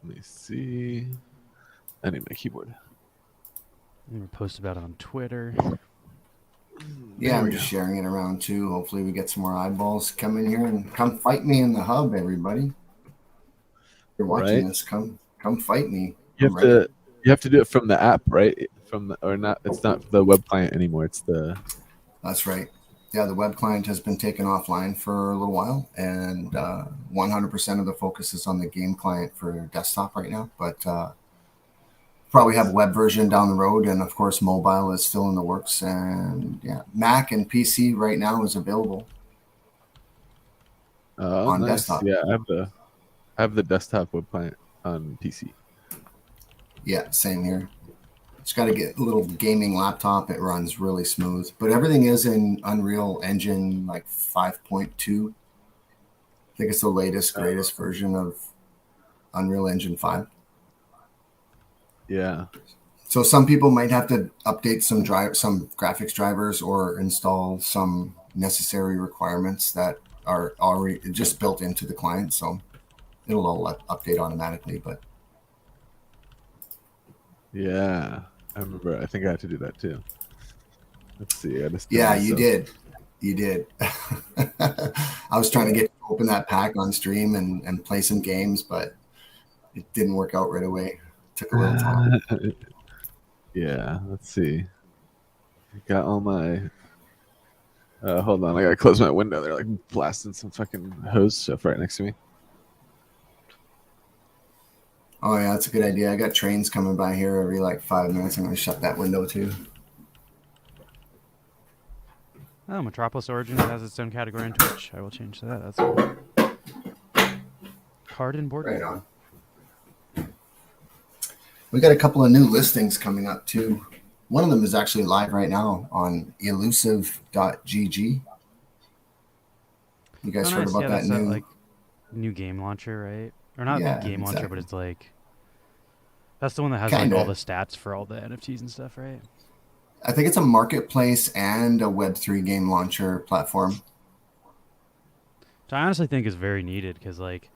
Let me see. I need my keyboard. I'm gonna post about it on Twitter. Yeah, I'm just sharing it around too. Hopefully, we get some more eyeballs come in here and come fight me in the hub, everybody. If you're watching this, come fight me. You have to do it from the app, right? From the, or not? It's not the web client anymore. It's the. That's right. Yeah, the web client has been taken offline for a little while, and 100% of the focus is on the game client for desktop right now. But probably have a web version down the road, and of course, mobile is still in the works. And yeah, Mac and PC right now is available on Nice. desktop. Yeah, I have the desktop web client on PC. Yeah, same here. Just got to get a little gaming laptop. It runs really smooth, but everything is in Unreal Engine like 5.2. I think it's the latest, greatest version of Unreal Engine 5. Yeah. So some people might have to update some graphics drivers or install some necessary requirements that are already just built into the client. So it'll all update automatically. But yeah, I remember. I think I had to do that too. Let's see. Yeah, you did. You did. I was trying to get to open that pack on stream and play some games, but it didn't work out right away. It took a little time. Yeah, let's see. I got all my. Hold on, I gotta close my window. They're like blasting some fucking hose stuff right next to me. Oh yeah, that's a good idea. I got trains coming by here every like 5 minutes. I'm gonna shut that window too. Oh, Metropolis Origins has its own category in Twitch. I will change to that. That's cool. Card and board. Right on. We got a couple of new listings coming up too. One of them is actually live right now on elusive.gg. You guys heard about that new like new game launcher, right? Or not game launcher, but it's like that's the one that has like all the stats for all the NFTs and stuff, right? I think it's a marketplace and a Web3 game launcher platform. So I honestly think is very needed because like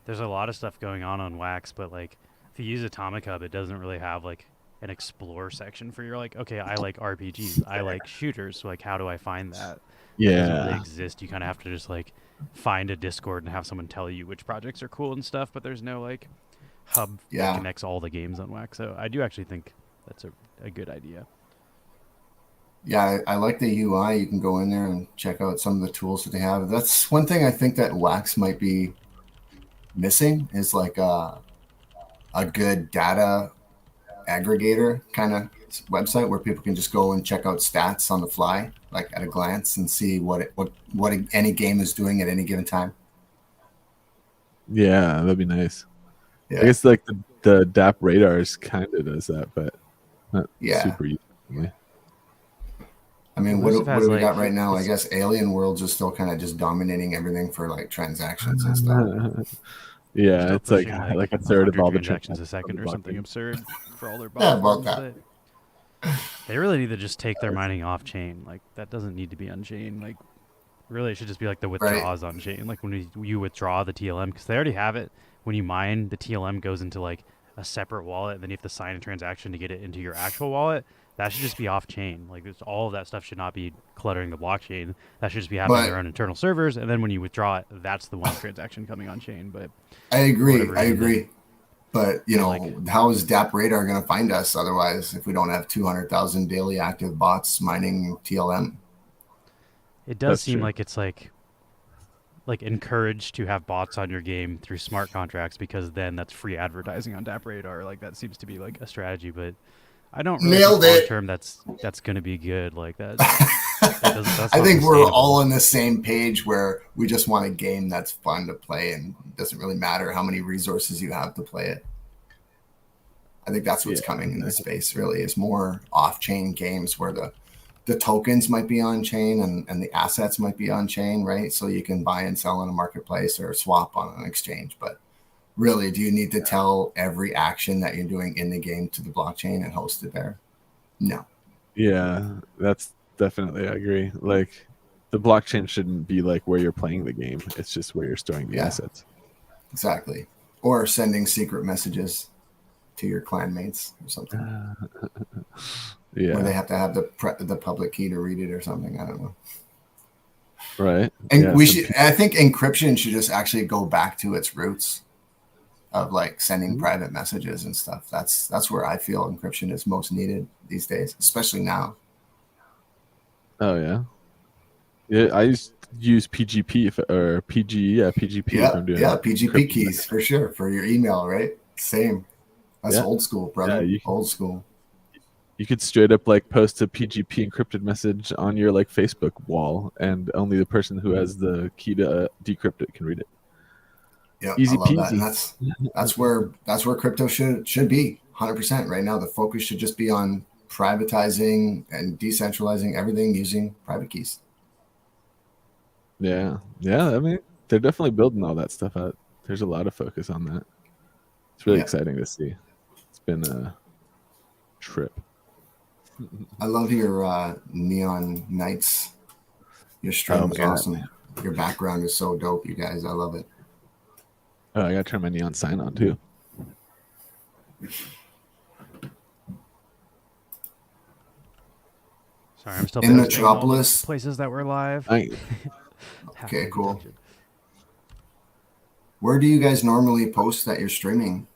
there's a lot of stuff going on Wax, but like if you use Atomic Hub, it doesn't really have like an explore section for your like, okay, I like RPGs, I like shooters, so like how do I find that? Yeah, it doesn't really exist. You kind of have to just like find a Discord and have someone tell you which projects are cool and stuff, but there's no like hub that connects all the games on Wax. So I do actually think that's a good idea. Yeah, I like the UI. You can go in there and check out some of the tools that they have. That's one thing I think that Wax might be missing is like a good data aggregator kind of website where people can just go and check out stats on the fly, like at a glance, and see what any game is doing at any given time. Yeah, that'd be nice. Yeah. I guess like the DAP radars kind of does that, but not super useful. I mean, what do we got right now? I guess Alien Worlds is still kind of just dominating everything for like transactions and stuff. Yeah, it's like a third of all the transactions a second or something absurd for all their bots. About that. They really need to just take their mining off chain. Like that doesn't need to be on chain. Like really, it should just be like the withdrawals on chain. Like when you withdraw the TLM, because they already have it. When you mine, the TLM goes into like a separate wallet, and then you have to sign a transaction to get it into your actual wallet. That should just be off chain. Like all of that stuff should not be cluttering the blockchain. That should just be happening on their own internal servers. And then when you withdraw it, that's the one transaction coming on chain. But I agree. But you know, how is DAP Radar going to find us otherwise if we don't have 200,000 daily active bots mining TLM? It does seem like it's like encouraged to have bots on your game through smart contracts because then that's free advertising on DAP Radar. Like that seems to be like a strategy, but I don't really think long term that's going to be good like that. I think we're all on the same page where we just want a game that's fun to play and it doesn't really matter how many resources you have to play it. I think that's what's coming in this space really is more off-chain games where the tokens might be on chain and the assets might be on chain, right? So you can buy and sell in a marketplace or swap on an exchange, but really, do you need to tell every action that you're doing in the game to the blockchain and host it there? No. Yeah, that's definitely, I agree. Like the blockchain shouldn't be like where you're playing the game. It's just where you're storing the assets. Exactly. or sending secret messages to your clanmates or something. Yeah. Where they have to have the public key to read it or something. I don't know. Right. And Yeah, I think encryption should just actually go back to its roots of like sending private messages and stuff. That's where I feel encryption is most needed these days, especially now. Oh yeah. Yeah, I use PGP or PG. Yeah, PGP. Yeah, if I'm doing PGP keys for sure for your email, right? Same. That's old school, brother. Yeah, old school. You could straight up like post a PGP encrypted message on your like Facebook wall, and only the person who has the key to decrypt it can read it. Yeah, Easy I love peasy. that, and that's where crypto should be 100% right now. The focus should just be on privatizing and decentralizing everything using private keys. Yeah. I mean, they're definitely building all that stuff out. There's a lot of focus on that. It's really exciting to see. It's been a trip. I love your neon nights. Your stream is awesome. Your background is so dope, you guys. I love it. Oh, I gotta turn my neon sign on too. Sorry, I'm still in Metropolis. Places that were live. Okay, cool. Where do you guys normally post that you're streaming?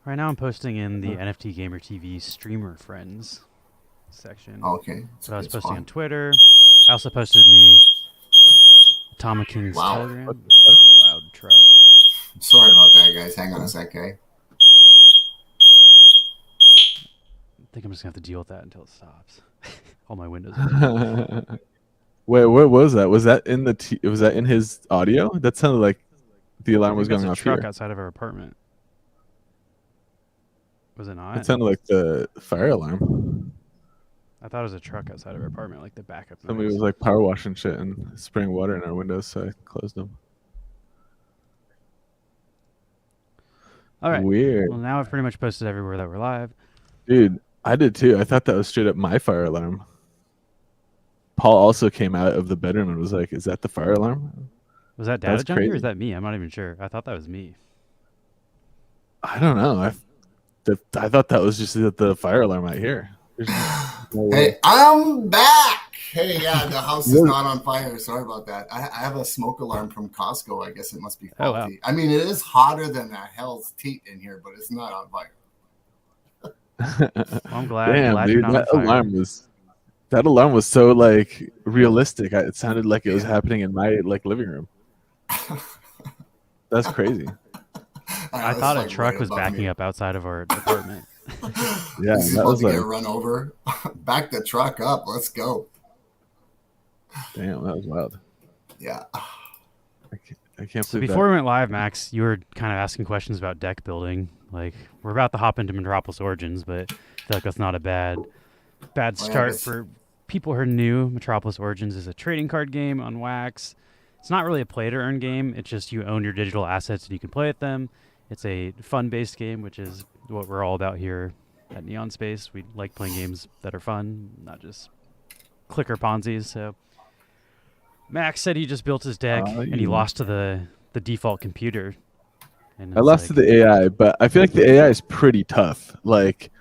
Right now, I'm posting in the NFT Gamer TV streamer friends section. Oh, okay. So I was posting on Twitter. I also posted in the Atomic Kings Telegram. Loud truck. Sorry about that, guys. Hang on a sec, okay? I think I'm just gonna have to deal with that until it stops. All my windows. Wait, what was that? Was that in was that in his audio? That sounded like the alarm was going off here. Truck outside of our apartment. Was it not? It sounded like the fire alarm. I thought it was a truck outside of our apartment, like the backup. Somebody was like power washing shit and spraying water in our windows, so I closed them. All right. Weird. Well, now I've pretty much posted everywhere that we're live. Dude, I did too. I thought that was straight up my fire alarm. Paul also came out of the bedroom and was like, "Is that the fire alarm?" Was that Datajunky or is that me? I'm not even sure. I thought that was me. I don't know. I thought that was just the fire alarm right here. Hey, I'm back. Hey, yeah, the house is not on fire. Sorry about that. I have a smoke alarm from Costco. I guess it must be faulty. Oh, wow. I mean, it is hotter than a hell's teat in here, but it's not on fire. Well, I'm glad. Damn, glad dude, you're not that alarm was so like realistic. It sounded like it was happening in my like living room. That's crazy. I thought a truck was backing up outside of our apartment. Yeah, that was like get run over. Back the truck up. Let's go. Damn, that was wild. Yeah. I can't. So before we went live, Max, you were kind of asking questions about deck building. Like we're about to hop into Metropolis Origins, but I feel like that's not a bad start for people who are new. Metropolis Origins is a trading card game on Wax. It's not really a play to earn game. It's just you own your digital assets and you can play with them. It's a fun-based game, which is what we're all about here at Neon Space. We like playing games that are fun, not just clicker Ponzi's. So Max said he just built his deck and he lost to the default computer. And I lost to the AI, but I feel like the AI is pretty tough. Like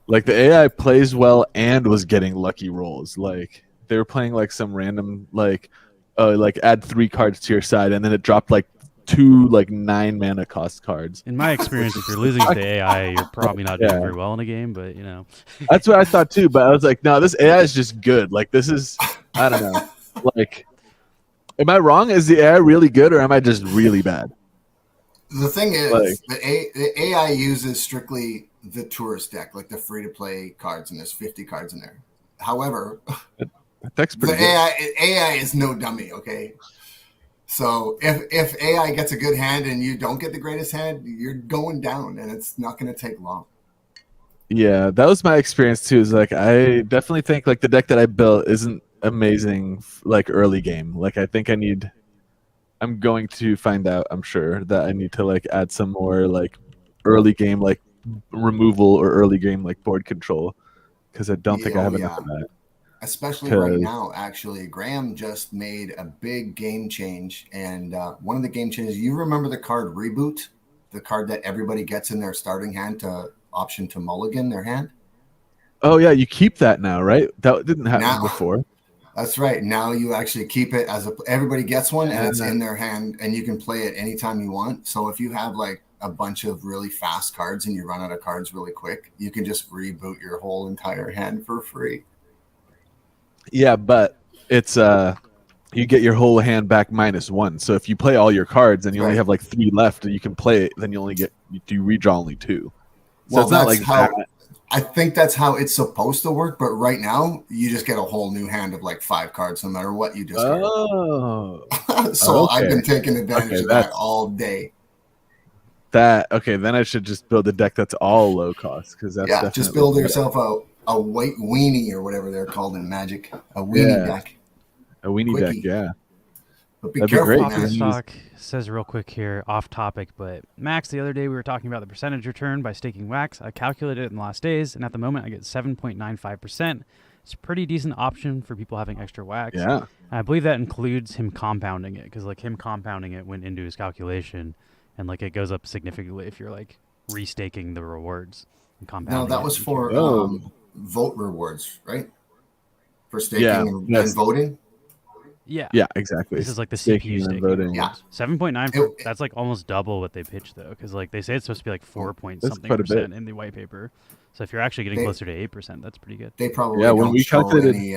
the AI plays well and was getting lucky rolls. Like they were playing like some random like add 3 cards to your side, and then it dropped like 2 like 9 mana cost cards. In my experience, if you're losing to the AI, you're probably not doing very well in a game. But you know, that's what I thought too. But I was like, no, this AI is just good. Like this is, I don't know. Like, am I wrong? Is the AI really good, or am I just really bad? The thing is, the AI uses strictly the tourist deck, like the free-to-play cards, and there's 50 cards in there. However, AI is no dummy, okay? So if AI gets a good hand and you don't get the greatest hand, you're going down, and it's not going to take long. Yeah, that was my experience too. Is like I definitely think like the deck that I built isn't amazing like early game. Like I think I'm going to find out, I'm sure, that I need to like add some more like early game like removal or early game like board control, because I don't think I have enough of that. especially right now. Actually, Graham just made a big game change, and one of the game changes. You remember the card Reboot, the card that everybody gets in their starting hand to option to mulligan their hand. Oh yeah, you keep that now, right? That didn't happen before. That's right. Now you actually keep it as everybody gets one, and it's in their hand, and you can play it anytime you want. So if you have like a bunch of really fast cards and you run out of cards really quick, you can just reboot your whole entire hand for free. Yeah, but it's you get your whole hand back -1. So if you play all your cards and you only have like 3 left and you can play it, then you redraw only 2. So it's not like how I think that's how it's supposed to work, but right now you just get a whole new hand of like 5 cards no matter what you discard. Oh. So I've been taking advantage of that all day. Then I should just build a deck that's all low cost, because that's definitely just build yourself a white weenie or whatever they're called in Magic, a weenie deck. A weenie deck, yeah. But be careful, man. Stock says real quick here, off topic, but Max, the other day we were talking about the percentage return by staking wax. I calculated it in the last days, and at the moment I get 7.95%. It's a pretty decent option for people having extra wax. Yeah. And I believe that includes him compounding it, because like him compounding it went into his calculation, and like it goes up significantly if you're like restaking the rewards and compounding. No, that was for vote rewards, right? For staking and voting. Yeah. Yeah, exactly. This is like the CPU staking. Voting. Yeah. 7.9. That's like almost double what they pitched though, because like they say it's supposed to be like 4-point-something% in the white paper. So if you're actually getting closer to 8%, that's pretty good. They probably don't show any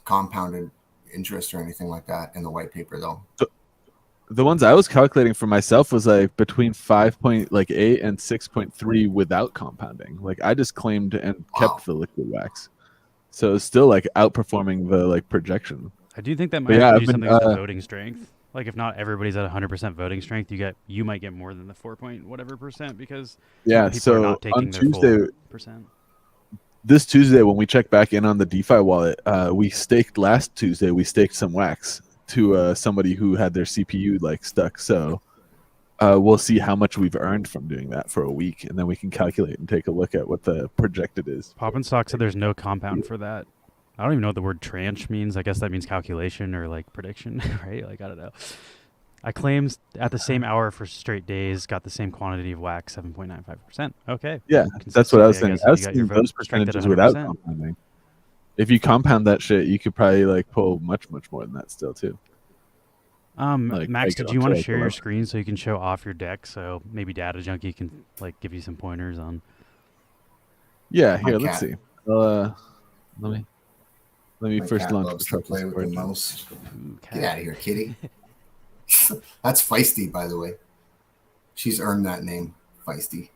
compounded interest or anything like that in the white paper though. The ones I was calculating for myself was like between 5.8 and 6.3 without compounding. Like I just claimed and kept the liquid wax, so it's still like outperforming the like projection. I do think that might do something with the voting strength. Like if not everybody's at 100% voting strength, you might get more than the 4-point-whatever% because people are not taking their full percent. This Tuesday when we check back in on the DeFi wallet, we staked last Tuesday. We staked some wax to somebody who had their CPU like stuck. So we'll see how much we've earned from doing that for a week, and then we can calculate and take a look at what the projected is. Poppin' Stock said there's no compound for that. I don't even know what the word tranche means. I guess that means calculation or like prediction, right? Like I don't know. I claimed at the same hour for straight days, got the same quantity of wax, 7.95%. Okay. Yeah, that's what I was saying. I was seeing those percentages without compounding. If you compound that shit, you could probably like pull much more than that still too. Like, Max, did you want to share your screen so you can show off your deck? So maybe Datajunky can like give you some pointers on. Yeah, here. Let's see. Let me first launch Metropolis. Play with the mouse. Get out of here, kitty. That's Feisty, by the way. She's earned that name, Feisty.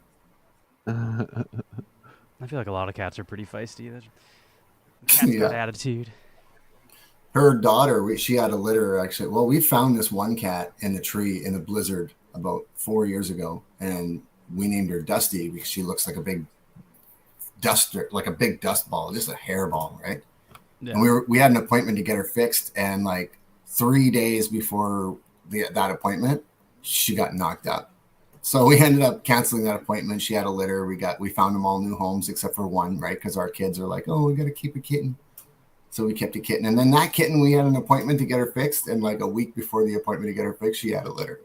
I feel like a lot of cats are pretty feisty. Cat's got attitude. Her daughter, she had a litter, actually. Well, we found this one cat in the tree in a blizzard about 4 years ago, and we named her Dusty because she looks like a big duster, like a big dust ball, just a hairball, right? Yeah. And we had an appointment to get her fixed, and like 3 days before that appointment, she got knocked up. So we ended up canceling that appointment. She had a litter. We found them all new homes except for one, right? Because our kids are like, oh, we got to keep a kitten. So we kept a kitten. And then that kitten, we had an appointment to get her fixed. And like a week before the appointment to get her fixed, she had a litter.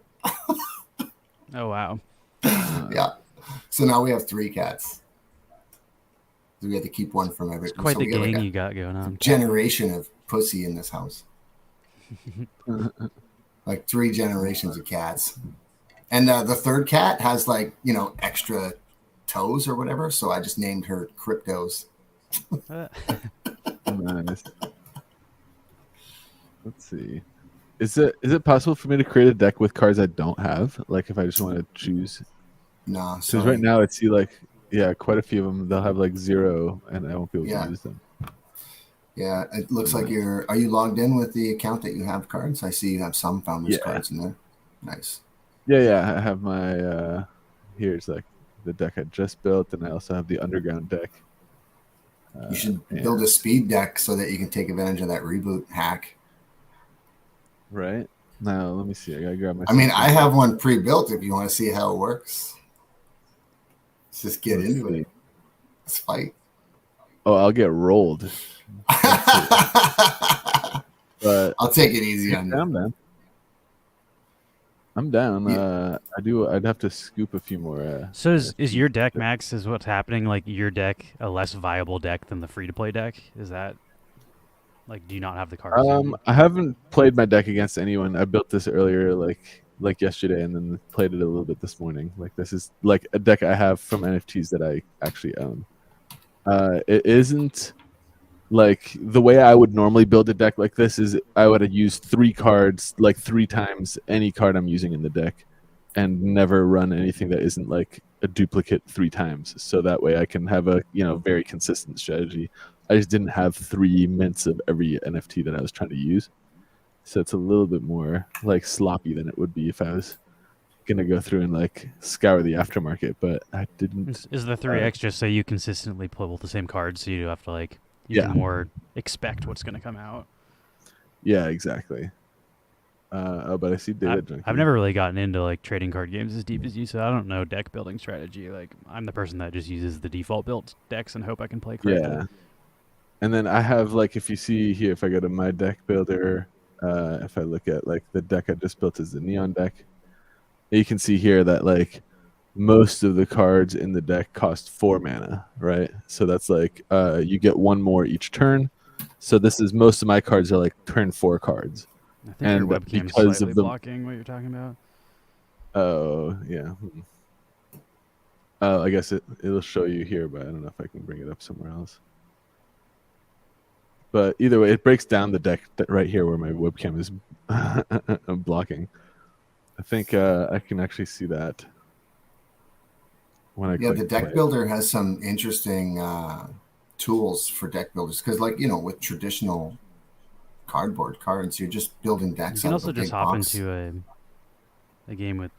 Oh, wow. Yeah. So now we have 3 cats. So we had to keep one from every. It's quite the gang you got going on. Generation of pussy in this house. Like 3 generations of cats. And the 3rd cat has like, extra toes or whatever. So I just named her Cryptos. Nice. Let's see. Is it possible for me to create a deck with cards I don't have? Like if I just want to choose? No. Because right now it's quite a few of them. They'll have like 0 and I won't be able to use them. Yeah, it looks like are you logged in with the account that you have cards? I see you have some Founders cards in there. Nice. Yeah, I have my here's like the deck I just built, and I also have the underground deck. You should build a speed deck so that you can take advantage of that reboot hack. Right. Now let me see. I gotta grab my. I have one pre-built if you want to see how it works. Let's just get into it. Let's fight. Oh, I'll get rolled. But I'll take it easy on you. I'm down. I'd have to scoop a few more. So is your deck, Max, is what's happening, like your deck a less viable deck than the free-to-play deck? Is that, like, do you not have the cards? I haven't played my deck against anyone. I built this earlier, like yesterday, and then played it a little bit this morning. Like, this is like a deck I have from NFTs that I actually own. It isn't like the way I would normally build a deck like this. Is I would have used 3 cards, like 3 times any card I'm using in the deck, and never run anything that isn't like a duplicate 3 times. So that way I can have a very consistent strategy. I just didn't have 3 mints of every NFT that I was trying to use. So it's a little bit more like sloppy than it would be if I was gonna go through and like scour the aftermarket, but I didn't. Is the 3x just so you consistently pull the same cards, so you have to like you can more expect what's gonna come out? Yeah, exactly. But I see Datajunky. I've never really gotten into like trading card games as deep as you, so I don't know deck building strategy. Like, I'm the person that just uses the default built decks and hope I can play correctly. Yeah. And then I have, like, if you see here, if I go to my deck builder, if I look at like the deck I just built is the Neon deck, you can see here that like most of the cards in the deck cost 4 mana, right? So that's like you get 1 more each turn. So this is, most of my cards are like turn 4 cards. I think your webcam's slightly blocking what you're talking about. Oh, yeah. I guess it'll show you here, but I don't know if I can bring it up somewhere else. But either way, it breaks down the deck right here where my webcam is blocking. I think I can actually see that when I click the deck play. builder has some interesting tools for deck builders, because like with traditional cardboard cards, you're just building decks. You can also just hop into a game with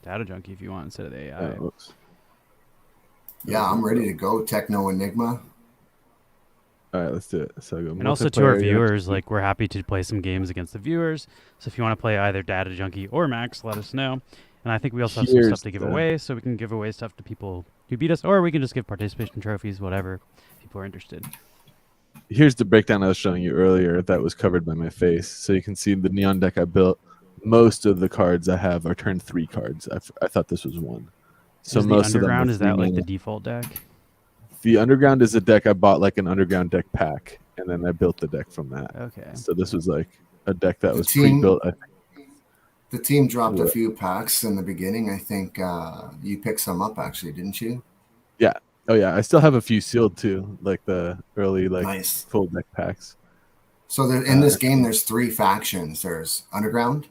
Datajunky if you want instead of the AI. Yeah, I'm ready to go. Techno Enigma. All right, let's do it. So go. And also to our viewers, like, we're happy to play some games against the viewers. So if you want to play either Datajunky or Max, let us know. And I think we also have some stuff to give away, so we can give away stuff to people who beat us, or we can just give participation trophies, whatever people are interested. Here's the breakdown I was showing you earlier that was covered by my face. So you can see the Neon deck I built. Most of the cards I have are turn 3 cards. I thought this was 1. So most of them. Is that like the default deck? The Underground is a deck I bought, like an Underground deck pack, and then I built the deck from that. Okay. So this was like a deck that was pre-built. The team dropped a few packs in the beginning. I think you picked some up, actually, didn't you? Yeah. Oh, yeah. I still have a few sealed, too, like the early full deck packs. So in this game, there's 3 factions. There's Underground,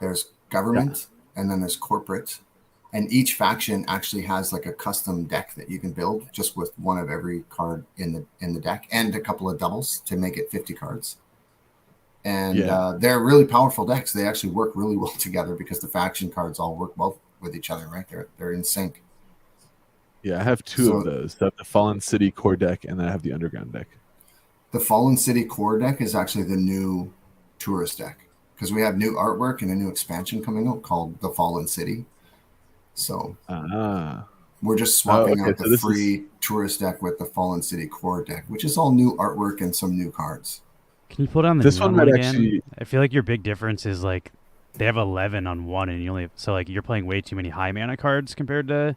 there's Government, and then there's Corporate. And each faction actually has like a custom deck that you can build just with 1 of every card in the deck and a couple of doubles to make it 50 cards. And they're really powerful decks. They actually work really well together because the faction cards all work well with each other, right? They're in sync. Yeah, I have 2 of those. I have the Fallen City core deck, and then I have the Underground deck. The Fallen City core deck is actually the new tourist deck, because we have new artwork and a new expansion coming out called the Fallen City. So we're just swapping out the free tourist deck with the Fallen City core deck, which is all new artwork and some new cards. Can you pull down the Neon one again? I feel like your big difference is like they have 11 on 1, and you only like you're playing way too many high mana cards compared to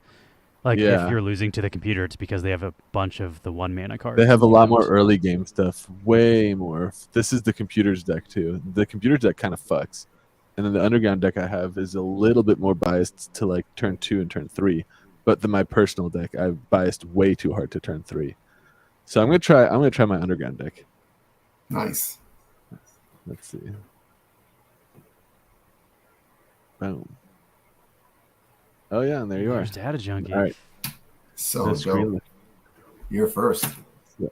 if you're losing to the computer, it's because they have a bunch of the 1 mana cards. They have a lot more early game stuff, way more. This is the computer's deck too. The computer's deck kind of fucks. And then the Underground deck I have is a little bit more biased to like turn 2 and turn 3, but my personal deck I've biased way too hard to turn 3. So I'm gonna try my Underground deck. Nice. Let's see. Boom. Oh yeah, and there you are. There's Datajunky. All right. So you're first. Yeah.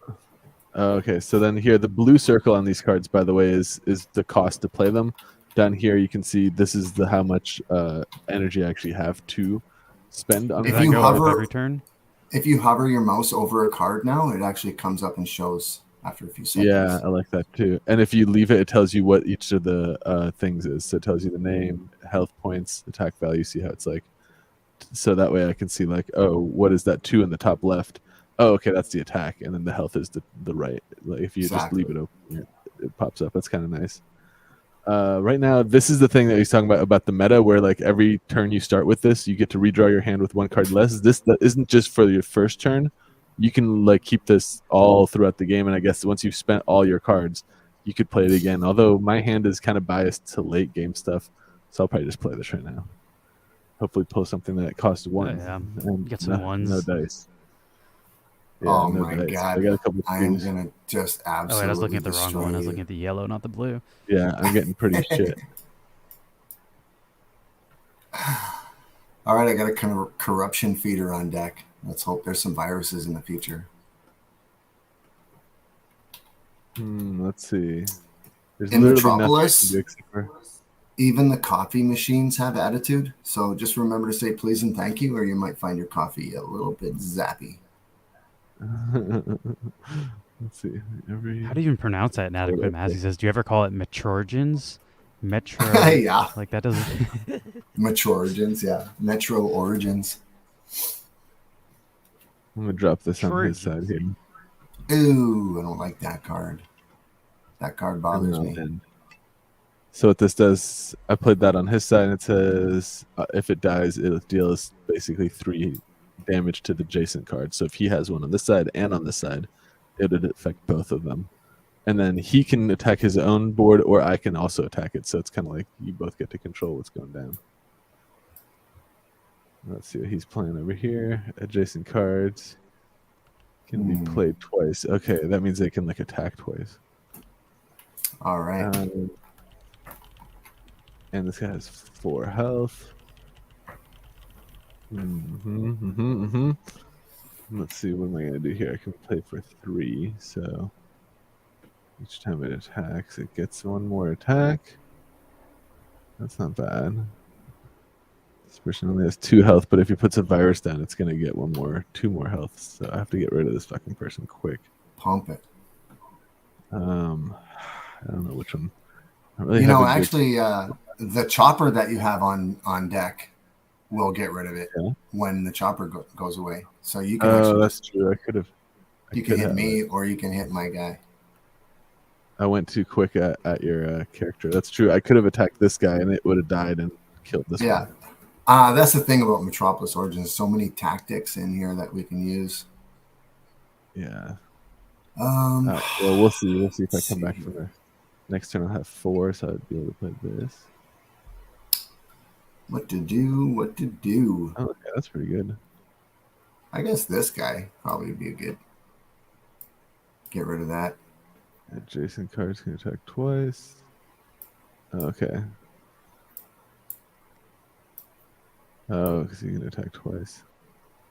Okay, so then here the blue circle on these cards, by the way, is the cost to play them. Down here, you can see this is how much energy I actually have to spend on. If you hover every turn, if you hover your mouse over a card now, it actually comes up and shows after a few seconds. Yeah, I like that too. And if you leave it, it tells you what each of the things is. So it tells you the name, health points, attack value. See how it's like. So that way I can see like, oh, what is that 2 in the top left? Oh, okay, that's the attack, and then the health is the right. Like if you just leave it open, it pops up. That's kind of nice. Right now, this is the thing that he's talking about the meta, where like every turn you start with this, you get to redraw your hand with one card less. That isn't just for your first turn. You can like keep this all throughout the game, and I guess once you've spent all your cards, you could play it again. Although my hand is kind of biased to late game stuff, so I'll probably just play this right now. Hopefully, pull something that costs one. Yeah, and get some ones. No dice. Yeah, oh no my dice. God! I got a couple. I am gonna just absolutely. Oh wait, I was looking at the wrong one. I was looking at the yellow, not the blue. Yeah, I'm getting pretty shit. All right, I got a corruption feeder on deck. Let's hope there's some viruses in the future. Let's see. There's in Metropolis, even the coffee machines have attitude. So just remember to say please and thank you, or you might find your coffee a little bit zappy. Let's see. How do you even pronounce that inadequate mass? He says, do you ever call it Metrorgens? Metro. Yeah. Like that doesn't. Metrorgens, yeah. Metro Origins. I'm going to drop this on his side here. Ooh, I don't like that card. That card bothers me. So what this does, I played that on his side, and it says if it dies, it deals basically 3 damage to the adjacent card. So if he has one on this side and on this side, it would affect both of them. And then he can attack his own board, or I can also attack it. So it's kind of like you both get to control what's going down. Let's see what he's playing over here. Adjacent cards can be played twice. Okay, that means they can like attack twice. All right. And this guy has 4 health. Let's see, what am I going to do here? I can play for 3, so each time it attacks, it gets 1 more attack. That's not bad. This person only has 2 health, but if he puts a virus down, it's going to get 2 more health. So I have to get rid of this fucking person quick. Pump it. I don't know which one. Really actually, the chopper that you have on deck will get rid of it when the chopper goes away. So you can. Oh, that's true. I could have. You can hit me, or you can hit my guy. I went too quick at your character. That's true. I could have attacked this guy, and it would have died and killed this one. Yeah. That's the thing about Metropolis Origins. So many tactics in here that we can use. Yeah. Well, we'll see. We'll see if I come back from there. Next turn I'll have 4, so I'd be able to play this. What to do? Oh, okay, that's pretty good. I guess this guy probably would be a good. Get rid of that. Adjacent cards can attack twice. Okay. Oh, because you can attack twice.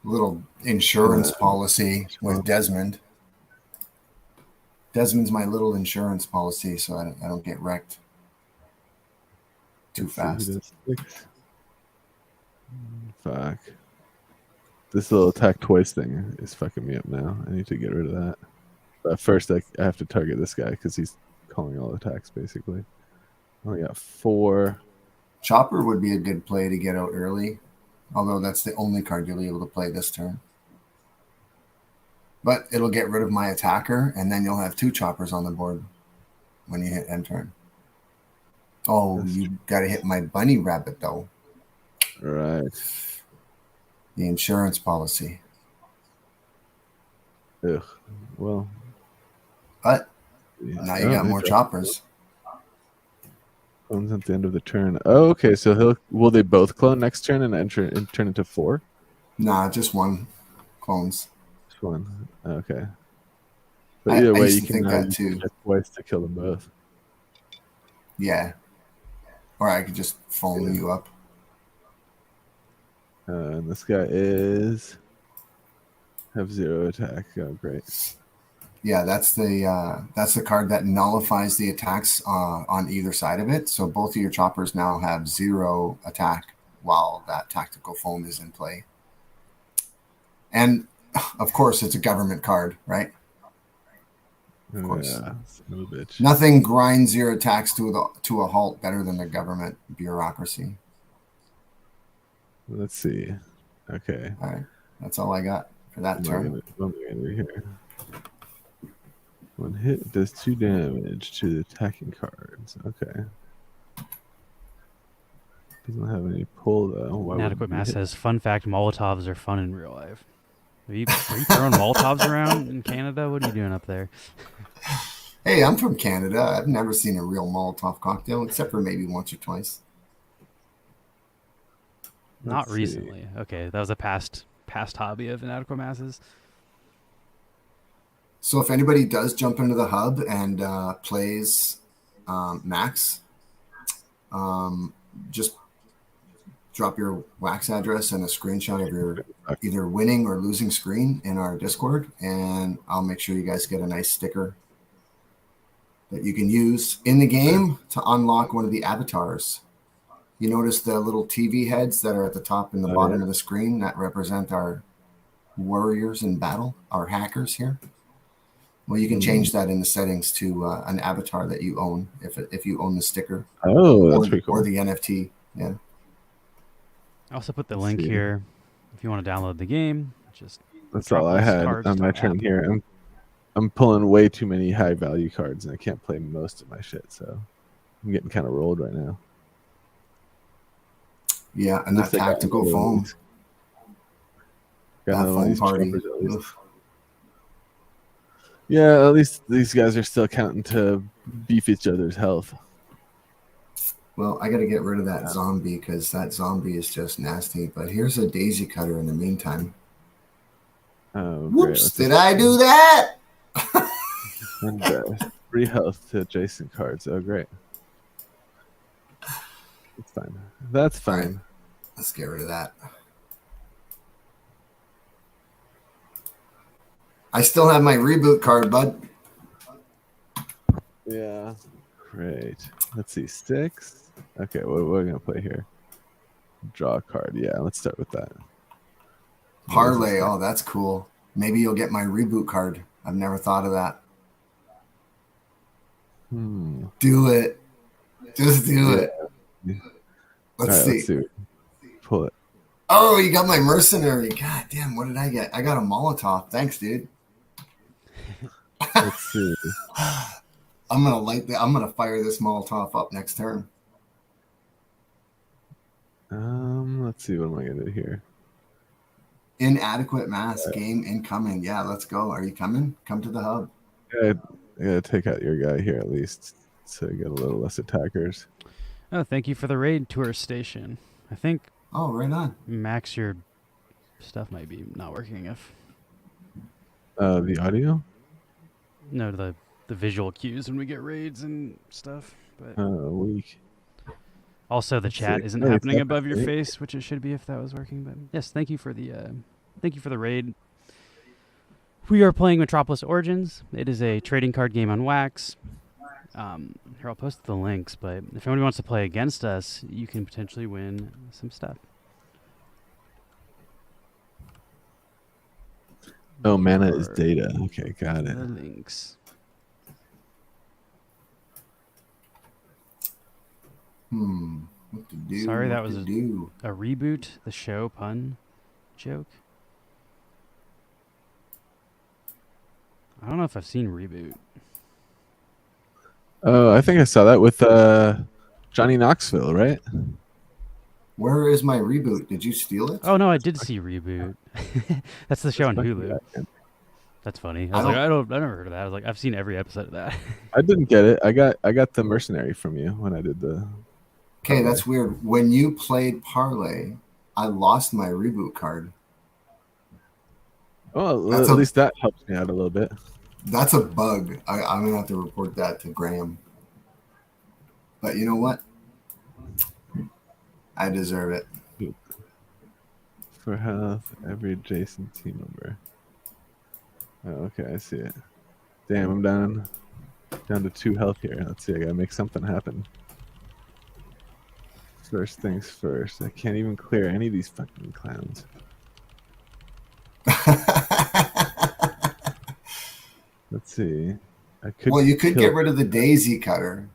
Little insurance policy with Desmond. Desmond's my little insurance policy, so I don't get wrecked too fast. Fuck. This little attack twice thing is fucking me up now. I need to get rid of that. But first, I have to target this guy because he's calling all attacks, basically. I only got 4. Chopper would be a good play to get out early, although that's the only card you'll be able to play this turn. But it'll get rid of my attacker, and then you'll have 2 choppers on the board when you hit end turn. Oh, you got to hit my bunny rabbit, though. Right. The insurance policy. Ugh. Well. But now you got more choppers. Clones at the end of the turn. Oh, okay. So will they both clone next turn and turn into 4? Nah, just 1 clones. Just 1. Okay. But either way, you can that too. Twice to kill them both. Yeah. Or I could just phone you up. And this guy have 0 attack. Oh, great. Yeah, that's the card that nullifies the attacks on either side of it. So both of your choppers now have 0 attack while that tactical foam is in play. And of course, it's a government card, right? Of course. Yeah, son of a bitch. Nothing grinds your attacks to a halt better than the government bureaucracy. Let's see. Okay. All right. That's all I got. for that turn. What am I gonna do here? One hit does 2 damage to the attacking cards. Okay. Doesn't have any pull though. Inadequate Mass says, fun fact, Molotovs are fun in real life. Are you throwing Molotovs around in Canada? What are you doing up there? Hey, I'm from Canada. I've never seen a real Molotov cocktail, except for maybe once or twice. Not recently. Okay, that was a past hobby of Inadequate Masses. So if anybody does jump into the hub and plays Max, just drop your wax address and a screenshot of your either winning or losing screen in our Discord, and I'll make sure you guys get a nice sticker that you can use in the game to unlock one of the avatars. You notice the little TV heads that are at the top and the bottom of the screen that represent our warriors in battle, our hackers here. Well, you can change that in the settings to an avatar that you own if you own the sticker. Oh, that's pretty cool. Or the NFT. Yeah. I also put the link here if you want to download the game. That's all I had on my turn here. I'm pulling way too many high value cards and I can't play most of my shit, so I'm getting kind of rolled right now. Yeah, and that tactical foam. Got that foam party. Yeah, at least these guys are still counting to beef each other's health. Well, I got to get rid of that zombie because that zombie is just nasty. But here's a daisy cutter in the meantime. Oh, whoops! Did I do that? And 3 health to adjacent cards. Oh, great. That's fine. That's fine. Right. Let's get rid of that. I still have my reboot card, bud. Yeah. Great. Let's see. 6. Okay, what are we going to play here? Draw a card. Yeah, let's start with that. Parlay. Oh, that's cool. Maybe you'll get my reboot card. I've never thought of that. Do it. Just do it. Let's see. Pull it. Oh, you got my mercenary. God damn, what did I get? I got a Molotov. Thanks, dude. Let's see. I'm gonna fire this Molotov up next turn. Let's see. What am I gonna do here? Inadequate mass game incoming. Yeah, let's go. Are you coming? Come to the hub. I gotta take out your guy here at least, so you get a little less attackers. Oh, thank you for the raid, Tourist Station. I think. Oh, right on. Max, your stuff might be not working. If the audio. No, the visual cues when we get raids and stuff. But weak. Also, the chat isn't happening above your face, which it should be if that was working. But yes, thank you for the raid. We are playing Metropolis Origins. It is a trading card game on Wax. Here, I'll post the links, but if anybody wants to play against us, you can potentially win some stuff. Oh, mana is data. Okay, got it. The links. What to do? Sorry, that was a reboot, the show pun joke. I don't know if I've seen Reboot. Oh, I think I saw that with Johnny Knoxville, right? Where is my Reboot? Did you steal it? Oh no, I did see Reboot. That's the show on Hulu. That's funny. I never heard of that. I was like, I've seen every episode of that. I didn't get it. I got the Mercenary from you when I did the. Okay, that's weird. When you played Parlay, I lost my Reboot card. Well, at least that helps me out a little bit. That's a bug. I'm going to have to report that to Graham. But you know what? I deserve it. For health, every adjacent team member. Oh, okay, I see it. Damn, I'm down to 2 health here. Let's see, I got to make something happen. First things first. I can't even clear any of these fucking clowns. Let's see. Well, you could get rid of the daisy cutter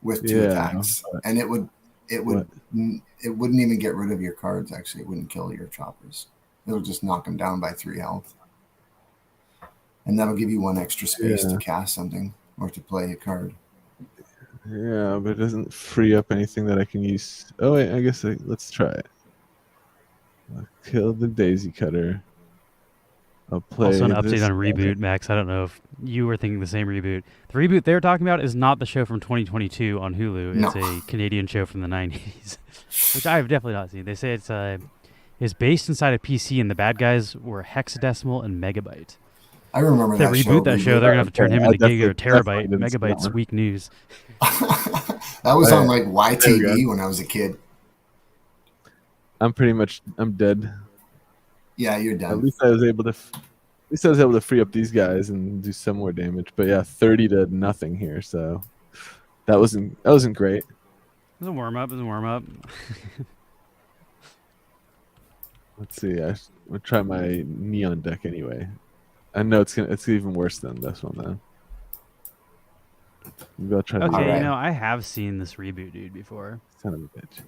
with 2 attacks, and it wouldn't even get rid of your cards. Actually, it wouldn't kill your choppers. It'll just knock him down by 3 health. And that'll give you 1 extra space to cast something or to play a card. Yeah, but it doesn't free up anything that I can use. Oh, wait, I guess let's try it. I'll kill the Daisy Cutter. I'll play also, an update this on Reboot, Max. I don't know if you were thinking the same Reboot. The Reboot they were talking about is not the show from 2022 on Hulu. It's a Canadian show from the 90s, which I have definitely not seen. They say it's based inside a PC, and the bad guys were hexadecimal and megabyte. I remember that show. Reboot that show, they're going to have to turn him into gig or terabyte. Megabyte's weak news. That was on like YTV when I was a kid. I'm dead. Yeah, you're done. At least I was able to free up these guys and do some more damage. But yeah, 30 to nothing here, so that wasn't great. It was a warm up. Let's see. I'll try my neon deck anyway. I know it's even worse than this one then. Maybe I'll try. Okay, I have seen this Reboot dude before. Son of a bitch.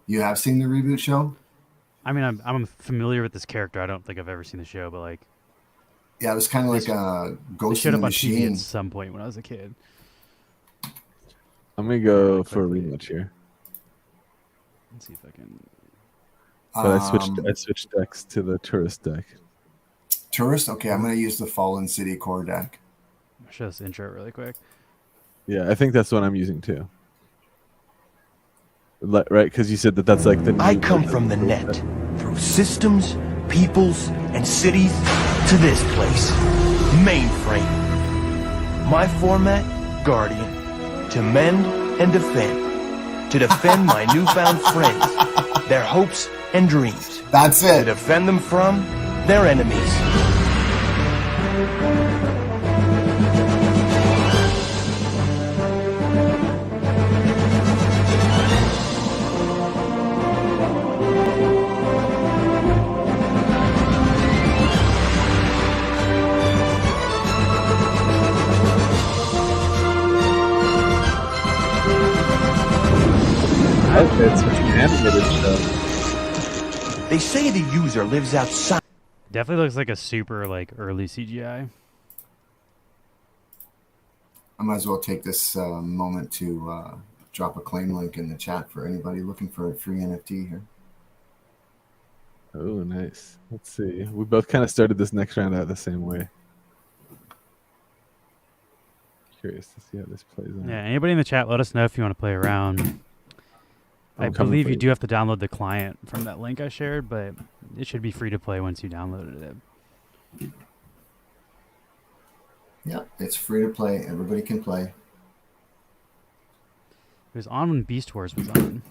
You have seen the Reboot show? I mean, I'm familiar with this character. I don't think I've ever seen the show, but like, yeah, it was kind of like a Ghost in the Machine. TV at some point when I was a kid. I'm gonna go for a rematch here. Let's see if I can. But I switched decks to the tourist deck. Tourist? Okay, I'm gonna use the Fallen City core deck. I'll show this intro really quick. Yeah, I think that's what I'm using too. Right, because you said that's like the. I come from the net, through systems, peoples, and cities, to this place, mainframe. My format, Guardian, to mend and defend, to defend my newfound friends, their hopes and dreams. That's it. To defend them from their enemies. They say the user lives outside. Definitely looks like a super early CGI. I might as well take this moment to drop a claim link in the chat for anybody looking for a free NFT here. Oh, nice. Let's see. We both kind of started this next round out the same way. Curious to see how this plays out. Yeah, anybody in the chat, let us know if you want to play around. I believe you do have to download the client from that link I shared, but it should be free to play once you downloaded it. Yeah, it's free to play. Everybody can play. It was on when Beast Wars was on.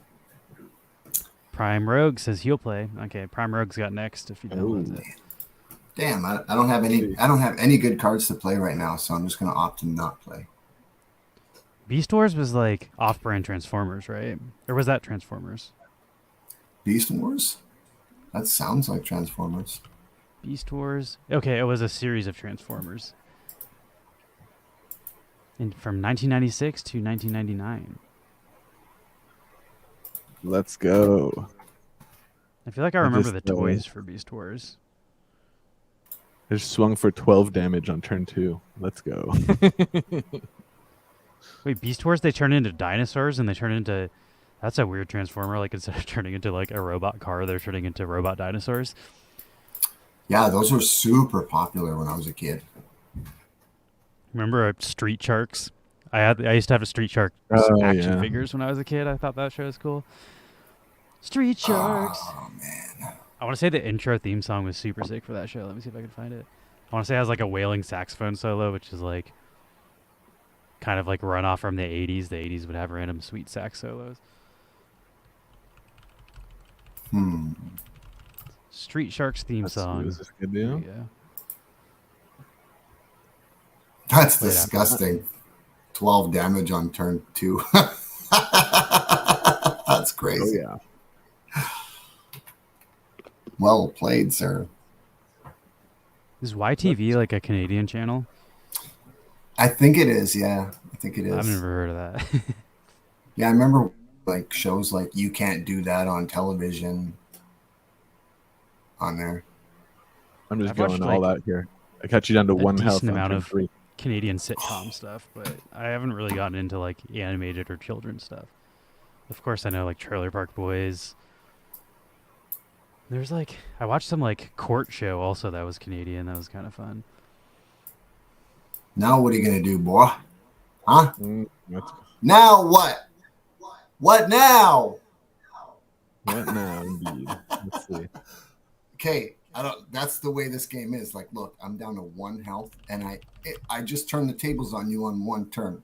Prime Rogue says he'll play. Okay, Prime Rogue's got next if you download it. Damn, I don't have any good cards to play right now, so I'm just gonna opt to not play. Beast Wars was like off-brand Transformers, right? Or was that Transformers? Beast Wars? That sounds like Transformers. Beast Wars? Okay, it was a series of Transformers. From 1996 to 1999. Let's go. I feel like I remember the toys for Beast Wars. I just swung for 12 damage on turn 2. Let's go. Wait, Beast Wars, they turn into dinosaurs and they turn into... That's a weird Transformer. Like, instead of turning into, like, a robot car, they're turning into robot dinosaurs. Yeah, those were super popular when I was a kid. Remember Street Sharks? I used to have a Street Shark action figures when I was a kid. I thought that show was cool. Street Sharks. Oh, man. I want to say the intro theme song was super sick for that show. Let me see if I can find it. I want to say it has, like, a wailing saxophone solo, which is, like... kind of like run off from the 80s. The 80s would have random sweet sax solos. Street Sharks theme song. Is this a good deal? Yeah. That's disgusting. 12 damage on turn 2. That's crazy. Oh, yeah. Well played, sir. Is YTV like a Canadian channel? I think it is, yeah. I think it is. I've never heard of that. Yeah, I remember like shows like You Can't Do That on television. on there. I'm just I've watched, going all out here. I cut you down to a one health decent on amount turn of 3. Canadian sitcom stuff, but I haven't really gotten into like animated or children's stuff. Of course, I know like Trailer Park Boys. There's like I watched some like court show also that was Canadian. That was kind of fun. Now what are you gonna do, boy? Huh? What Now what? What now? now, indeed? Let's see. Okay, that's the way this game is. Like, look, I'm down to 1 health, and I just turned the tables on you on 1 turn.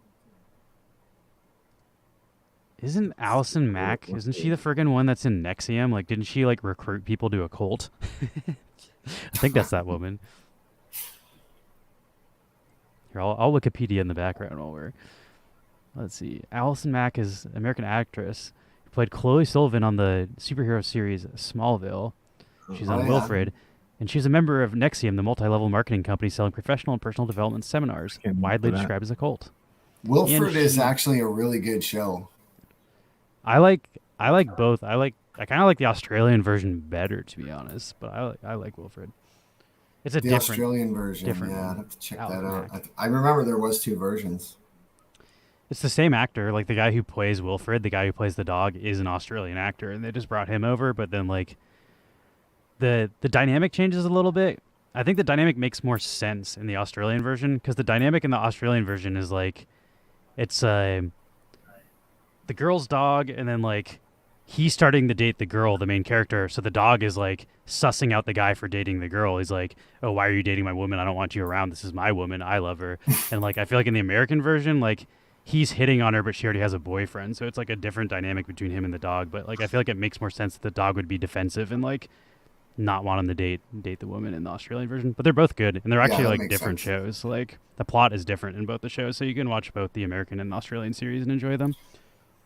Isn't Allison Mack? Isn't she the friggin' one that's in Nexium? Like, didn't she like recruit people to a cult? I think that's that woman. Here, I'll Wikipedia in the background while we're. Let's see. Allison Mack is an American actress who played Chloe Sullivan on the superhero series Smallville. She's on Wilfred, and she's a member of Nexium, the multi-level marketing company selling professional and personal development seminars, widely described as a cult. Wilfred is actually a really good show. I like both. I kind of like the Australian version better, to be honest. But I like Wilfred. It's a different Australian version. Different yeah, I'd have to check Allison that out. Mack. I remember there was 2 versions. It's the same actor. Like the guy who plays Wilfred, the guy who plays the dog, is an Australian actor, and they just brought him over. But then like the dynamic changes a little bit. I think the dynamic makes more sense in the Australian version because the dynamic in the Australian version is like it's the girl's dog, and then like he's starting to date the girl, the main character. So the dog is like sussing out the guy for dating the girl. He's like, "Oh, why are you dating my woman? I don't want you around. This is my woman. I love her." And like I feel like in the American version, like he's hitting on her, but she already has a boyfriend. So it's like a different dynamic between him and the dog. But like I feel like it makes more sense that the dog would be defensive and like not want him to date the woman in the Australian version. But they're both good, and they're actually like different shows. Like the plot is different in both the shows, so you can watch both the American and the Australian series and enjoy them.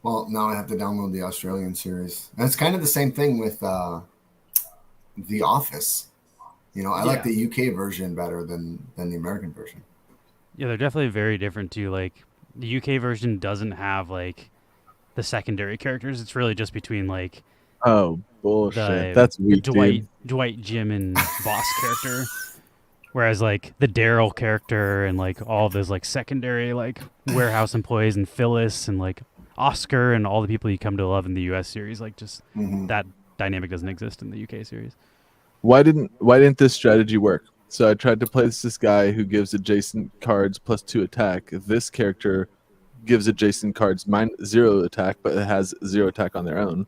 Well, now I have to download the Australian series. And it's kind of the same thing with The Office. You know, I like the UK version better than the American version. Yeah, they're definitely very different too. Like the UK version doesn't have like the secondary characters. It's really just between like Oh bullshit! That's weak, the Dwight, Jim, and Boss character. Whereas like the Daryl character and like all of those like secondary like warehouse employees and Phyllis and like Oscar and all the people you come to love in the US series, like just that dynamic doesn't exist in the UK series. Why didn't this strategy work? So I tried to play this guy who gives adjacent cards +2 attack. This character gives adjacent cards -0 attack, but it has 0 attack on their own.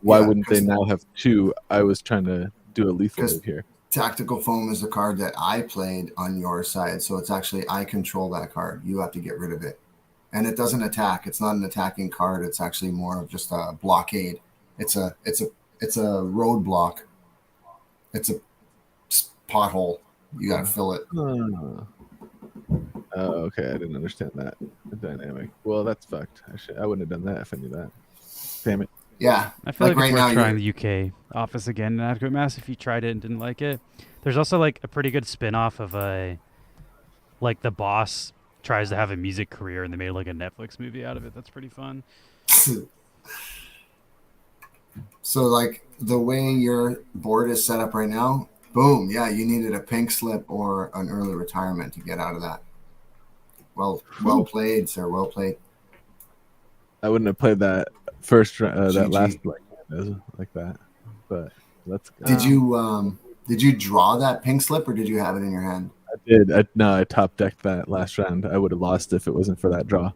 Why wouldn't they now have 2? I was trying to do a lethal move here. Tactical Foam is the card that I played on your side, so it's actually I control that card. You have to get rid of it. And it doesn't attack. It's not an attacking card. It's actually more of just a blockade. It's a roadblock. It's a pothole. You got to fill it. Oh, okay. I didn't understand that dynamic. Well, that's fucked. I wouldn't have done that if I knew that. Damn it. Yeah. I feel like right it's worth now trying the UK Office again in Adequate Mass if you tried it and didn't like it. There's also like a pretty good spin-off of like the boss tries to have a music career and they made like a Netflix movie out of it. That's pretty fun. So like the way your board is set up right now, boom, yeah, you needed a pink slip or an early retirement to get out of that. Well played, sir. Well played. I wouldn't have played that that last like that. But let's go. Did you draw that pink slip or did you have it in your hand? I did. I top decked that last round. I would have lost if it wasn't for that draw.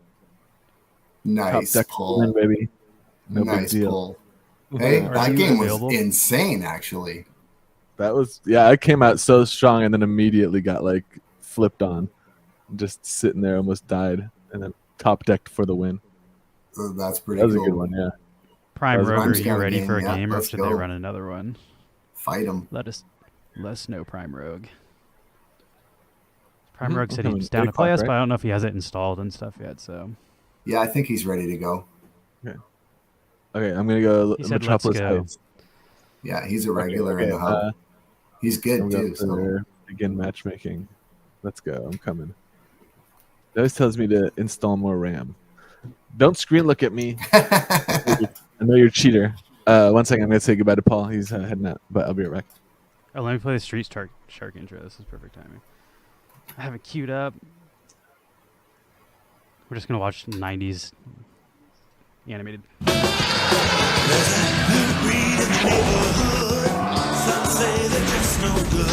Nice pull, win, baby. No nice big deal. pull. Hey, that game was insane, actually. That was I came out so strong and then immediately got like flipped on, just sitting there, almost died, and then top decked for the win. That's pretty. That was cool. a good one, yeah. Prime Rogue, are you ready for a game, or should they run another one? Fight them. Let us know, Prime Rogue. Prime Rogue said he's down to play us, but I don't know if he has it installed and stuff yet. So. Yeah, I think he's ready to go. Okay, I'm gonna go Metropolis Heights. Yeah, he's a regular in the hub. He's good too. So. Begin matchmaking. Let's go. I'm coming. It always tells me to install more RAM. Don't screen look at me. I know you're a cheater. 1 second, I'm gonna say goodbye to Paul. He's heading out, but I'll be right back. Oh, let me play the Street Shark intro. This is perfect timing. I have it queued up. We're just gonna watch 90s animated. Some say they're just no good.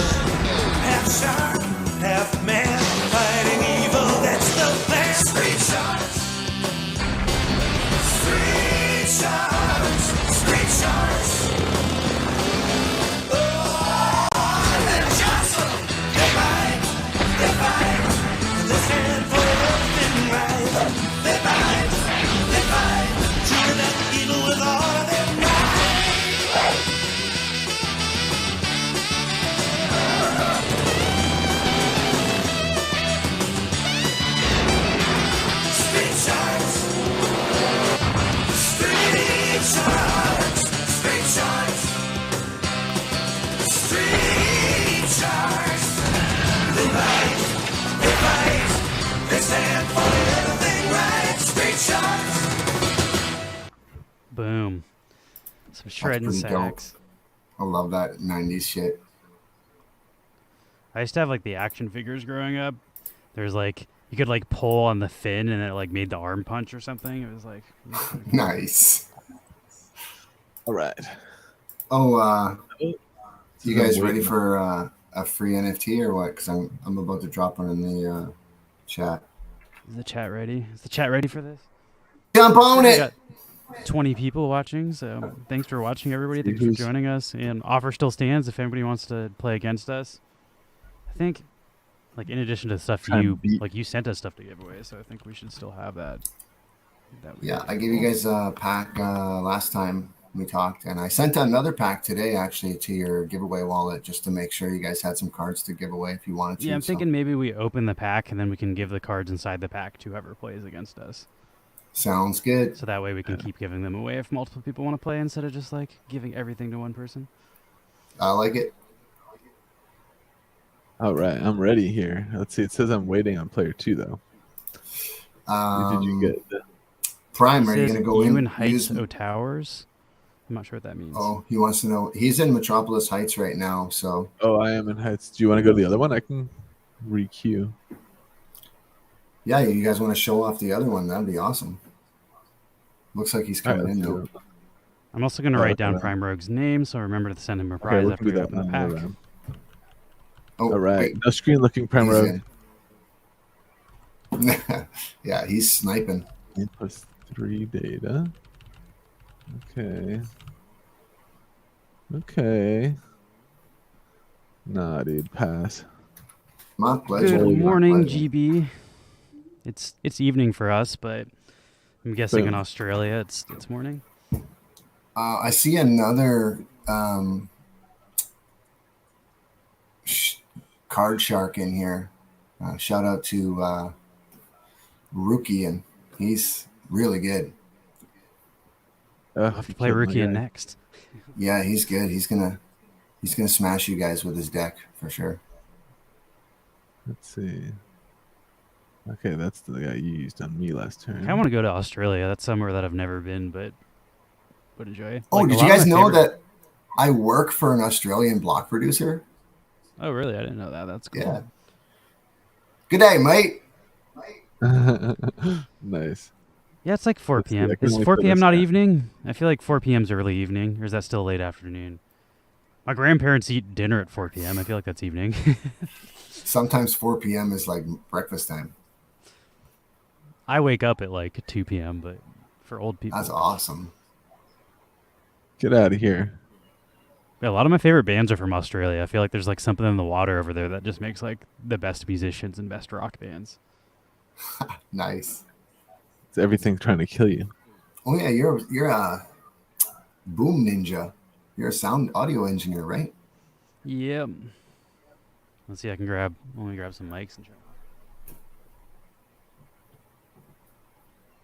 Half shark, half man, fighting evil, that's the plan. Street sharks. Street sharks. Street sharks. Oh, they jostle. They bite. They bite. And this handful of thin right. They bite. They bite. Chewing up evil with all of their might. Street sharks. Street sharks. Street sharks. Street sharks. They bite. They bite. They stand for everything right. Street sharks. Boom. Some shredding pretty dope. sacks. I love that 90s shit. I used to have like the action figures growing up. There's like you could like pull on the fin and it like made the arm punch or something. It was like Nice. All right. Oh, you guys ready for a free NFT or what? Because I'm about to drop one in the chat. Is the chat ready? Is the chat ready for this? Jump on We it! got 20 people watching, so thanks for watching, everybody. Thanks for joining us. And offer still stands if anybody wants to play against us. I think, like in addition to stuff you sent us stuff to give away, so I think we should still have that. Yeah, I gave you guys a pack last time we talked, and I sent another pack today actually to your giveaway wallet just to make sure you guys had some cards to give away if you wanted to. Yeah, I'm thinking maybe we open the pack and then we can give the cards inside the pack to whoever plays against us. Sounds good. So that way we can keep giving them away if multiple people want to play instead of just like giving everything to one person. I like it. All right, I'm ready here. Let's see. It says I'm waiting on player 2 though. Did you get the Prime? Are you going to go in? Heights O Towers? I'm not sure what that means. Oh, he wants to know. He's in Metropolis Heights right now, so. Oh, I am in Heights. Do you want to go to the other one? I can re-queue. Yeah, you guys want to show off the other one? That'd be awesome. Looks like he's coming in though. I'm also going to write down Prime Rogue's name, so remember to send him a prize after we open the pack. Oh, all right. wait. No screen looking Prime Rogue. Yeah, he's sniping. 8+3 data. Okay. Nah, dude, pass. My pleasure. Good morning, My pleasure. GB. It's evening for us, but I'm guessing in Australia it's morning. I see another card shark in here. Shout out to Rookie, and he's really good. I'll have to play Rookie next. Yeah, he's good. He's gonna smash you guys with his deck for sure. Let's see. Okay, that's the guy you used on me last turn. I want to go to Australia. That's somewhere that I've never been, but would enjoy. Oh, did you guys know that I work for an Australian block producer? Oh, really? I didn't know that. That's cool. Yeah. Good day, mate. Nice. Yeah, it's like 4 p.m. Is 4 p.m. not evening? I feel like 4 p.m. is early evening, or is that still late afternoon? My grandparents eat dinner at 4 p.m. I feel like that's evening. Sometimes 4 p.m. is like breakfast time. I wake up at like 2 p.m., but for old people. That's awesome. Get out of here. Yeah, a lot of my favorite bands are from Australia. I feel like there's like something in the water over there that just makes like the best musicians and best rock bands. Nice. It's everything trying to kill you. Oh yeah, you're a boom ninja. You're a sound audio engineer, right? Yep. Let's see. Let me grab some mics and try.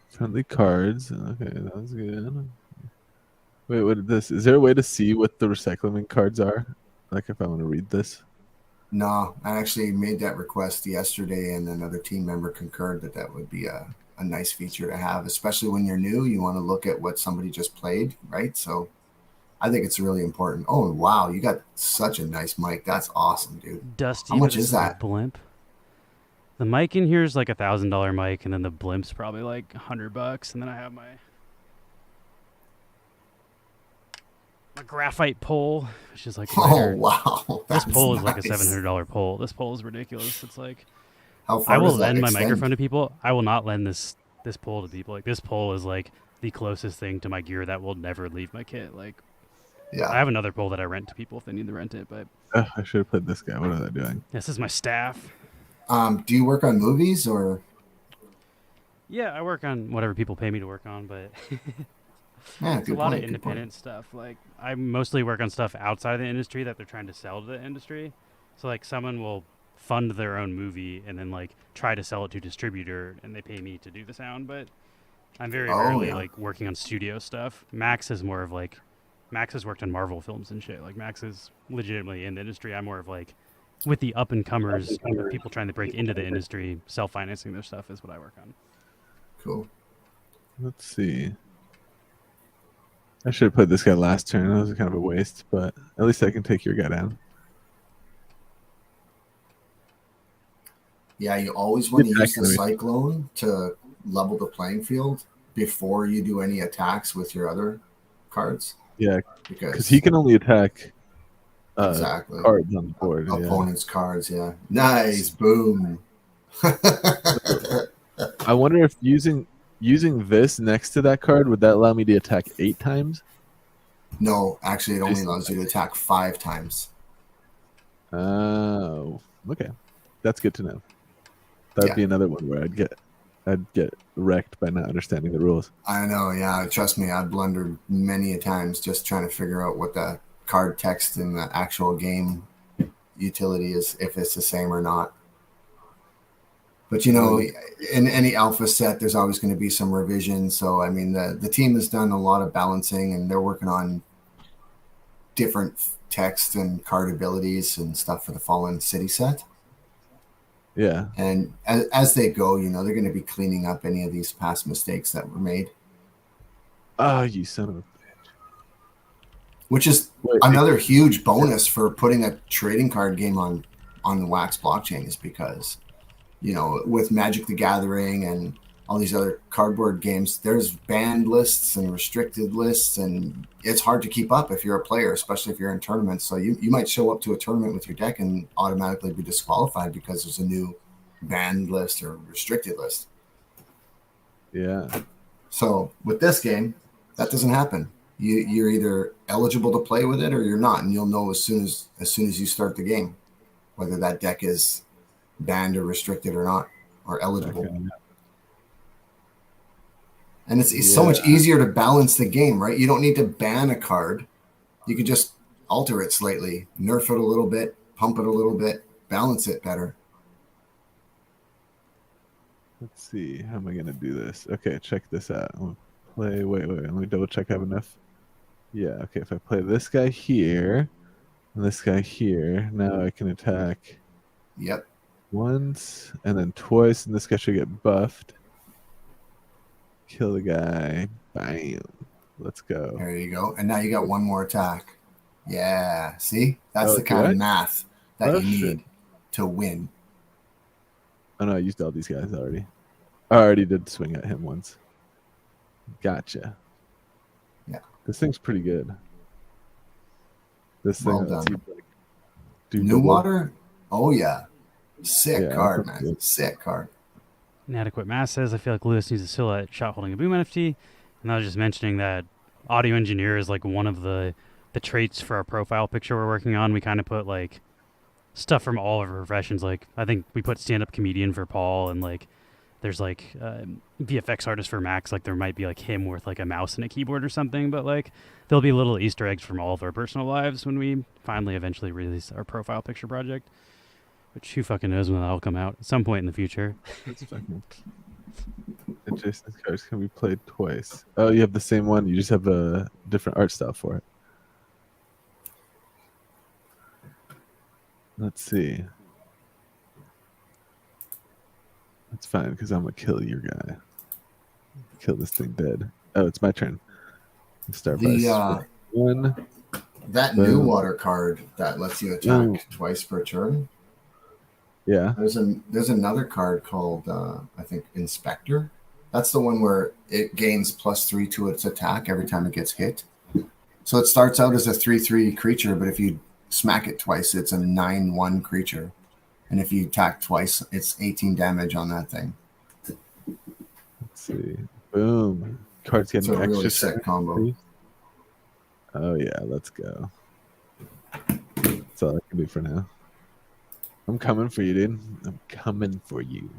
Friendly cards. Okay, that was good. Wait, what is this? Is there a way to see what the recycling cards are? Like if I want to read this? No, I actually made that request yesterday, and another team member concurred that would be a nice feature to have, especially when you're new. You want to look at what somebody just played, right? So I think it's really important. Oh wow, you got such a nice mic. That's awesome, dude. Dusty. How much but is that? Blimp. The mic in here is like $1,000 mic, and then the blimp's probably like $100, and then I have my graphite pole, which is like Oh wow, this that's pole is like a nice. $700 pole. This pole is ridiculous. It's like How far I will does that lend my extend? microphone to people. I will not lend this pole to people. Like this pole is like the closest thing to my gear that will never leave my kit. Like Yeah. I have another pole that I rent to people if they need to rent it, but I should have played this guy. What are they doing? this is my staff. Do you work on movies or? Yeah, I work on whatever people pay me to work on, but Yeah, it's a lot of independent stuff. Like I mostly work on stuff outside of the industry that they're trying to sell to the industry. So like someone will fund their own movie and then like try to sell it to a distributor and they pay me to do the sound, but I'm very rarely like working on studio stuff. Max is more of like Max has worked on Marvel films and shit. Like Max is legitimately in the industry. I'm more of like with the up and comers, people trying to break into the industry, self-financing their stuff is what I work on. Cool. Let's see. I should have played this guy last turn. That was kind of a waste, but at least I can take your guy down. Yeah, you always want to use the Cyclone to level the playing field before you do any attacks with your other cards. Yeah, because he can only attack exactly cards on the board. Opponent's cards, yeah. Nice, boom. I wonder if using this next to that card, would that allow me to attack 8 times? No, actually, it only allows you to attack 5 times. Oh, okay. That's good to know. That'd be another one where I'd get wrecked by not understanding the rules. I know, yeah. Trust me, I've blundered many a times just trying to figure out what the card text in the actual game utility is, if it's the same or not. But, you know, in any alpha set, there's always going to be some revision. So, I mean, the team has done a lot of balancing, and they're working on different text and card abilities and stuff for the Fallen City set. Yeah. And as they go, you know, they're going to be cleaning up any of these past mistakes that were made. Oh, you son of a bitch. Which is another huge bonus for putting a trading card game on the Wax blockchain, is because, you know, with Magic the Gathering and all these other cardboard games, there's banned lists and restricted lists, and it's hard to keep up if you're a player, especially if you're in tournaments. So you might show up to a tournament with your deck and automatically be disqualified because there's a new banned list or restricted list. Yeah. So with this game, that doesn't happen. You're either eligible to play with it or you're not, and you'll know as soon as you start the game whether that deck is banned or restricted or not, or eligible. Okay. And it's so much easier to balance the game, right? You don't need to ban a card. You can just alter it slightly, nerf it a little bit, pump it a little bit, balance it better. Let's see. How am I going to do this? Okay, check this out. I'm gonna play. Wait. Let me double check I have enough. Yeah, okay. If I play this guy here and this guy here, now I can attack. Yep. Once and then twice, and this guy should get buffed. Kill the guy. Bam. Let's go. There you go. And now you got one more attack. Yeah. See? That's the kind of math that you need to win. Oh, no, I used all these guys already. I already did swing at him once. Gotcha. Yeah. This thing's pretty good. This well thing. Done. Like, New Water? Oh, yeah. Sick card, man. Good. Sick card. Inadequate Mass says, I feel like Lewis needs a silhouette shot holding a boom NFT. And I was just mentioning that audio engineer is like one of the traits for our profile picture we're working on. We kind of put like stuff from all of our professions. Like I think we put stand-up comedian for Paul, and like there's like VFX artist for Max. Like there might be like him with like a mouse and a keyboard or something, but like there'll be little Easter eggs from all of our personal lives when we finally eventually release our profile picture project. Which who fucking knows when that'll come out at some point in the future. That's fucking... Jason's cards can be played twice. Oh, you have the same one. You just have a different art style for it. Let's see. That's fine because I'm gonna kill your guy. Kill this thing dead. Oh, it's my turn. Start One. That Boom. new water card that lets you attack twice per turn. Yeah. There's another card called I think Inspector. That's the one where it gains +3 to its attack every time it gets hit. So it starts out as a 3/3 creature, but if you smack it twice, it's a 9/1 creature. And if you attack twice, it's 18 damage on that thing. Let's see. Boom. Cards It's getting a really extra sick combo. Oh yeah, let's go. That's all I can do for now. I'm coming for you, dude. I'm coming for you.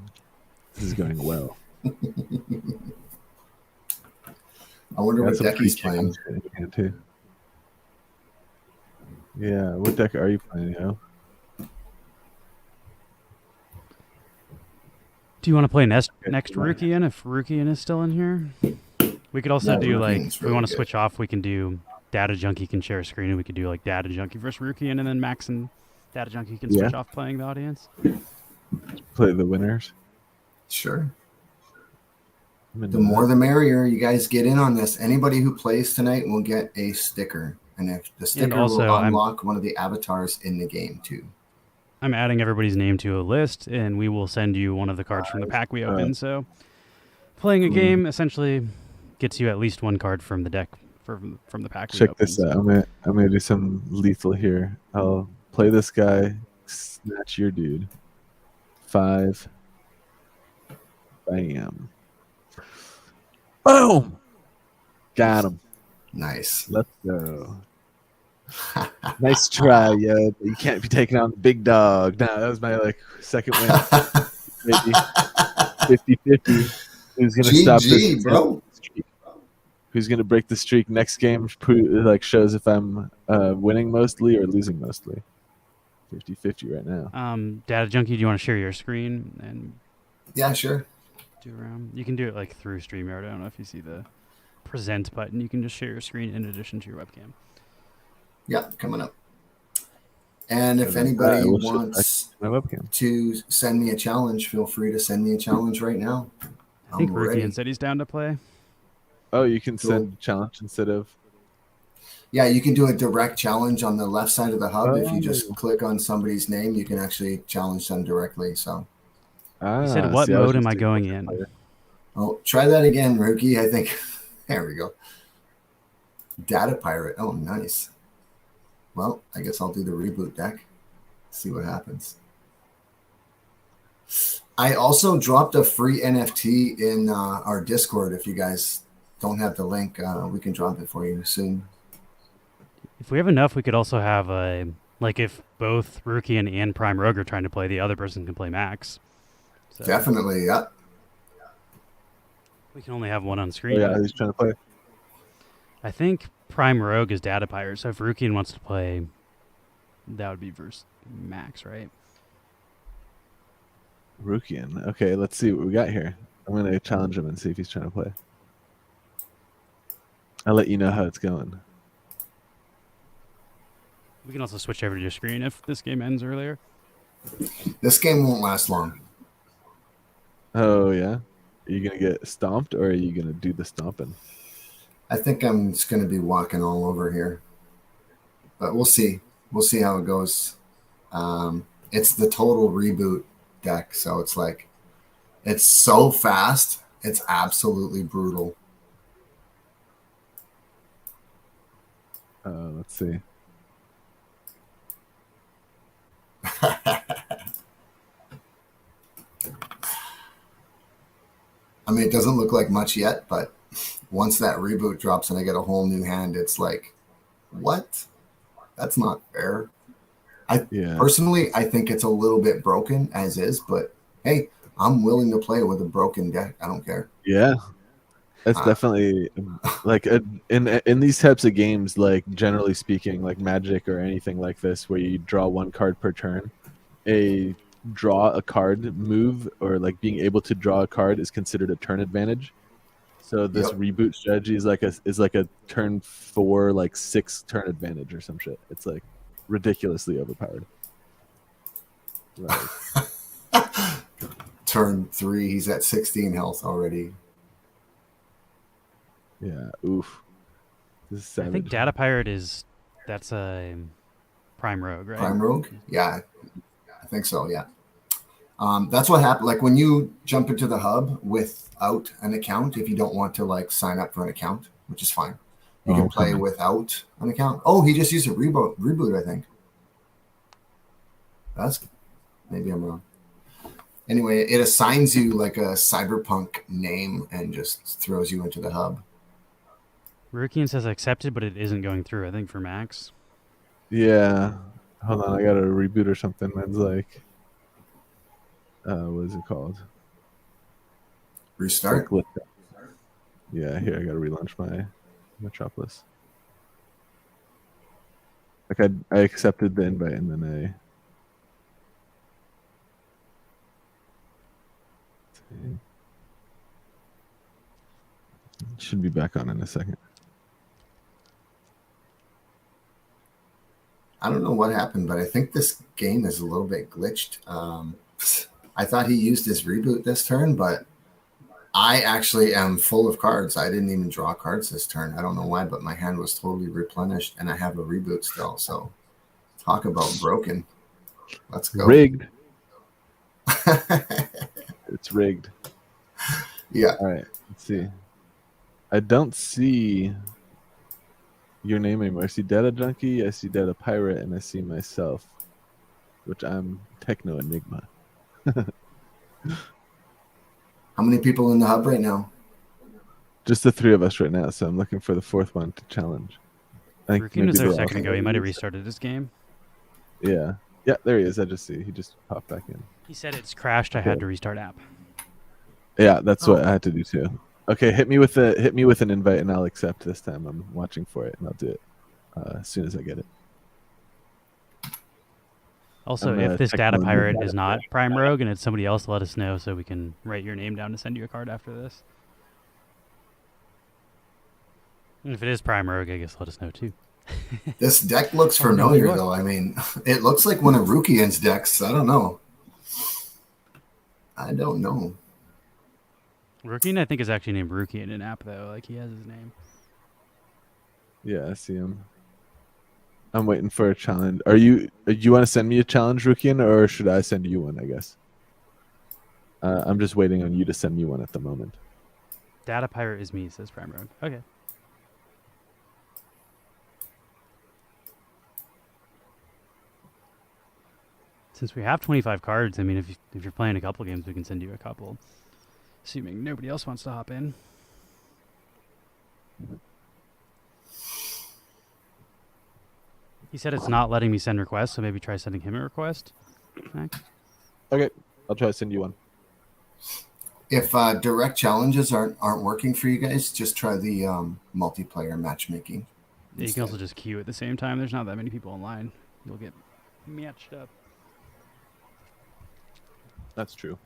This is going well. I wonder what deck he's playing. Too. Yeah, what deck are you playing, yo? Do you want to play next Rukian if Rukian is still in here? We could also do like, if we want to switch off, we can do Datajunky can share a screen, and we could do like Datajunky versus Rukian, and then Max and Datajunky can switch off playing the audience. Play the winners. Sure. The more the merrier. You guys get in on this. Anybody who plays tonight will get a sticker. And if the sticker will unlock one of the avatars in the game too. I'm adding everybody's name to a list, and we will send you one of the cards from the pack we open. So playing a game essentially gets you at least one card from the deck from the pack we open. Check this out. I'm gonna do some lethal here. I'll play this guy, snatch your dude. 5. Bam. Boom. Got him. Nice. Let's go. Nice try, yo. You can't be taking on the big dog. Nah, that was my second win. Maybe 50-50. Who's gonna stop this bro? Streak? Who's gonna break the streak? Next game shows if I'm winning mostly or losing mostly. 50-50 right now. Datajunky, do you want to share your screen and? Yeah, sure. Do around. You can do it through StreamYard. I don't know if you see the present button. You can just share your screen in addition to your webcam. Yeah, coming up. And if anybody wants to send me a challenge, feel free to send me a challenge right now. I think Rukian said he's down to play. Oh, you can send a challenge instead of... Yeah, you can do a direct challenge on the left side of the hub. If you just click on somebody's name, you can actually challenge them directly. So, he said, what mode am I going in? Oh, try that again, Rookie. I think... There we go. Data Pirate. Oh, nice. Well, I guess I'll do the reboot deck. See what happens. I also dropped a free NFT in our Discord. If you guys don't have the link, we can drop it for you soon. If we have enough, we could also have if both Rukian and Prime Rogue are trying to play, the other person can play Max. So definitely, yeah. We can only have one on screen. Oh, yeah, he's trying to play. I think Prime Rogue is Data Pirate, so if Rukian wants to play, that would be versus Max, right? Rukian. Okay, let's see what we got here. I'm going to challenge him and see if he's trying to play. I'll let you know how it's going. We can also switch over to your screen if this game ends earlier. This game won't last long. Oh, yeah? Are you going to get stomped, or are you going to do the stomping? I think I'm just going to be walking all over here. But we'll see. We'll see how it goes. It's the total reboot deck, so it's so fast. It's absolutely brutal. Let's see. I mean, it doesn't look like much yet, but once that reboot drops and I get a whole new hand, it's like, what? That's not fair. Personally, I think it's a little bit broken as is, but hey, I'm willing to play with a broken deck. I don't care. Yeah. That's definitely in these types of games, generally speaking, like Magic or anything like this, where you draw one card per turn, a draw a card move or being able to draw a card is considered a turn advantage. So this reboot strategy is like a turn 4, 6 turn advantage or some shit. It's ridiculously overpowered. Turn 3, he's at 16 health already. Yeah, oof. This is I think savage. Data Pirate that's a Prime Rogue, right? Prime Rogue? Yeah, I think so. Yeah. That's what happened. Like when you jump into the hub without an account, if you don't want to like sign up for an account, which is fine, you can play without an account. Oh, he just used a reboot, I think. That's maybe I'm wrong. Anyway, it assigns you like a cyberpunk name and just throws you into the hub. Rukian says accepted, but it isn't going through. I think for Max. Yeah. Hold on, I got to reboot or something. Mine's like, what is it called? Restart. Yeah, here I got to relaunch my Metropolis. Like I accepted the invite and then should be back on in a second. I don't know what happened, but I think this game is a little bit glitched. I thought he used his reboot this turn, but I actually am full of cards. I didn't even draw cards this turn. I don't know why, but my hand was totally replenished, and I have a reboot still. So talk about broken. Let's go. Rigged. It's rigged. Yeah. All right. Let's see. I don't see your name anymore. I see Datajunky, I see Data Pirate, and I see myself, which I'm Techno Enigma. How many people in the hub right now? Just the three of us right now, so I'm looking for the fourth one to challenge. I think Rukian was there a they'll second also- ago. He might have restarted this game. Yeah. Yeah, there he is. I just see. He just popped back in. He said it's crashed. I had to restart app. Yeah, that's what I had to do too. Okay, hit me with an invite and I'll accept this time. I'm watching for it and I'll do it as soon as I get it. Also, I'm if this checking Data on the Pirate Data is not Prime Rogue and it's somebody else, let us know so we can write your name down to send you a card after this. And if it is Prime Rogue, I guess let us know too. This deck looks familiar, though. I mean, it looks like one of Rukian's decks. I don't know. Rukian, I think, is actually named Rukian in app, though. Like, he has his name. Yeah, I see him. I'm waiting for a challenge. Do you want to send me a challenge, Rukian, or should I send you one, I guess? I'm just waiting on you to send me one at the moment. Data Pirate is me, says Prime Rogue. Okay. Since we have 25 cards, I mean, if you're playing a couple games, we can send you a couple. Assuming nobody else wants to hop in. He said it's not letting me send requests, so maybe try sending him a request. Max? Okay, I'll try to send you one. If direct challenges aren't working for you guys, just try the multiplayer matchmaking. Yeah, you can also just queue at the same time. There's not that many people online. You'll get matched up. That's true.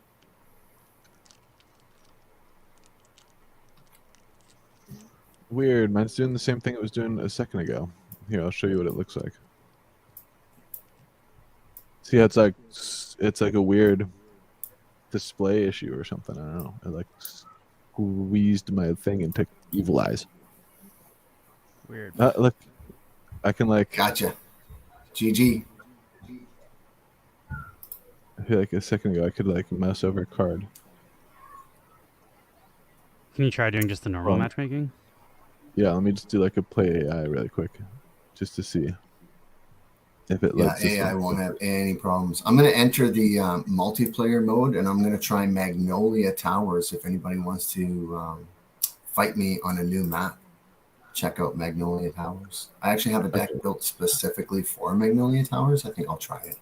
Weird. Mine's doing the same thing it was doing a second ago. Here, I'll show you what it looks like. See how it's like a weird display issue or something. I don't know. It like squeezed my thing into evil eyes. Weird. Look, I can like. Gotcha. GG. I feel like a second ago I could like mouse over a card. Can you try doing just the normal matchmaking? Yeah, let me just do like a play AI really quick, just to see if it lets. Yeah, AI won't have any problems. I'm going to enter the multiplayer mode, and I'm going to try Magnolia Towers. If anybody wants to fight me on a new map, check out Magnolia Towers. I actually have a deck built specifically for Magnolia Towers. I think I'll try it.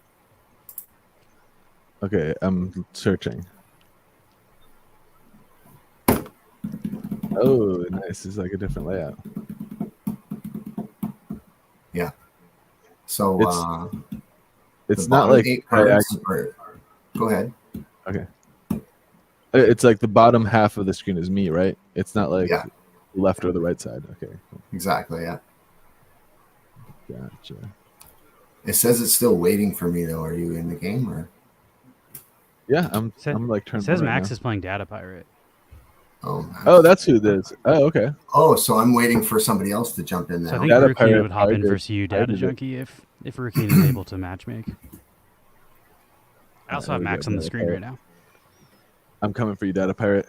Okay, I'm searching. Oh, nice. It's like a different layout. Yeah. So it's not like 8 cards go ahead. Okay. It's like the bottom half of the screen is me, right? It's not like left or the right side. Okay. Exactly. Yeah. Gotcha. It says it's still waiting for me though. Are you in the game or? Yeah, I'm like turned. It says on right Max now. is playing Data Pirate. Oh, nice. Oh, that's who it is. Oh, okay. Oh, so I'm waiting for somebody else to jump in So I now. think Data Rukeen Pirate would hop in targeted- versus you, targeted it. Datajunky, if Rukeen is able to matchmake. I also have there we Max go, on the Data screen Pirate. right now. I'm coming for you, Data Pirate.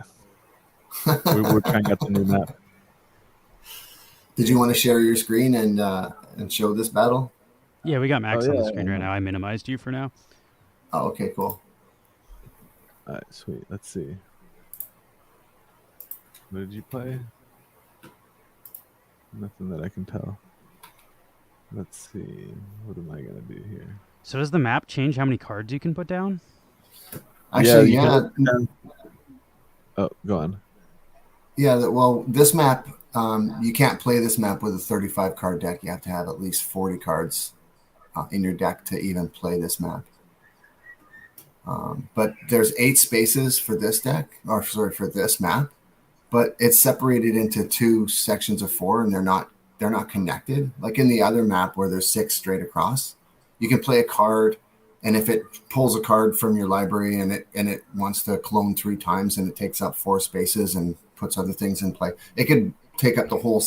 We're trying out the new map. Did you want to share your screen and show this battle? Yeah, we got Max Oh, on the yeah, screen yeah. right now. I minimized you for now. Oh, okay, cool. All right, sweet. Let's see. What did you play? Nothing that I can tell. Let's see. What am I gonna do here? So does the map change how many cards you can put down? Actually, you yeah, can- Oh, go on. yeah. Well, this map, you can't play this map with a 35 card deck. You have to have at least 40 cards in your deck to even play this map. But there's 8 spaces for this deck, or sorry, for this map. But it's separated into 2 sections of 4, and they're not connected. Like in the other map where there's 6 straight across, you can play a card, and if it pulls a card from your library and it wants to clone 3 times and it takes up 4 spaces and puts other things in play, it could take up the whole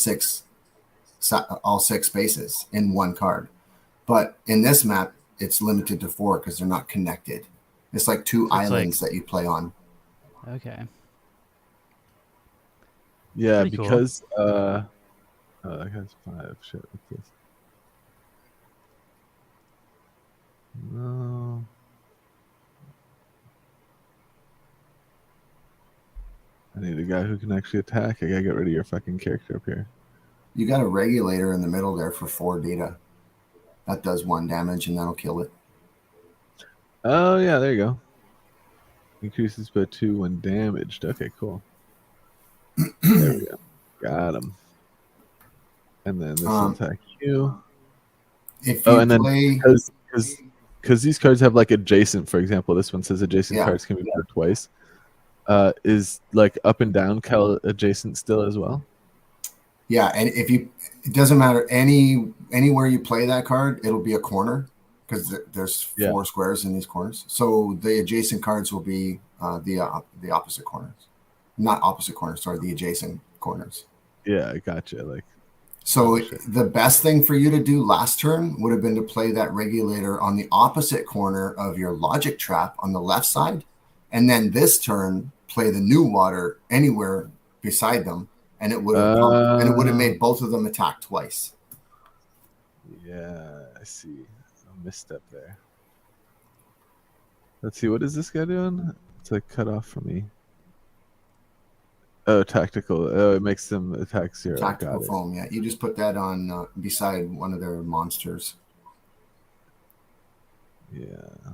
all 6 spaces in one card. But in this map, it's limited to 4 because they're not connected. It's like 2 So it's islands that you play on. Okay. Yeah, Pretty cool. because oh, that guy's 5. Shit, what's this? No. I need a guy who can actually attack. I gotta get rid of your fucking character up here. You got a regulator in the middle there for 4 data. That does 1 damage and that'll kill it. Oh yeah, there you go. Increases by 2 when damaged. Okay, cool. There we go. Got him. And then this will attack you. If you And then play, because these cards have like adjacent, for example, this one says adjacent Yeah. cards can be put twice. Is like up and down cal adjacent still as well? yeah, and if you, it doesn't matter anywhere you play that card, it'll be a corner because there's 4 squares in these corners. So the adjacent cards will be the opposite corners, not opposite corners. Sorry, the adjacent corners. Yeah, I gotcha. Like, So shit. the best thing for you to do last turn would have been to play that regulator on the opposite corner of your logic trap on the left side, and then this turn play the new water anywhere beside them, and it would have made both of them attack twice. Yeah, I see. A misstep there. Let's see, what is this guy doing? It's like cut off from me. Oh, tactical. Oh, it makes them attack 0. Tactical Got it. foam, yeah. You just put that on beside one of their monsters. Yeah,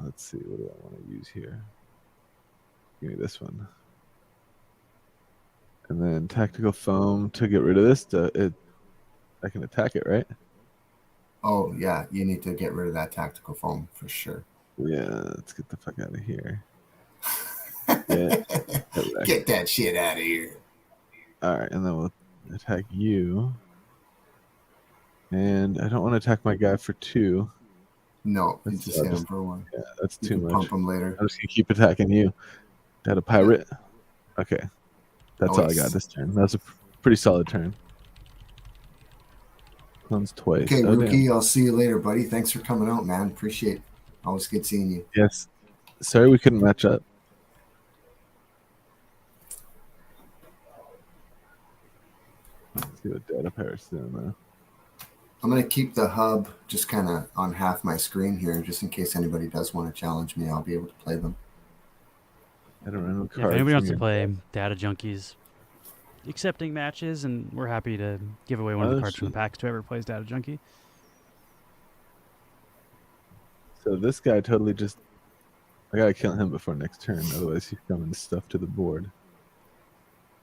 let's see. What do I want to use here? Give me this one. And then tactical foam to get rid of this. I can attack it, right? Oh yeah, you need to get rid of that tactical foam for sure. Yeah, let's get the fuck out of here. Yeah. Get that shit out of here. All right, and then we'll attack you. And I don't want to attack my guy for 2. No, you That's- just hit him for 1. Yeah, that's You too can much. pump him later. I'm just gonna keep attacking you. Got a pirate. Okay, that's all I Nice. got this turn. That was a pretty solid turn. Clones twice. Okay, Oh, Rookie, damn. I'll see you later, buddy. Thanks for coming out, man. Appreciate it. Always good seeing you. Yes. Sorry we couldn't match up. Let's see what Data Pirate's doing now. I'm going to keep the hub just kind of on half my screen here, just in case anybody does want to challenge me. I'll be able to play them. I don't know. Yeah, if anybody wants to play Data Junkies, accepting matches, and we're happy to give away one of the Oh, cards from shit. the packs to whoever plays Data Junkie. So this guy totally just. I gotta kill him before next turn, otherwise he's coming stuff to the board.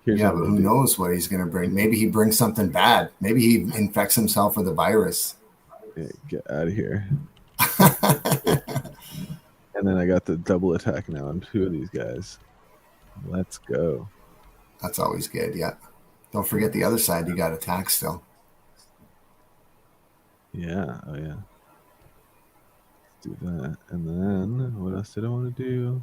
Here's Yeah, what but we'll who do. knows what he's going to bring? Maybe he brings something bad. Maybe he infects himself with a virus. Yeah, get out of here. And then I got the double attack now on 2 of these guys. Let's go. That's always good, yeah. Don't forget the other side, you got attack still. Yeah, oh yeah. Let's do that. And then what else did I want to do?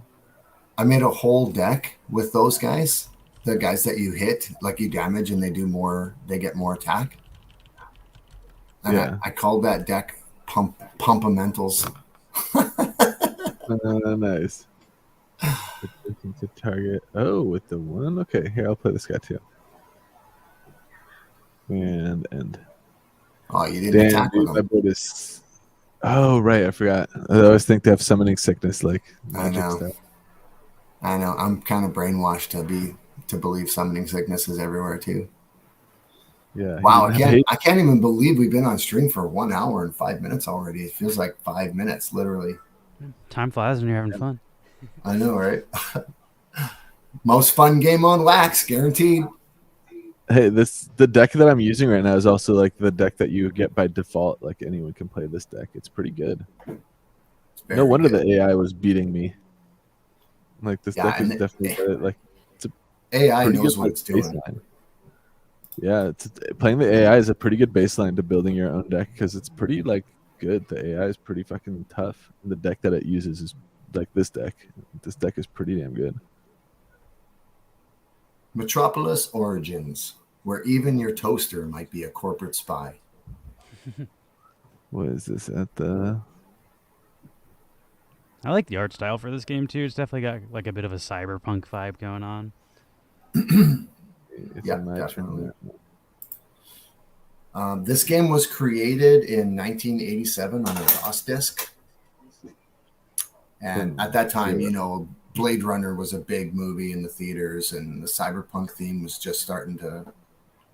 I made a whole deck with those guys the guys that you hit, like you damage, and they get more attack. And I called that deck Pumpamentals. Nice. To target. Oh, with the 1. Okay, here I'll play this guy too. And. Oh, you didn't attack with him. Oh, right, I forgot. I always think they have summoning sickness, like magic stuff. I know. I'm kind of brainwashed to believe summoning sickness is everywhere too. Yeah. Wow, I can't even believe we've been on stream for 1 hour and 5 minutes already. It feels like 5 minutes, literally. Time flies when you're having fun. I know, right? Most fun game on Wax, guaranteed. Hey, the deck that I'm using right now is also like the deck that you get by default. Like anyone can play this deck. It's pretty good. No wonder the AI was beating me. Like this deck is definitely good. Like it's a AI knows what it's doing. Yeah, playing the AI is a pretty good baseline to building your own deck because it's pretty like good. The AI is pretty fucking tough. And the deck that it uses is like this deck. This deck is pretty damn good. Metropolis Origins, where even your toaster might be a corporate spy. What is this at the? I like the art style for this game too. It's definitely got like a bit of a cyberpunk vibe going on. Yeah, definitely. This game was created in 1987 on a DOS disk. And at that time, you know, Blade Runner was a big movie in the theaters, and the cyberpunk theme was just starting to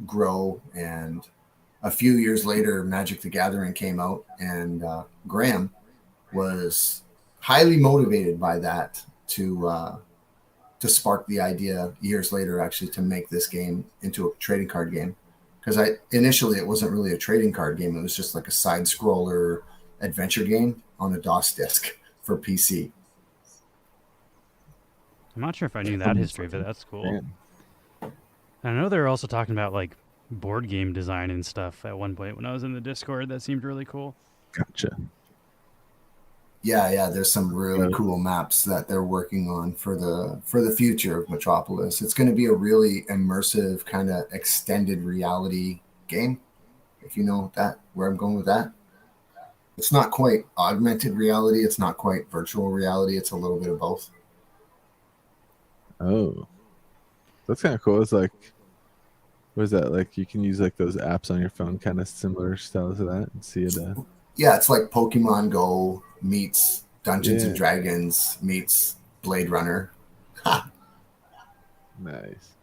grow. And a few years later, Magic the Gathering came out, and Graham was highly motivated by that to spark the idea years later, actually, to make this game into a trading card game. Because initially it wasn't really a trading card game; it was just like a side scroller adventure game on a DOS disk for PC. I'm not sure if I knew that history, but that's cool. I know they were also talking about like board game design and stuff at one point when I was in the Discord. That seemed really cool. Gotcha. Yeah, there's some really cool maps that they're working on for the future of Metropolis. It's going to be a really immersive kind of extended reality game, if you know where I'm going with that. It's not quite augmented reality. It's not quite virtual reality. It's a little bit of both. Oh, that's kind of cool. It's like, what is that? Like you can use like those apps on your phone, kind of similar style to that, and see it. Yeah, it's like Pokemon Go meets Dungeons and Dragons meets Blade Runner. Nice.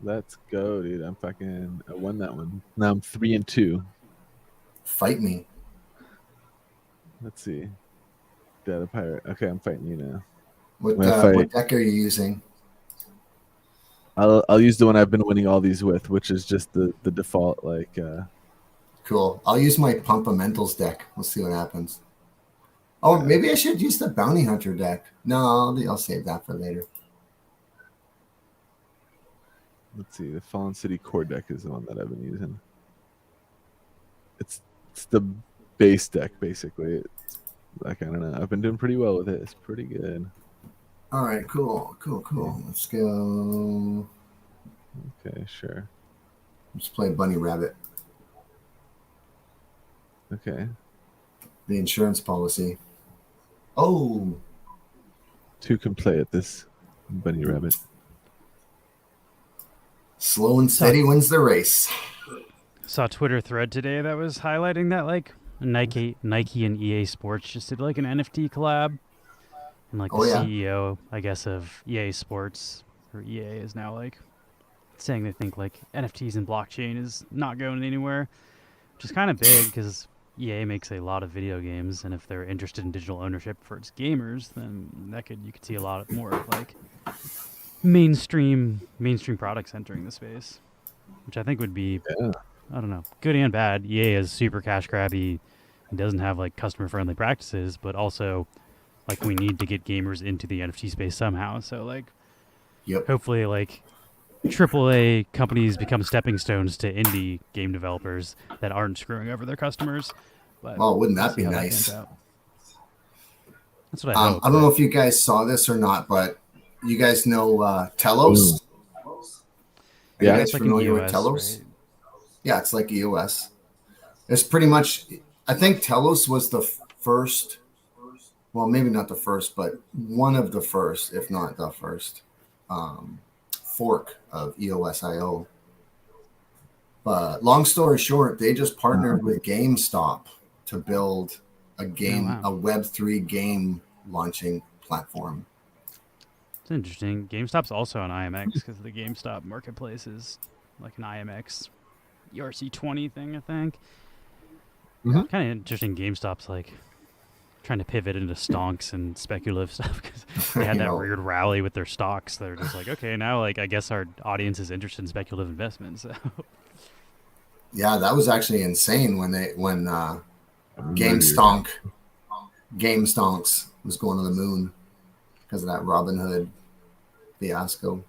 Let's go, dude. I won that one. Now I'm 3-2. Fight me. Let's see. Data Pirate. Okay, I'm fighting you now. What deck are you using? I'll use the one I've been winning all these with, which is just the default like. Cool. I'll use my Pumpamentals deck. We'll see what happens. Oh, maybe I should use the Bounty Hunter deck. No, I'll save that for later. Let's see. The Fallen City Core deck is the one that I've been using. It's the base deck, basically. It's like, I don't know. I've been doing pretty well with it. It's pretty good. All right, cool. Let's go. Okay, sure. Let's play Bunny Rabbit. Okay. The insurance policy. Oh. 2 can play at this Bunny Rabbit. Slow and steady wins the race. Saw a Twitter thread today that was highlighting that like Nike and EA Sports just did like an NFT collab. And like the CEO, I guess, of EA Sports or EA is now like saying they think like NFTs and blockchain is not going anywhere, which is kind of big because EA makes a lot of video games, and if they're interested in digital ownership for its gamers, then you could see a lot more of like mainstream products entering the space, which I think would be I don't know, good and bad. EA is super cash grabby and doesn't have like customer friendly practices, but also like we need to get gamers into the NFT space somehow. So like, hopefully like AAA companies become stepping stones to indie game developers that aren't screwing over their customers. But wouldn't that be nice? That's what I hope. I don't know if you guys saw this or not, but you guys know Telos? Are you Yeah. guys It's like an familiar with EOS, Telos? right? Yeah, it's like EOS. It's pretty much. I think Telos was the first. Well, maybe not the first, but one of the first, if not the first, fork of EOSIO. But long story short, they just partnered with GameStop to build a game, wow. a Web3 game launching platform. It's interesting. GameStop's also on IMX because the GameStop marketplace is like an IMX ERC20 thing, I think. Mhm. Kind of interesting. GameStop's like trying to pivot into stonks and speculative stuff because they had You that know, weird rally with their stocks. They're just like, okay, now like I guess our audience is interested in speculative investments. So. yeah, that was actually insane when I remember you. GameStonks was going to the moon because of that Robin Hood fiasco.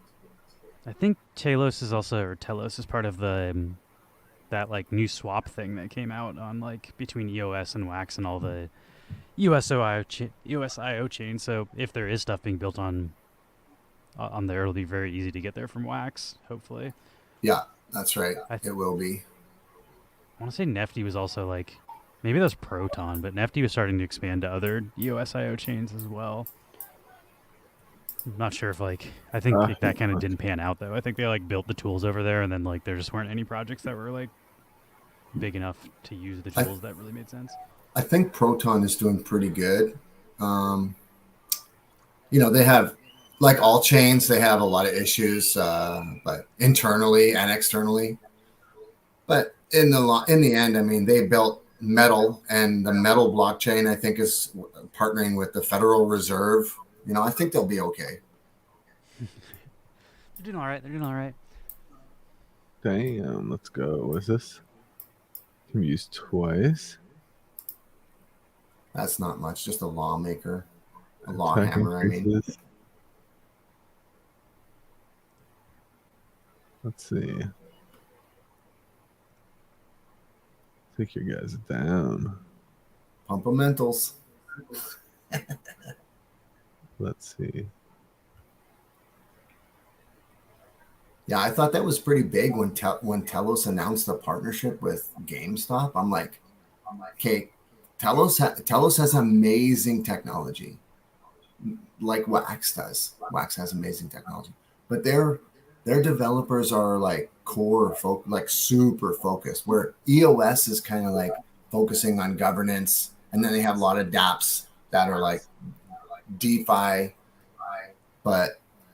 I think Telos is part of the that like new swap thing that came out on like between EOS and Wax and all the USIO chain. So if there is stuff being built on there, it'll be very easy to get there from Wax. Hopefully, Yeah, that's right. I It will be. want to say Nefty was also like maybe that was Proton, but Nefty was starting to expand to other USIO chains as well. I'm not sure if like I think that kind of didn't pan out though. I think they like built the tools over there, and then like there just weren't any projects that were like big enough to use the tools that really made sense. I think Proton is doing pretty good. They have, like all chains, they have a lot of issues, but internally and externally. But in the end, I mean, they built Metal, and the Metal blockchain, I think, is partnering with the Federal Reserve. I think they'll be okay. They're doing all right. They're doing all right. Damn, let's go. What's this? Can be used twice. That's not much. Just a lawmaker, a law Attack hammer. I mean, increases. Let's see. Take your guys down. Pumpamentals. Let's see. Yeah, I thought that was pretty big when Telos announced the partnership with GameStop. I'm like, okay, Telos has amazing technology, like Wax does. Wax has amazing technology, but their developers are like like super focused. Where EOS is kind of like focusing on governance, and then they have a lot of DApps that are like DeFi,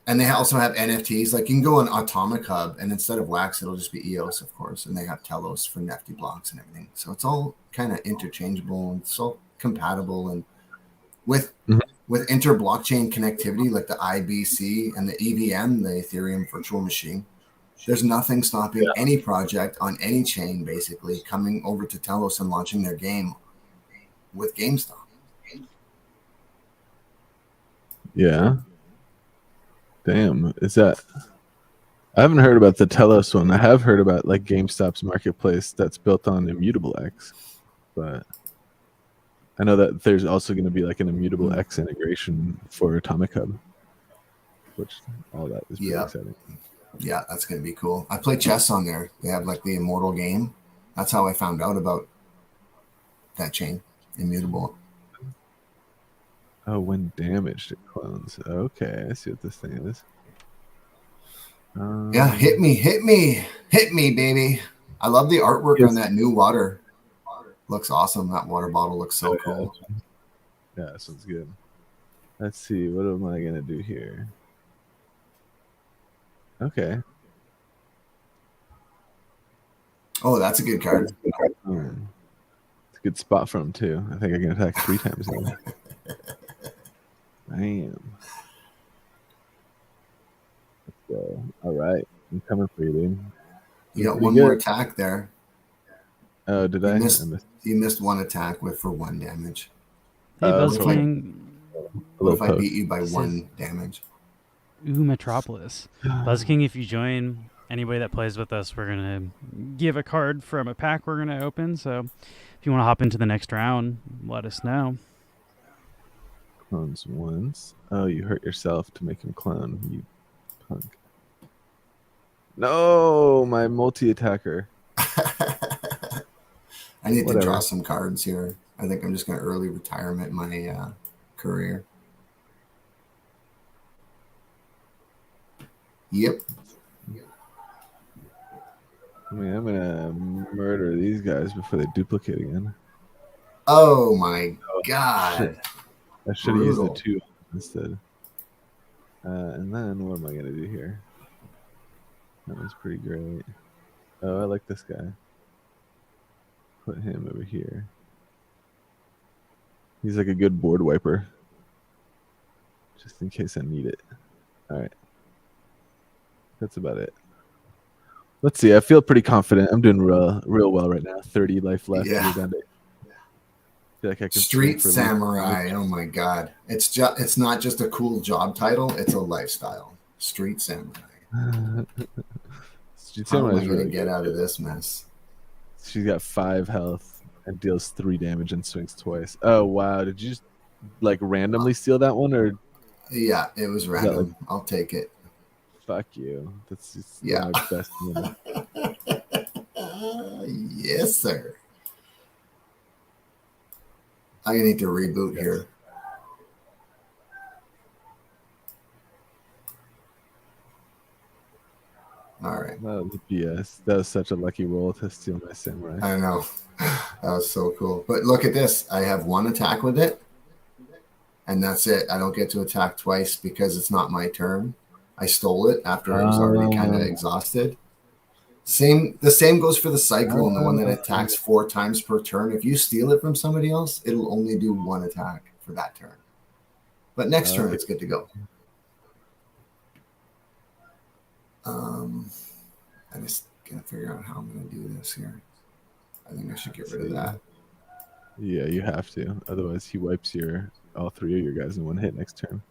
and they also have NFTs. Like you can go on Atomic Hub, and instead of Wax, it'll just be EOS, of course. And they have Telos for Nifty blocks and everything. So it's all kind of interchangeable and so compatible. And with inter-blockchain connectivity, like the IBC and the EVM, the Ethereum Virtual Machine, there's nothing stopping any project on any chain basically coming over to Telos and launching their game with GameStop. Yeah. Damn, is that? I haven't heard about the Telos one. I have heard about like GameStop's marketplace that's built on Immutable X, but I know that there's also going to be like an Immutable X integration for Atomic Hub, which all that is pretty exciting. Yeah, that's going to be cool. I play chess on there. They have like the Immortal game. That's how I found out about that chain, Immutable. Oh, when damaged, it clones. Okay, I see what this thing is. Yeah, hit me, baby. I love the artwork on that new water. Looks awesome. That water bottle looks so cool. Yeah, this one's good. Let's see. What am I going to do here? Okay. Oh, that's a good card. It's a good spot for him, too. I think I can attack 3 times now. Damn. Let's go. All right. I'm coming for you, dude. You got one more attack there. Oh, did I? You missed one attack for 1 damage. Hey, Buzz King. What if I beat you by 1 damage? Ooh, Metropolis. Buzz King, if you join anybody that plays with us, we're going to give a card from a pack we're going to open. So if you want to hop into the next round, let us know. Clones once. Oh, you hurt yourself to make him clone, you punk. No, my multi-attacker. I need to Whatever. draw some cards here. I think I'm just going to early retirement my career. Yep. I mean, I'm gonna murder these guys before they duplicate again. Oh my god! I should have used the Brutal. 2 instead. And then what am I gonna do here? That was pretty great. Oh, I like this guy. Put him over here. He's like a good board wiper. Just in case I need it. Alright. That's about it. Let's see. I feel pretty confident. I'm doing real well right now. 30 life left. Yeah. We're down to, I feel like I can Street swing for Samurai. Oh my god! It's not just a cool job title. It's a lifestyle. Street Samurai. Street How am Samurai I is going to really get good. out of this mess? She's got 5 health and deals 3 damage and swings twice. Oh wow! Did you just like randomly steal that one, or Yeah, it was random. I'll take it. fuck you? That's just Yeah. my best one. Yes, sir. I need to reboot here. All right. That was BS. That was such a lucky roll to steal my samurai. I know. That was so cool. But look at this. I have 1 attack with it. And that's it. I don't get to attack twice because it's not my turn. I stole it after I was already kind of exhausted. The same goes for the cyclone, the one that attacks 4 times per turn. If you steal it from somebody else, it'll only do 1 attack for that turn. But next turn, it's good to go. I'm just gonna figure out how I'm gonna do this here. I think I should get rid of that. Yeah, you have to. Otherwise, he wipes all 3 of your guys in 1 hit next turn.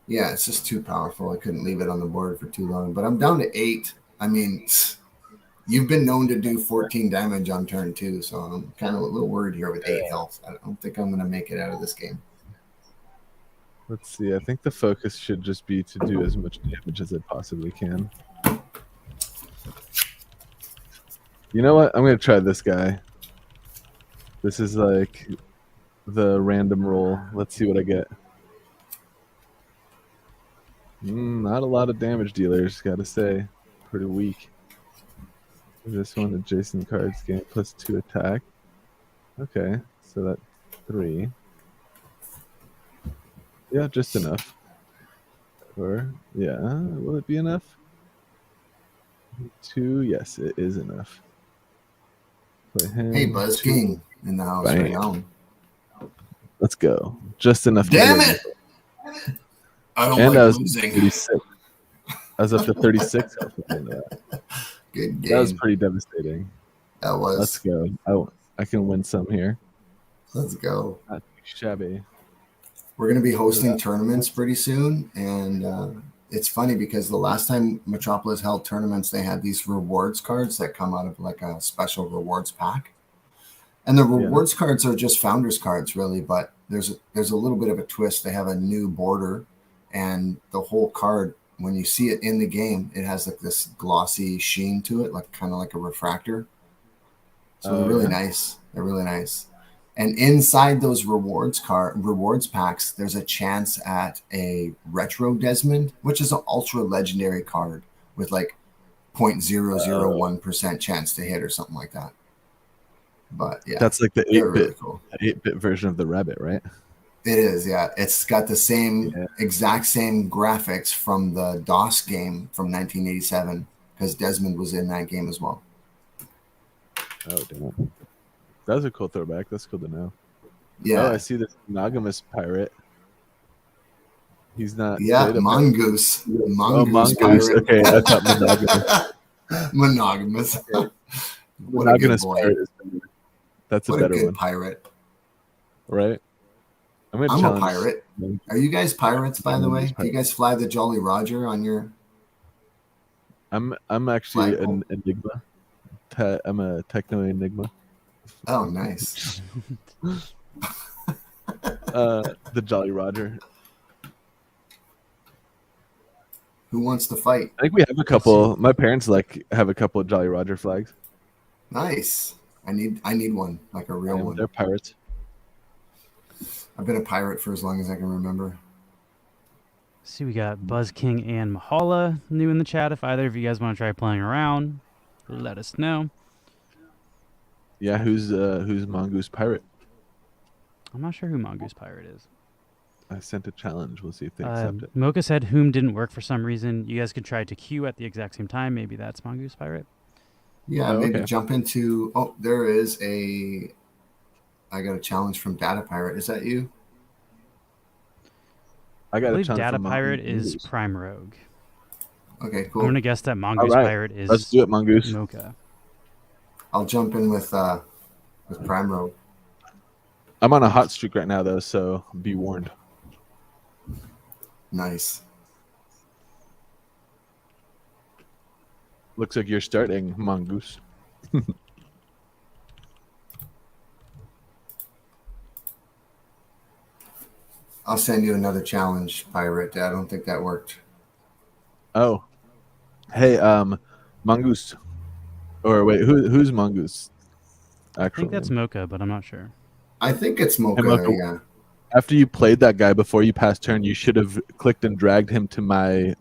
Yeah, it's just too powerful. I couldn't leave it on the board for too long. But I'm down to 8. I mean, you've been known to do 14 damage on turn 2, so I'm kind of a little worried here with 8 health. I don't think I'm gonna make it out of this game. Let's see. I think the focus should just be to do as much damage as it possibly can. You know what? I'm going to try this guy. This is like the random roll. Let's see what I get. Not a lot of damage dealers, gotta say. Pretty weak. This one, adjacent cards gain +2 attack. Okay, so that's 3. Yeah, just enough. Or, yeah, will it be enough? 2, yes, it is enough. Play him. Hey, Buzz 2. King in the house Bam. right now. Let's go. Just enough. Damn to it! I don't And like I was losing. 36. I was up to 36 health at the end of that. Good game. That was pretty devastating. That was. Let's go. I can win some here. Let's go. Not too shabby. We're going to be hosting tournaments pretty soon. And it's funny because the last time Metropolis held tournaments, they had these rewards cards that come out of like a special rewards pack. And the rewards cards are just founders cards, really. But there's a little bit of a twist. They have a new border. And the whole card, when you see it in the game, it has like this glossy sheen to it, like kind of like a refractor. So they're really nice. They're really nice. And inside those rewards packs, there's a chance at a retro Desmond, which is an ultra legendary card with like 0.001% chance to hit or something like that. But yeah, That's like the 8-bit, really cool. 8-bit version of the rabbit, right? It is, yeah. It's got the exact same graphics from the DOS game from 1987 because Desmond was in that game as well. Oh, damn. That was a cool throwback. That's cool to know. Yeah. Oh, I see this monogamous pirate. He's not. Yeah, Mongoose. Mongoose. Pirate. Okay, I thought monogamous. Monogamous. Okay. What a good Monogamous boy. pirate is better. That's What a a better good one, pirate. right? I'm I'm a challenge- pirate. Are you guys pirates, by the way? Do you guys fly the Jolly Roger on your... I'm actually Flagpole? an enigma. I'm a techno enigma. Oh, nice. The Jolly Roger. Who wants to fight? I think we have a couple. My parents have a couple of Jolly Roger flags. Nice. I need one, like a real one. They're pirates. I've been a pirate for as long as I can remember. See, we got Buzz King and Mahala new in the chat. If either of you guys want to try playing around, let us know. Yeah, who's Mongoose Pirate? I'm not sure who Mongoose Pirate is. I sent a challenge. We'll see if they accept it. Mocha said whom didn't work for some reason. You guys could try to queue at the exact same time. Maybe that's Mongoose Pirate. Yeah, maybe jump into. Oh, there is a. I got a challenge from Data Pirate. Is that you? I believe Data Pirate is Prime Rogue. Okay, cool. I'm gonna guess that Mongoose Pirate is. Let's do it, Mongoose. Mocha. I'll jump in with Prime Rogue. I'm on a hot streak right now, though, so be warned. Nice. Looks like you're starting, Mongoose. I'll send you another challenge, Pirate. I don't think that worked. Oh. Hey, Mongoose. Or wait, who's Mongoose? Actually, I think that's Mocha, but I'm not sure. I think it's Mocha, yeah. After you played that guy before you passed turn, you should have clicked and dragged him to my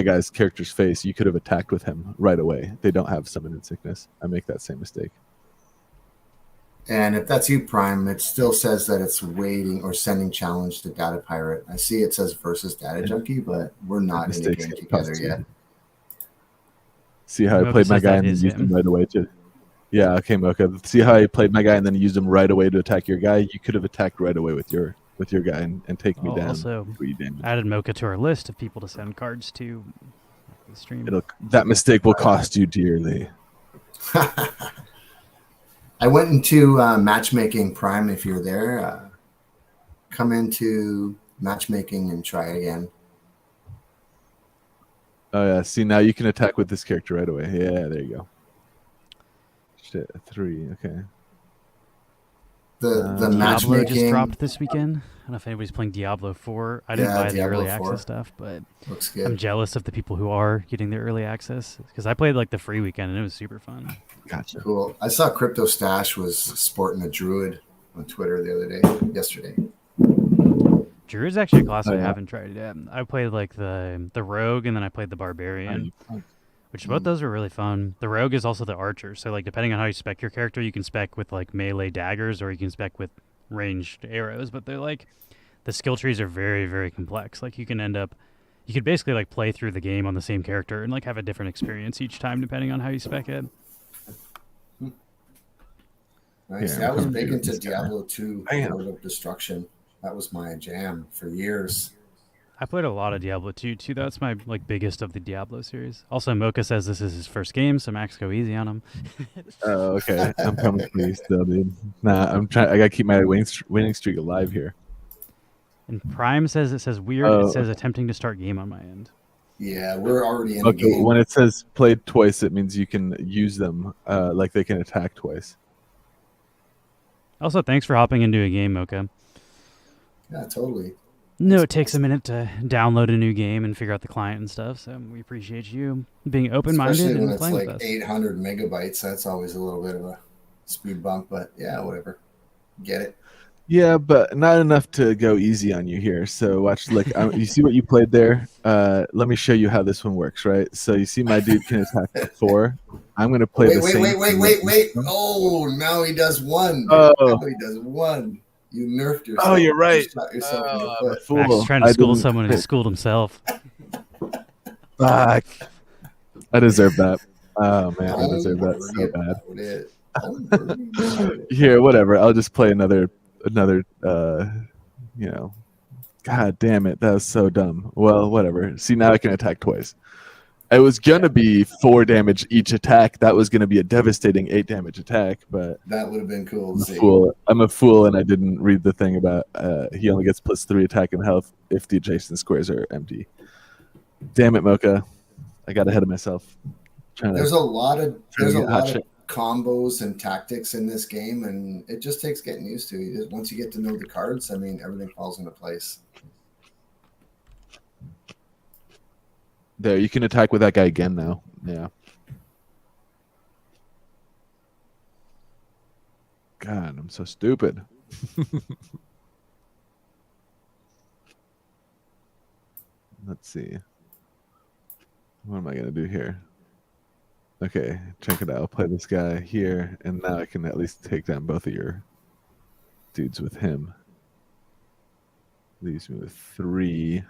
guy's character's face. You could have attacked with him right away. They don't have summon in sickness. I make that same mistake. And if that's you, Prime, it still says that it's waiting or sending challenge to Data Pirate. I see it says versus Datajunky, but we're not in the game together yet. See how I played my guy and then used him right away too. Yeah, okay, Mocha. See how I played my guy and then used him right away to attack your guy? You could have attacked right away with your guy and take me down. Also, added Mocha to our list of people to send cards to the stream. That mistake will cost you dearly. I went into matchmaking, Prime. If you're there, come into matchmaking and try again. Oh yeah, see now you can attack with this character right away. Yeah, there you go. Shit, 3, okay. The Diablo matchmaking just dropped this weekend. I don't know if anybody's playing Diablo 4. I didn't buy the Diablo early 4. access stuff, but looks good. I'm jealous of the people who are getting the early access because I played like the free weekend and it was super fun. Gotcha. Cool. I saw Crypto Stash was sporting a druid on Twitter yesterday. Druid's actually a class I haven't tried yet. I played like the rogue and then I played the barbarian, which both those were really fun. The rogue is also the archer, so like depending on how you spec your character, you can spec with like melee daggers or you can spec with ranged arrows. But they're like the skill trees are very, very complex. Like you could basically like play through the game on the same character and like have a different experience each time depending on how you spec it. Nice. Yeah, I was big into Diablo 2 Lord of Destruction. That was my jam for years. I played a lot of Diablo 2 too. That's my like biggest of the Diablo series. Also, Mocha says this is his first game, so Max, go easy on him. Oh, okay. I'm coming for you still, dude. Nah, I'm trying. I gotta keep my winning streak alive here. And Prime says it says weird. It says attempting to start game on my end. Yeah, we're already in the game. When it says played twice, it means you can use them. Like they can attack twice. Also, thanks for hopping into a game, Mocha. Yeah, totally. No, it takes a minute to download a new game and figure out the client and stuff. So we appreciate you being open-minded and playing with us. Especially when it's like 800 megabytes, that's always a little bit of a speed bump. But yeah, whatever. Get it. Yeah, but not enough to go easy on you here. So watch, like, you see what you played there? Let me show you how this one works, right? So you see my dude can attack with 4. I'm going to play the same. Wait. Oh, now he does 1. Oh. Now he does 1. You nerfed yourself. Oh, you're right. You shot yourself in the foot. Max is trying to school someone who schooled himself. Fuck. I deserve that. Oh, man, I deserve that so bad. Here, whatever. I'll just play another, God damn it. That was so dumb. Well, whatever. See, now I can attack twice. It was going to be 4 damage each attack. That was going to be a devastating 8 damage attack, but that would have been cool to see. I'm a fool, and I didn't read the thing about he only gets +3 attack and health if the adjacent squares are empty. Damn it, Mocha. I got ahead of myself. There's a lot of combos and tactics in this game, and it just takes getting used to. Once you get to know the cards, I mean, everything falls into place. There, you can attack with that guy again now. Yeah. God, I'm so stupid. Let's see. What am I going to do here? Okay, check it out. I'll play this guy here, and now I can at least take down both of your dudes with him. Leaves me with 3.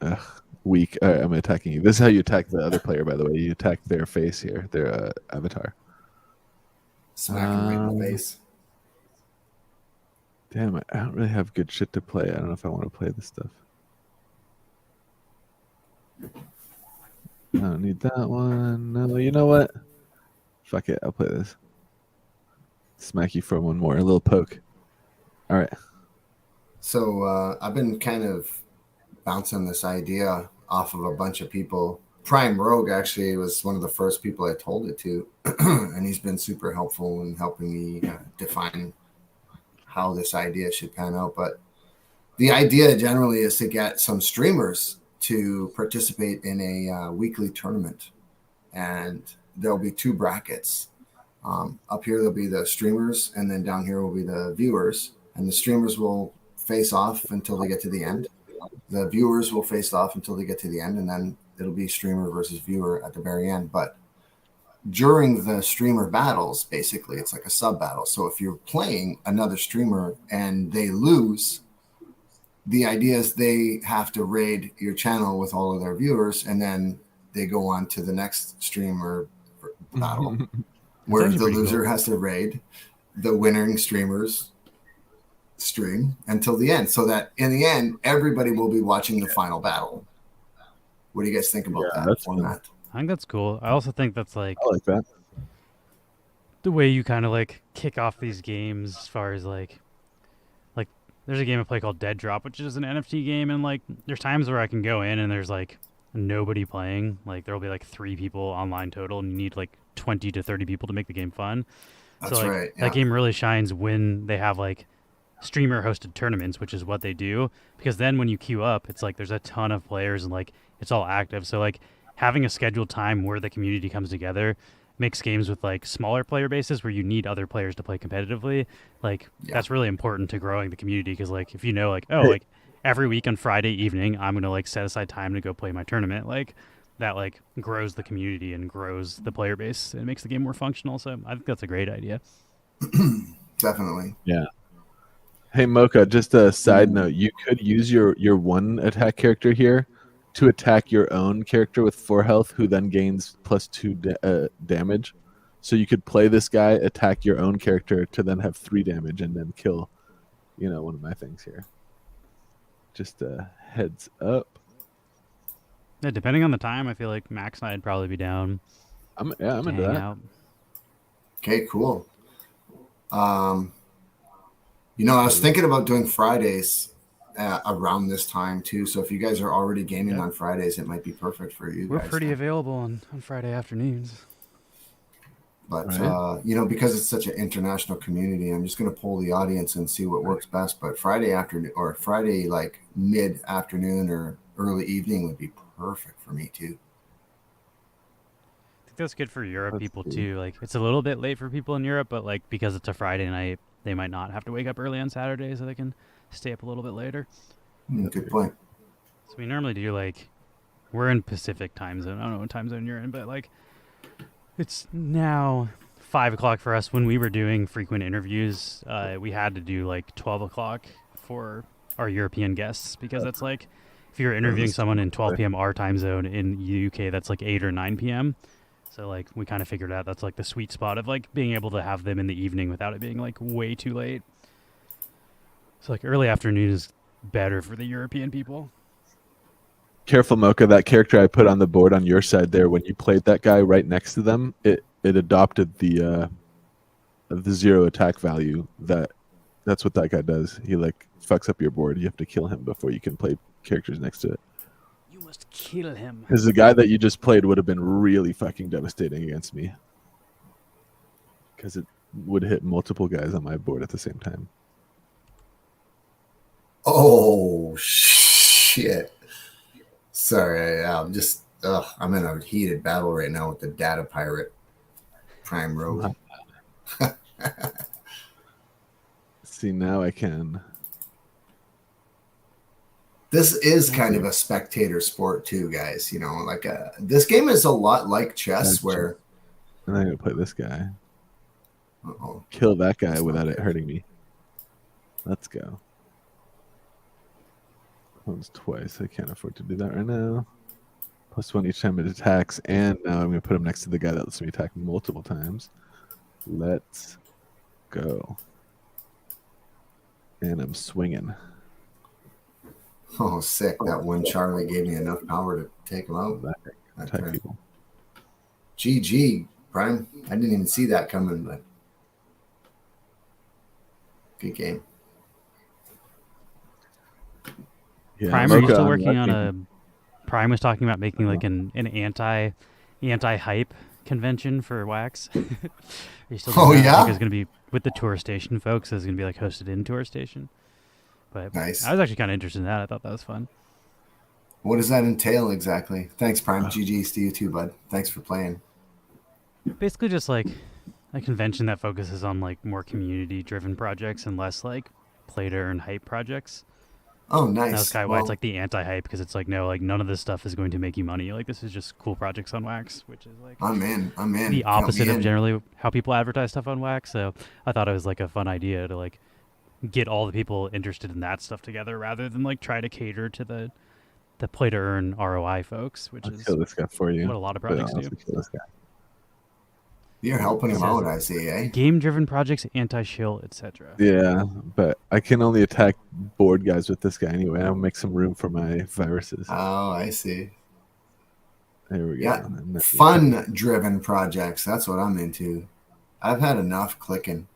Ugh, weak. All right, I'm attacking you. This is how you attack the other player, by the way. You attack their face here, their avatar. Smack him right in the face. Damn, I don't really have good shit to play. I don't know if I want to play this stuff. I don't need that one. No, you know what? Fuck it. I'll play this. Smack you for one more. A little poke. All right. So I've been kind of bouncing this idea off of a bunch of people. Prime Rogue actually was one of the first people I told it to. And he's been super helpful in helping me define how this idea should pan out. But the idea generally is to get some streamers to participate in a weekly tournament, and there'll be 2 brackets. Up here there'll be the streamers, and then down here will be the viewers, and the streamers will face off until they get to the end. The viewers will face off until they get to the end, and then it'll be streamer versus viewer at the very end. But during the streamer battles, basically it's like a sub battle. So if you're playing another streamer and they lose, the idea is they have to raid your channel with all of their viewers, and then they go on to the next streamer battle where the loser has to raid the winning streamer's stream until the end, so that in the end, everybody will be watching the final battle. What do you guys think about that format? I think that's cool. I also think that's like, I like that. The way you kind of like kick off these games as far as like there's a game I play called Dead Drop, which is an NFT game, and like there's times where I can go in and there's like nobody playing. Like there'll be like 3 people online total, and you need like 20 to 30 people to make the game fun. That's so like, right. Yeah. That game really shines when they have like streamer hosted tournaments, which is what they do, because then when you queue up, it's like there's a ton of players and like it's all active. So like having a scheduled time where the community comes together makes games with like smaller player bases where you need other players to play competitively. Like that's really important to growing the community, because like if you know like, oh, like every week on Friday evening I'm gonna like set aside time to go play my tournament, like that like grows the community and grows the player base. It makes the game more functional. So I think that's a great idea. Definitely. Yeah. Hey Mocha, just a side note, you could use your 1 attack character here to attack your own character with 4 health, who then gains +2 damage. So you could play this guy, attack your own character to then have 3 damage, and then kill, one of my things here. Just a heads up. Yeah, depending on the time, I feel like Max and I'd probably be down. I'm into that. Out. Okay, cool. I was thinking about doing Fridays around this time too. So if you guys are already gaming on Fridays, it might be perfect for you. We're guys pretty available on Friday afternoons. But because it's such an international community, I'm just going to poll the audience and see what works best. But Friday afternoon, or Friday like mid afternoon or early evening, would be perfect for me too. I think that's good for Europe people too. Like it's a little bit late for people in Europe, but like because it's a Friday night, they might not have to wake up early on Saturday, so they can stay up a little bit later. Good point. So we normally do like, we're in Pacific time zone. I don't know what time zone you're in, but like it's now 5 o'clock for us. When we were doing frequent interviews, we had to do like 12 o'clock for our European guests, because that's like, if you're interviewing someone in 12 p.m. our time zone in UK, that's like 8 or 9 p.m. So like we kind of figured out that's like the sweet spot of like being able to have them in the evening without it being like way too late. So like early afternoon is better for the European people. Careful, Mocha. That character I put on the board on your side there, when you played that guy right next to them, it adopted the 0 attack value. That's what that guy does. He like fucks up your board. You have to kill him before you can play characters next to it. You must kill him. Because the guy that you just played would have been really fucking devastating against me. Because it would hit multiple guys on my board at the same time. Oh shit! Sorry, I'm just I'm in a heated battle right now with the data pirate Prime Road. See, now I can. This is kind of a spectator sport too, guys. You know, like this game is a lot like chess, where. And I'm gonna play this guy. Uh-oh. Kill that guy without it hurting me. Let's go. Once twice. I can't afford to do that right now. +1 each time it attacks, and now I'm gonna put him next to the guy that lets me attack multiple times. Let's go. And I'm swinging. Oh, sick! That one Charlie gave me enough power to take him out. Attack people. GG, Prime. I didn't even see that coming, but good game. Yeah, Prime, are you still working on a? Prime was talking about making like an anti-hype convention for Wax. Are you still doing that? Yeah. I think it's going to be with the Tour Station folks. It's going to be like hosted in Tour Station. But nice. I was actually kind of interested in that. I thought that was fun. What does that entail exactly? Thanks, Prime. GG's to you too, bud. Thanks for playing. Basically, just like a convention that focuses on like more community-driven projects and less like play-to-earn hype projects. Oh, nice. That's kind of why it's like the anti-hype, because it's like, no, like none of this stuff is going to make you money. Like this is just cool projects on Wax, which is like I'm in. The opposite of generally how people advertise stuff on Wax. So I thought it was like a fun idea to like get all the people interested in that stuff together rather than like try to cater to the play to earn ROI folks, which is kill this guy for you. What a lot of projects do. Kill this guy. You're helping him out, I see, eh? Game-driven projects, anti-shill, etc. Yeah, but I can only attack board guys with this guy anyway. I'll make some room for my viruses. Oh, I see. There we go. Yeah, fun-driven projects. That's what I'm into. I've had enough clicking.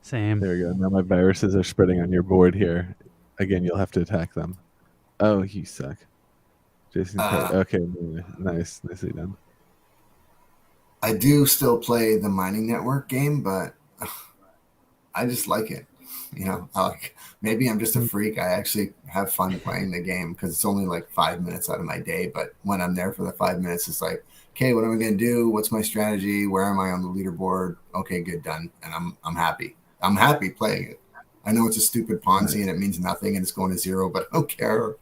Same. There we go. Now my viruses are spreading on your board here. Again, you'll have to attack them. Oh, you suck. Jason. Okay, nice. Nicely done. I do still play the Mining Network game, but I just like it. You know, maybe I'm just a freak. I actually have fun playing the game because it's only like 5 minutes out of my day. But when I'm there for the 5 minutes, it's like, okay, what am I going to do? What's my strategy? Where am I on the leaderboard? Okay, good, done. And I'm happy. I'm happy playing it. I know it's a stupid Ponzi and it means nothing and it's going to zero, but I don't care.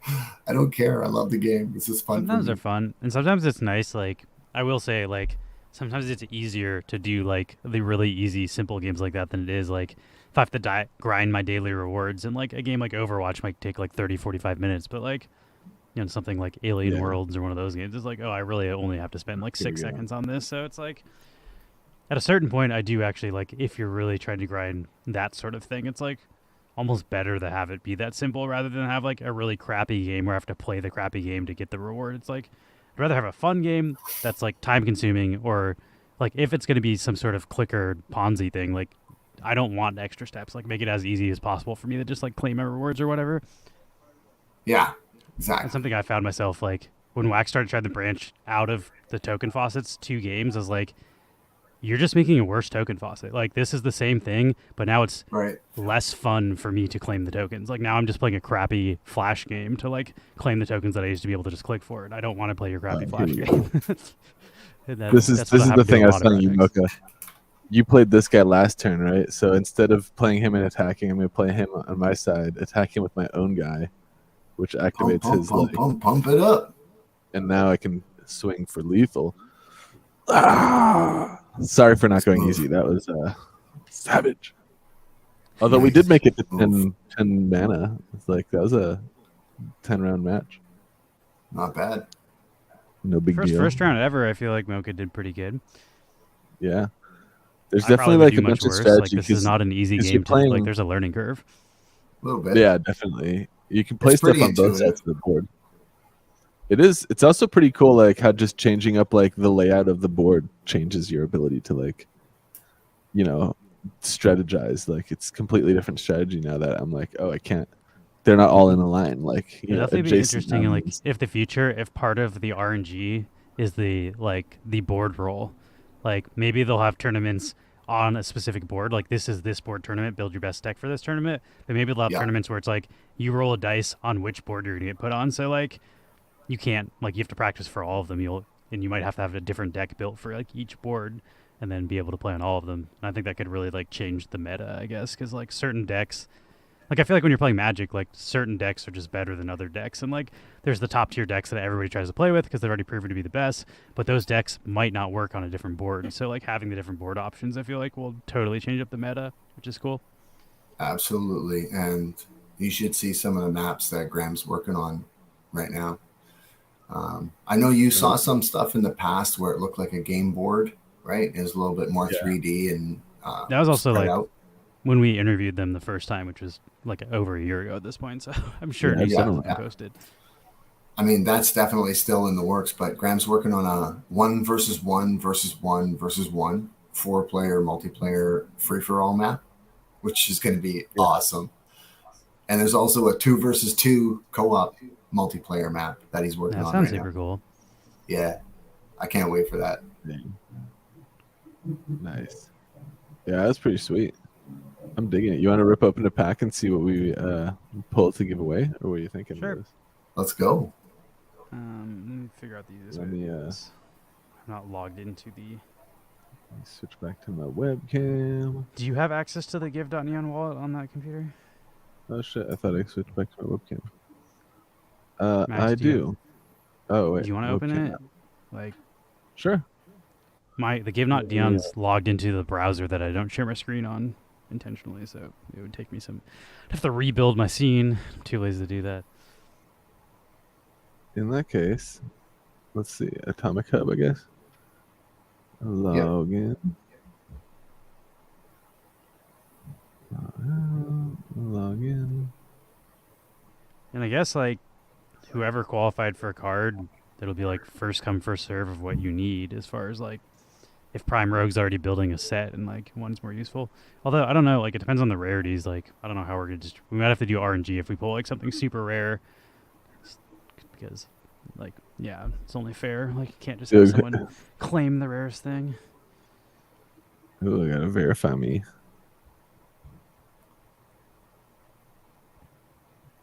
I don't care. I love the game. This is fun. Sometimes they're fun, and sometimes it's nice. Like I will say, like sometimes it's easier to do like the really easy, simple games like that than it is like if I have to grind my daily rewards. And like a game like Overwatch might take like 30, 45 minutes, but like something like Alien Worlds or one of those games is like, oh, I really only have to spend like 6 seconds on this. So it's like at a certain point, I do actually like if you're really trying to grind that sort of thing, it's like almost better to have it be that simple rather than have like a really crappy game where I have to play the crappy game to get the reward. It's like I'd rather have a fun game that's like time consuming, or like if it's going to be some sort of clicker Ponzi thing, like I don't want extra steps. Like make it as easy as possible for me to just like claim my rewards or whatever. Yeah, exactly. That's something I found myself like when Wax started trying to branch out of the token faucets 2 games. I was like, you're just making a worse token faucet. Like this is the same thing, but now it's less fun for me to claim the tokens. Like now I'm just playing a crappy Flash game to like claim the tokens that I used to be able to just click for it. I don't want to play your crappy Flash game. This is the thing I was telling you, Mocha. You played this guy last turn, right? So instead of playing him and attacking, I'm going to play him on my side, attack him with my own guy, which activates his leg. Pump it up. And now I can swing for lethal. Sorry for not going easy. That was savage. Although we did make it to 10 mana. It's like that was a 10-round match. Not bad. No big deal. First round ever, I feel like Mocha did pretty good. Yeah. There's definitely like a bunch of strategy. Like, this is not an easy game to like. There's a learning curve. A little bit. Yeah, definitely. You can play stuff on both sides of the board. It is. It's also pretty cool, like how just changing up like the layout of the board changes your ability to like, strategize. Like it's completely different strategy now that I'm like, oh, I can't. They're not all in a line. Like it'd definitely be interesting. And like, if part of the RNG is the board roll, like maybe they'll have tournaments on a specific board. Like this is this board tournament. Build your best deck for this tournament. But maybe they'll have tournaments where it's like you roll a dice on which board you're gonna get put on. So like you can't like you have to practice for all of them. You might have to have a different deck built for like each board, and then be able to play on all of them. And I think that could really like change the meta, I guess, because like certain decks, like I feel like when you're playing Magic, like certain decks are just better than other decks, and like there's the top tier decks that everybody tries to play with because they've already proven to be the best, but those decks might not work on a different board. So like having the different board options, I feel like will totally change up the meta, which is cool. Absolutely, and you should see some of the maps that Graham's working on right now. I know you saw some stuff in the past where it looked like a game board, right? It was a little bit more 3D and that was also like out. when we interviewed them the first time, which was like over a year ago at this point. So I'm sure new stuff will be posted. I mean, that's definitely still in the works, but Graham's working on a 1 versus 1 versus 1 versus 1 4-player multiplayer free-for-all map, which is going to be awesome. And there's also a 2 versus 2 co-op multiplayer map that he's working on right now. That sounds super cool. Yeah, I can't wait for that. Nice. Yeah, that's pretty sweet. I'm digging it. You want to rip open the pack and see what we pull to give away, or what are you thinking? Sure. Of this? Let's go. Let me figure out the easiest way Let to me, do this. I'm not logged into the. Let me switch back to my webcam. Do you have access to the Give.Neon wallet on that computer? Oh shit! I thought I switched back to my webcam. Max, I do. Oh wait. Do you want to open it? Like, sure. the Give.Neon's logged into the browser that I don't share my screen on intentionally, so it would take me some. I'd have to rebuild my scene. I'm too lazy to do that. In that case, let's see. Atomic Hub, I guess. Log in. Log in. And I guess like whoever qualified for a card, it'll be like first come first serve of what you need as far as like if Prime Rogue's already building a set and like one's more useful. Although I don't know, like it depends on the rarities. Like I don't know how we're gonna we might have to do RNG if we pull like something super rare. Because like yeah, it's only fair. Like you can't just have someone claim the rarest thing. Oh, I gotta verify me.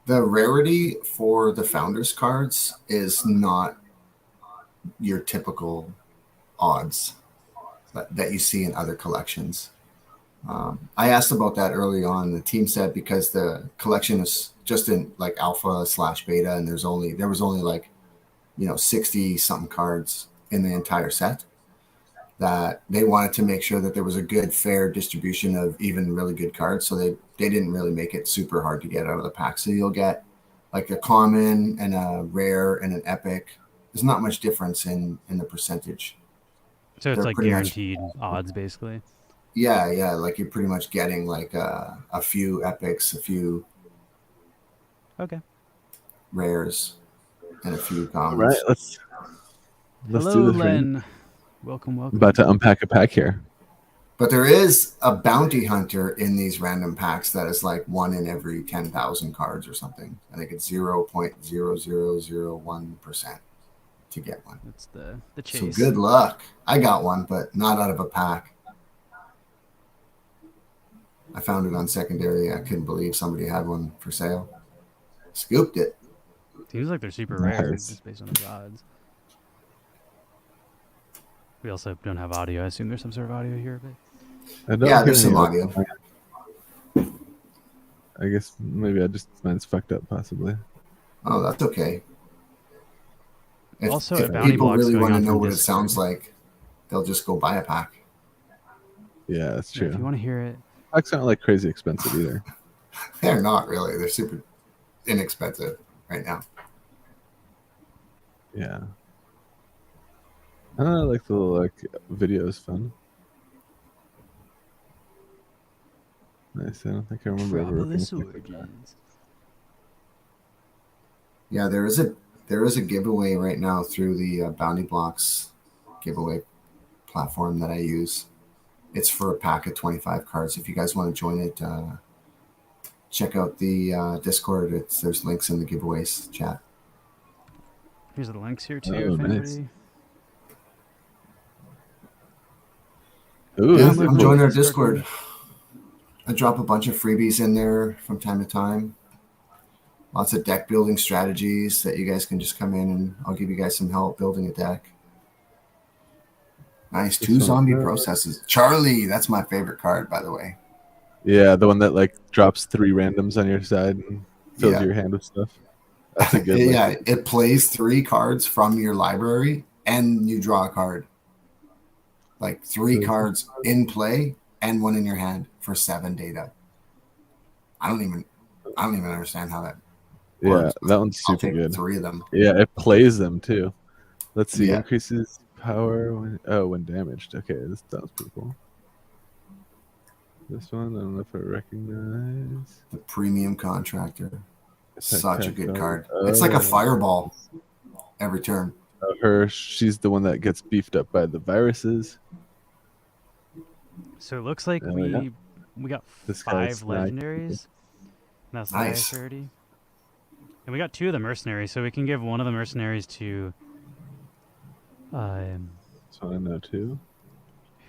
The rarity for the founders cards is not your typical odds that you see in other collections. I asked about that early on. The team said because the collection is just in like alpha/beta, and there was only like 60 something cards in the entire set, that they wanted to make sure that there was a good fair distribution of even really good cards. So they didn't really make it super hard to get out of the pack. So you'll get like a common and a rare and an epic. There's not much difference in the percentage. So it's like guaranteed odds basically. Yeah, like you're pretty much getting like a few epics, a few rares, and a few commons. Right, let's Hello, do this. Len. Welcome. I'm about to unpack a pack here. But there is a bounty hunter in these random packs that is like 1 in every 10,000 cards or something. I think it's 0.0001% to get one. That's the chase. So good luck. I got one, but not out of a pack. I found it on secondary. I couldn't believe somebody had one for sale. Scooped it. Seems like they're super rare just based on the odds. We also don't have audio. I assume there's some sort of audio here. But yeah, there's some audio. I guess maybe mine's fucked up possibly. Oh, that's okay. If bounty people blocks really going want to on know from what it Discord. sounds like, they'll just go buy a pack. Yeah, that's true. If you want to hear it. Packs aren't like crazy expensive either. They're not really. They're super inexpensive right now. Yeah. I like the little video is fun. Nice. I don't think I remember ever looking at like that. Yeah, there is a giveaway right now through the Bounty Blocks giveaway platform that I use. It's for a pack of 25 cards. If you guys want to join it, check out the Discord. There's links in the giveaways chat. Here's the links here too. Oh, if nice. anybody... Ooh, Yeah, this is I'm cool. joining our Discord. I drop a bunch of freebies in there from time to time. Lots of deck building strategies that you guys can just come in and I'll give you guys some help building a deck. Nice. 2 zombie processes. Charlie, that's my favorite card, by the way. Yeah, the one that like drops 3 randoms on your side and fills your hand with stuff. That's a good yeah, it plays 3 cards from your library and you draw a card. Like 3 cards in play and 1 in your hand for 7 data. I don't even understand how that works. Yeah, that one's I'll super take good. 3 of them. Yeah, it plays them too. Let's see, Yeah. increases power when damaged. Okay, this sounds pretty cool. This one, I don't know if I recognize. The Premium Contractor. Such a good card. Oh. It's like a fireball every turn. She's the one that gets beefed up by the viruses. So it looks like we got This 5 guy's legendaries. That's nice. 30. And we got 2 of the mercenaries, so we can give one of the mercenaries to So I know too.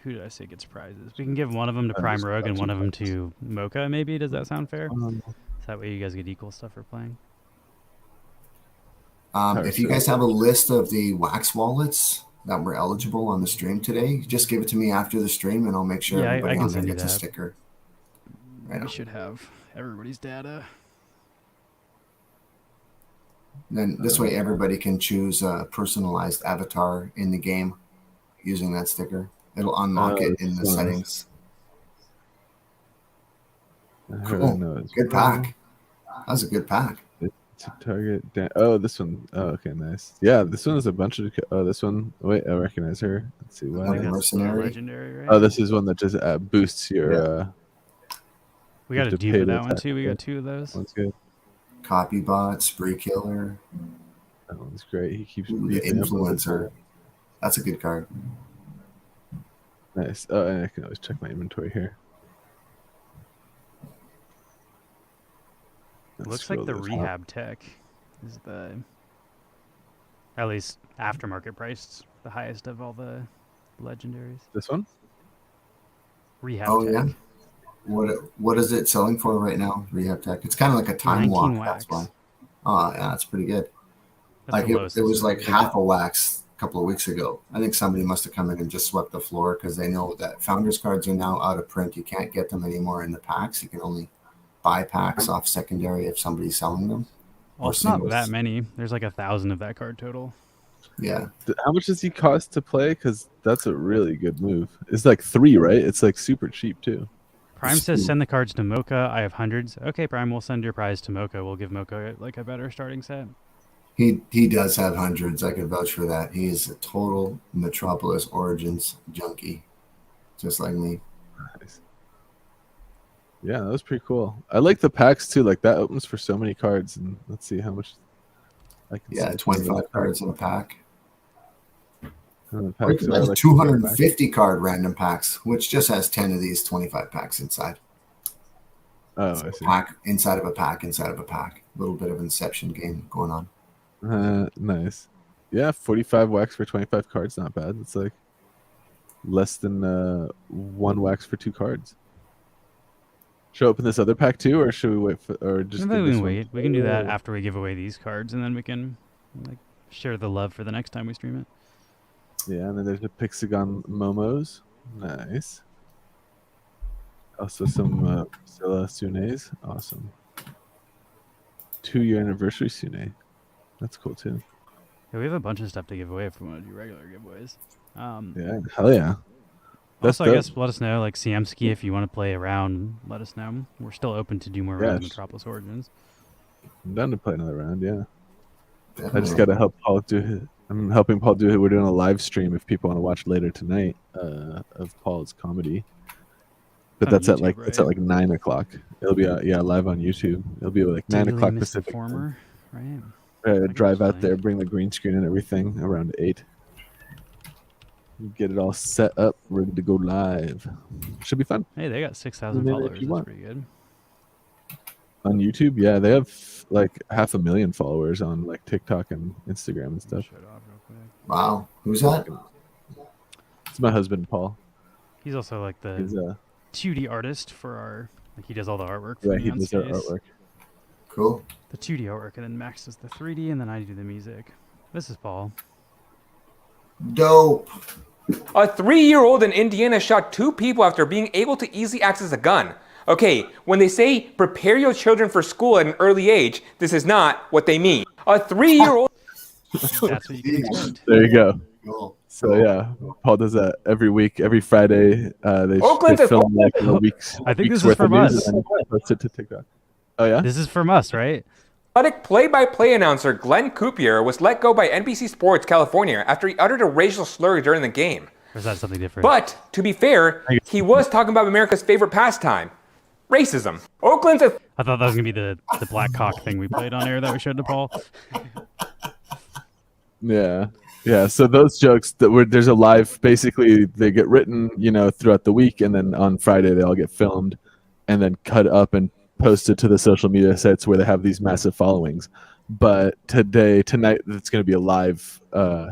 who did I say gets prizes? We can give one of them to Prime Rogue and one of them to Mocha, maybe? Does that sound fair? So that way you guys get equal stuff for playing. If you guys have a list of the wax wallets that were eligible on the stream today, just give it to me after the stream and I'll make sure everybody on there gets a sticker. Right, we should have everybody's data. Then this way everybody can choose a personalized avatar in the game using that sticker. It'll unlock it in the settings. Cool. Good pack. That was a good pack. To target. This one. Oh, okay, nice. Yeah, this one is a bunch of. Oh, this one. Wait, I recognize her. Let's see. Mercenary. Legendary, right? Oh, this is one that just boosts your. We got a dupe of that one too. We got 2 of those. One's good. Copy bot, spree killer. That one's great. He keeps the influencer. That's a good card. Nice. Oh, and I can always check my inventory here. It looks like the rehab tech is the, at least aftermarket price, the highest of all the legendaries. This one? Rehab tech. Yeah. What is it selling for right now? Rehab tech. It's kind of like a time lock. Wax. That's why. Oh yeah, that's pretty good. That's like it was like half a wax a couple of weeks ago. I think somebody must have come in and just swept the floor because they know that Founders cards are now out of print. You can't get them anymore in the packs. You can only buy packs off secondary if somebody's selling them. Well, it's not that many. There's like 1,000 of that card total. Yeah. How much does he cost to play? Because that's a really good move. It's like 3, right? It's like super cheap too. Prime says send the cards to Mocha. I have hundreds. Okay, Prime, we'll send your prize to Mocha. We'll give Mocha like a better starting set. He does have hundreds. I can vouch for that. He is a total Metropolis Origins junkie, just like me. Nice. Yeah, that was pretty cool. I like the packs too. Like that opens for so many cards, and let's see how much. I can. Yeah, 25 cards in a pack. Packs like 250 card random packs, which just has 10 of these 25 packs inside. Oh, I see. Pack inside of a pack inside of a pack. A little bit of Inception game going on. Nice. Yeah, 45 wax for 25 cards. Not bad. It's like less than 1 wax for 2 cards. Should I open this other pack too, or should we wait for, or just? Maybe we can wait. We can do that after we give away these cards, and then we can like share the love for the next time we stream it. Yeah, and then there's the Pixagon Momos. Nice. Also some Priscilla Sunes. Awesome. 2-year anniversary Sune. That's cool too. Yeah, we have a bunch of stuff to give away if we want to do regular giveaways. Yeah, hell yeah. Also, I guess let us know, like CMski, if you want to play around, let us know. We're still open to do more rounds of Metropolis Origins. I'm down to play another round, yeah. I just got to help Paul do it. I'm helping Paul do it. We're doing a live stream if people want to watch later tonight of Paul's comedy. But that's YouTube, it's at like 9 o'clock. It'll be live on YouTube. It'll be like 9 o'clock Pacific. Right. Drive out there, bring the green screen and everything around 8. Get it all set up, ready to go live. Should be fun. Hey, they got 6,000 followers. That's pretty good. On YouTube, yeah, they have like 500,000 followers on like TikTok and Instagram and stuff. Wow, who's that? It's my husband, Paul. He's also like the He's 2D artist for our. Like he does all the artwork for he Neon does our Space. artwork. Cool. The 2D artwork, and then Max does the 3D, and then I do the music. This is Paul. Dope. A 3-year-old in Indiana shot 2 people after being able to easily access a gun. Okay, when they say prepare your children for school at an early age, this is not what they mean. A 3-year-old. That's what you can expect. There you go. Cool. So yeah, Paul does that every week, every Friday. They film like a week's. I think week's this is worth from of news us. and then post it to TikTok. Oh yeah. This is from us, right? Athletic play-by-play announcer Glenn Coopier was let go by NBC Sports California after he uttered a racial slur during the game. Or is that something different? But, to be fair, he was talking about America's favorite pastime, racism. Oakland's I thought that was gonna be the black cock thing we played on air that we showed to Paul. Yeah. Yeah. So those jokes there's a live. Basically, they get written, throughout the week, and then on Friday they all get filmed, and then cut up and posted to the social media sites where they have these massive followings. But tonight, it's going to be a live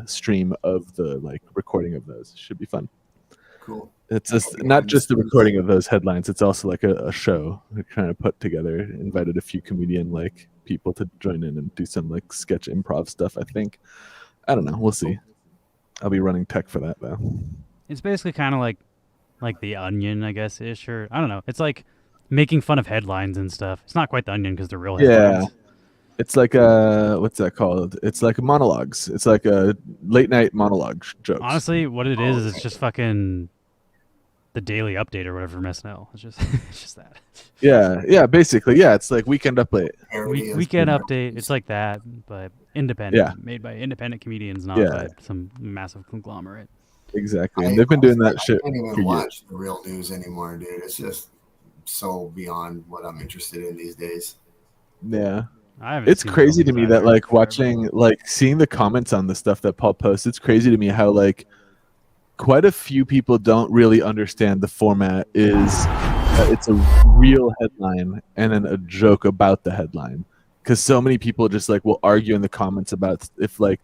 stream of the recording of those. Should be fun. Cool. It's not just the recording of those headlines. It's also like a show we're trying to put together. Invited a few comedian people to join in and do some sketch improv stuff. I think. I don't know. We'll see. I'll be running tech for that though. It's basically kind of like the Onion, I guess, ish, or I don't know. It's like making fun of headlines and stuff. It's not quite the Onion because they're real headlines. Yeah. It's like what's that called? It's like monologues. It's like a late night monologue jokes. Honestly, what it is it's just fucking the Daily Update or whatever from SNL. It's just that. Yeah, basically, yeah. It's like Weekend Update. Weekend Update. It's like that, but independent, made by independent comedians, not by some massive conglomerate. Exactly, and they've been doing that shit. I can't even watch the real news anymore, dude. It's just so beyond what I'm interested in these days. Yeah. It's crazy to me that watching seeing the comments on the stuff that Paul posts. It's crazy to me how quite a few people don't really understand the format is it's a real headline and then a joke about the headline, because so many people just will argue in the comments about if I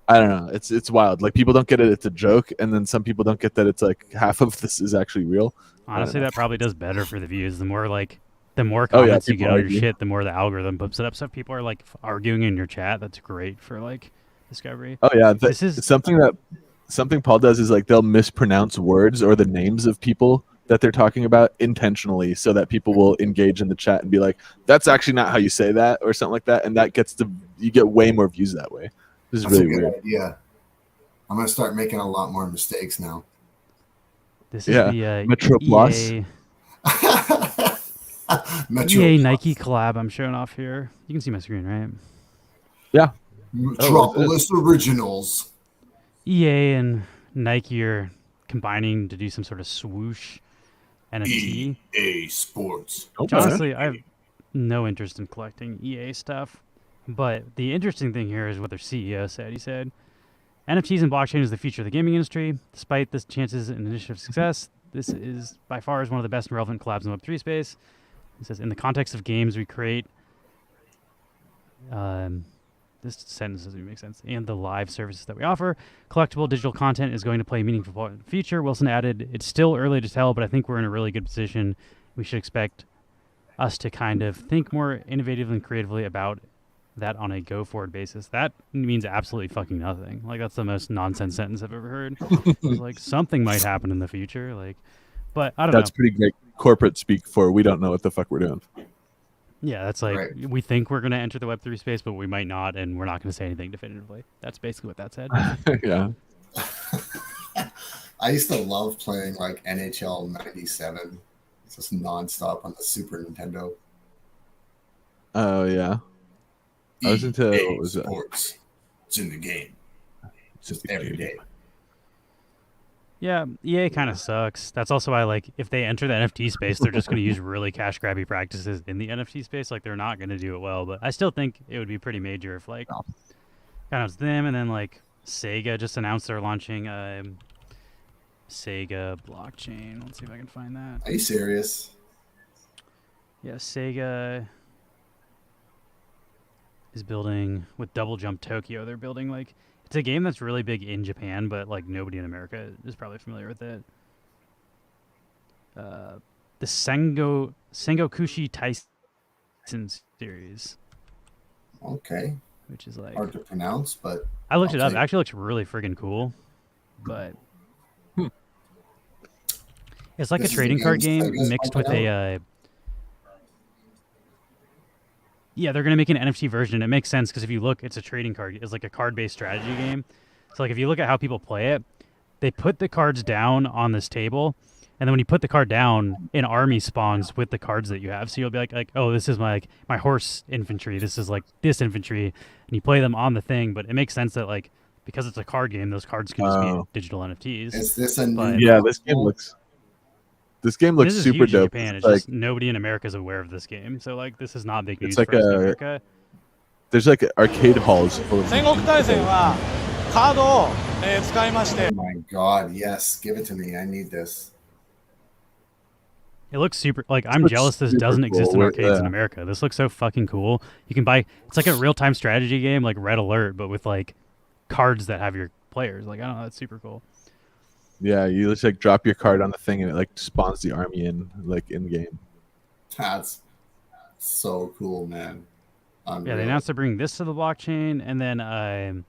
don't know, it's wild. People don't get it, it's a joke, and then some people don't get that it's half of this is actually real. Honestly, that probably does better for the views. The more comments you get on your shit, the more the algorithm pumps it up. So if people are arguing in your chat, that's great for discovery. Oh yeah, this is something Paul does is they'll mispronounce words or the names of people that they're talking about intentionally, so that people will engage in the chat and be like, "That's actually not how you say that," or something like that, and that you get way more views that way. This is really weird. Yeah, I'm gonna start making a lot more mistakes now. This is the Metropolis. EA Nike collab I'm showing off here. You can see my screen, right? Yeah. Metropolis Originals. EA and Nike are combining to do some sort of swoosh NFT. EA Sports. Which honestly, I have no interest in collecting EA stuff. But the interesting thing here is what their CEO said. He said, NFTs and blockchain is the future of the gaming industry. Despite the chances and initiative success, this is by far is one of the best and relevant collabs in the Web3 space. He says, in the context of games we create, this sentence doesn't make sense, and the live services that we offer, collectible digital content is going to play a meaningful part in the future. Wilson added, it's still early to tell, but I think we're in a really good position. We should expect us to kind of think more innovatively and creatively about that on a go-forward basis. That means absolutely fucking nothing. That's the most nonsense sentence I've ever heard. It's something might happen in the future. But I don't know. That's pretty great corporate speak for we don't know what the fuck we're doing. Yeah, that's right. We think we're going to enter the Web3 space, but we might not, and we're not going to say anything definitively. That's basically what that said. Yeah. I used to love playing NHL 97. It's just nonstop on the Super Nintendo. Oh, yeah. I was into what was it? Sports. It's in the game. It's just every day. Yeah, EA kind of sucks. That's also why, if they enter the NFT space, they're just going to use really cash grabby practices in the NFT space. They're not going to do it well. But I still think it would be pretty major if, kind of them, and then, Sega just announced they're launching Sega blockchain. Let's see if I can find that. Are you serious? Yeah, Sega is building with Double Jump Tokyo. They're building it's a game that's really big in Japan, but nobody in America is probably familiar with it. the Sengokushi Tyson series, Okay. which is like Hard to pronounce, but I looked I'll it up. It take actually looks really friggin' cool, but it's like a This is the trading card games game Sega's mixed pumping with a. Yeah, they're gonna make an NFT version. It makes sense because if you look, it's a trading card. It's like a card-based strategy game. So like if you look at how people play it, they put the cards down on this table, and then when you put the card down, an army spawns with the cards that you have. So you'll be like oh, this is my horse infantry. This is like this infantry, and you play them on the thing. But it makes sense that like because it's a card game, those cards can just be digital NFTs. Is this a new But Yeah, this game looks this is super huge in dope. Japan. It's Like just nobody in America is aware of this game. So like this is not big news it's like for us in America. there's like arcade halls full of 戦国大戦はカードを、使いまして Oh my god, yes, give it to me. I need this. It looks super. Like I'm looks jealous this super doesn't exist in cool. arcades in Yeah. America. This looks so fucking cool. You can buy. It's like a real-time strategy game, like Red Alert, but with like cards that have your players. Like I don't know, that's super cool. Yeah, you just like drop your card on the thing and it like spawns the army in game. That's so cool, man. Yeah, Unreal. they announced they're bringing this to the blockchain, and then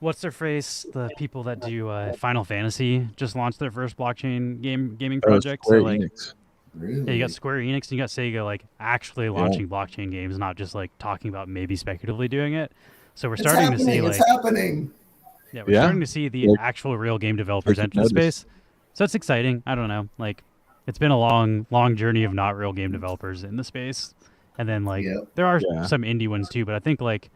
what's their face? The people that do Final Fantasy just launched their first blockchain gaming project. Square So like, Enix. Really? yeah, you got Square Enix and you got Sega like actually launching blockchain games, not just like talking about maybe speculatively doing it. So we're It's starting happening. to see like It's happening. yeah, we're Yeah. starting to see the Like, actual real game developers taking enter the notice. space. So it's exciting. I don't know. Like it's been a long journey of not real game developers in the space. And then like Yep. there are Yeah. some indie ones too, but I think like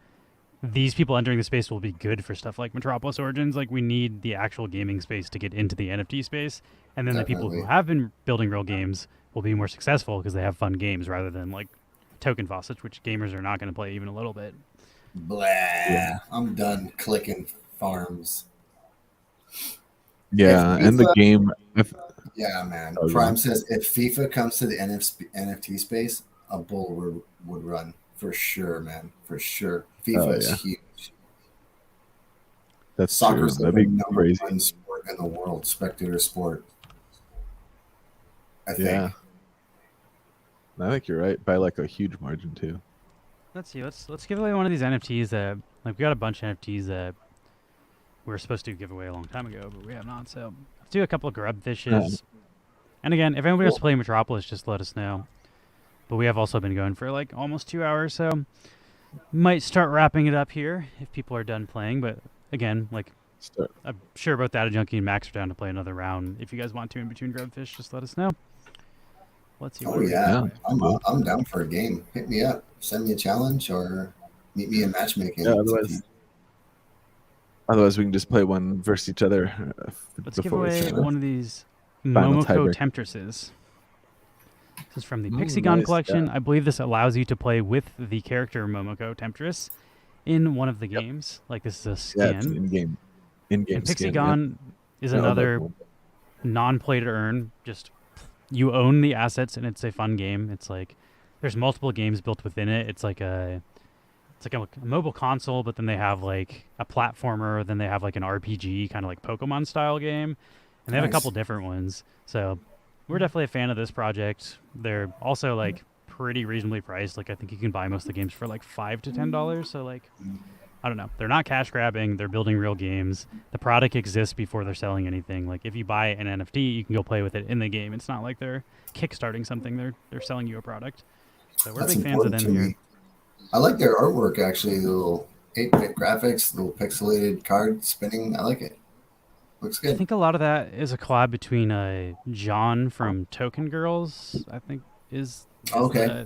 these people entering the space will be good for stuff like Metropolis Origins. Like we need the actual gaming space to get into the NFT space, and then the people who Definitely. have been building real games will be more successful because they have fun games rather than like token faucets, which gamers are not going to play even a little bit. Blah. I'm done clicking farms. Yeah, If and the FIFA game. Yeah, man. Oh, yeah. Prime says if FIFA comes to the NFT space, a bull would run for sure, man. For sure. FIFA Oh, is yeah. huge. That's Soccer's true. the That'd be number crazy. one sport in the world, spectator sport. I think. Yeah. I think you're right by like a huge margin too. Let's see. Let's give away one of these NFTs that like we got a bunch of NFTs that we were supposed to give away a long time ago, but we have not. So let's do a couple of grub fishes. And again, if anybody wants to play Metropolis, just let us know. But we have also been going for like almost 2 hours, so might start wrapping it up here if people are done playing. But again, like Start. I'm sure both Datajunky and Max are down to play another round. If you guys want to in between grubfish, just let us know. Let's see. Oh what we yeah, got. I'm down for a game. Hit me up. Send me a challenge or meet me in matchmaking. Yeah, otherwise we can just play one versus each other. Let's give before we away sign off. one of these Final Momoko tiebreak. Temptresses. This is from the Pixigon nice, collection. yeah. I believe this allows you to play with the character Momoko Temptress in one of the games. Like this is a Yeah, it's an skin. in-game And skin, Pixigon is yeah. another non-play to earn. Just you own the assets, and it's a fun game. It's like there's multiple games built within it. It's like a mobile console, but then they have like a platformer. Then they have like an RPG, kind of like Pokemon style game, and they have a Nice. couple different ones. So we're definitely a fan of this project. They're also like pretty reasonably priced. Like I think you can buy most of the games for like $5 to $10. So like I don't know. They're not cash grabbing. They're building real games. The product exists before they're selling anything. Like if you buy an NFT, you can go play with it in the game. It's not like they're kickstarting something. They're selling you a product. So we're That's big fans of important them to here. me. I like their artwork actually. The little 8-bit graphics, the little pixelated card spinning. I like it. Looks I good. think a lot of that is a collab between John from Token Girls, I think is Okay.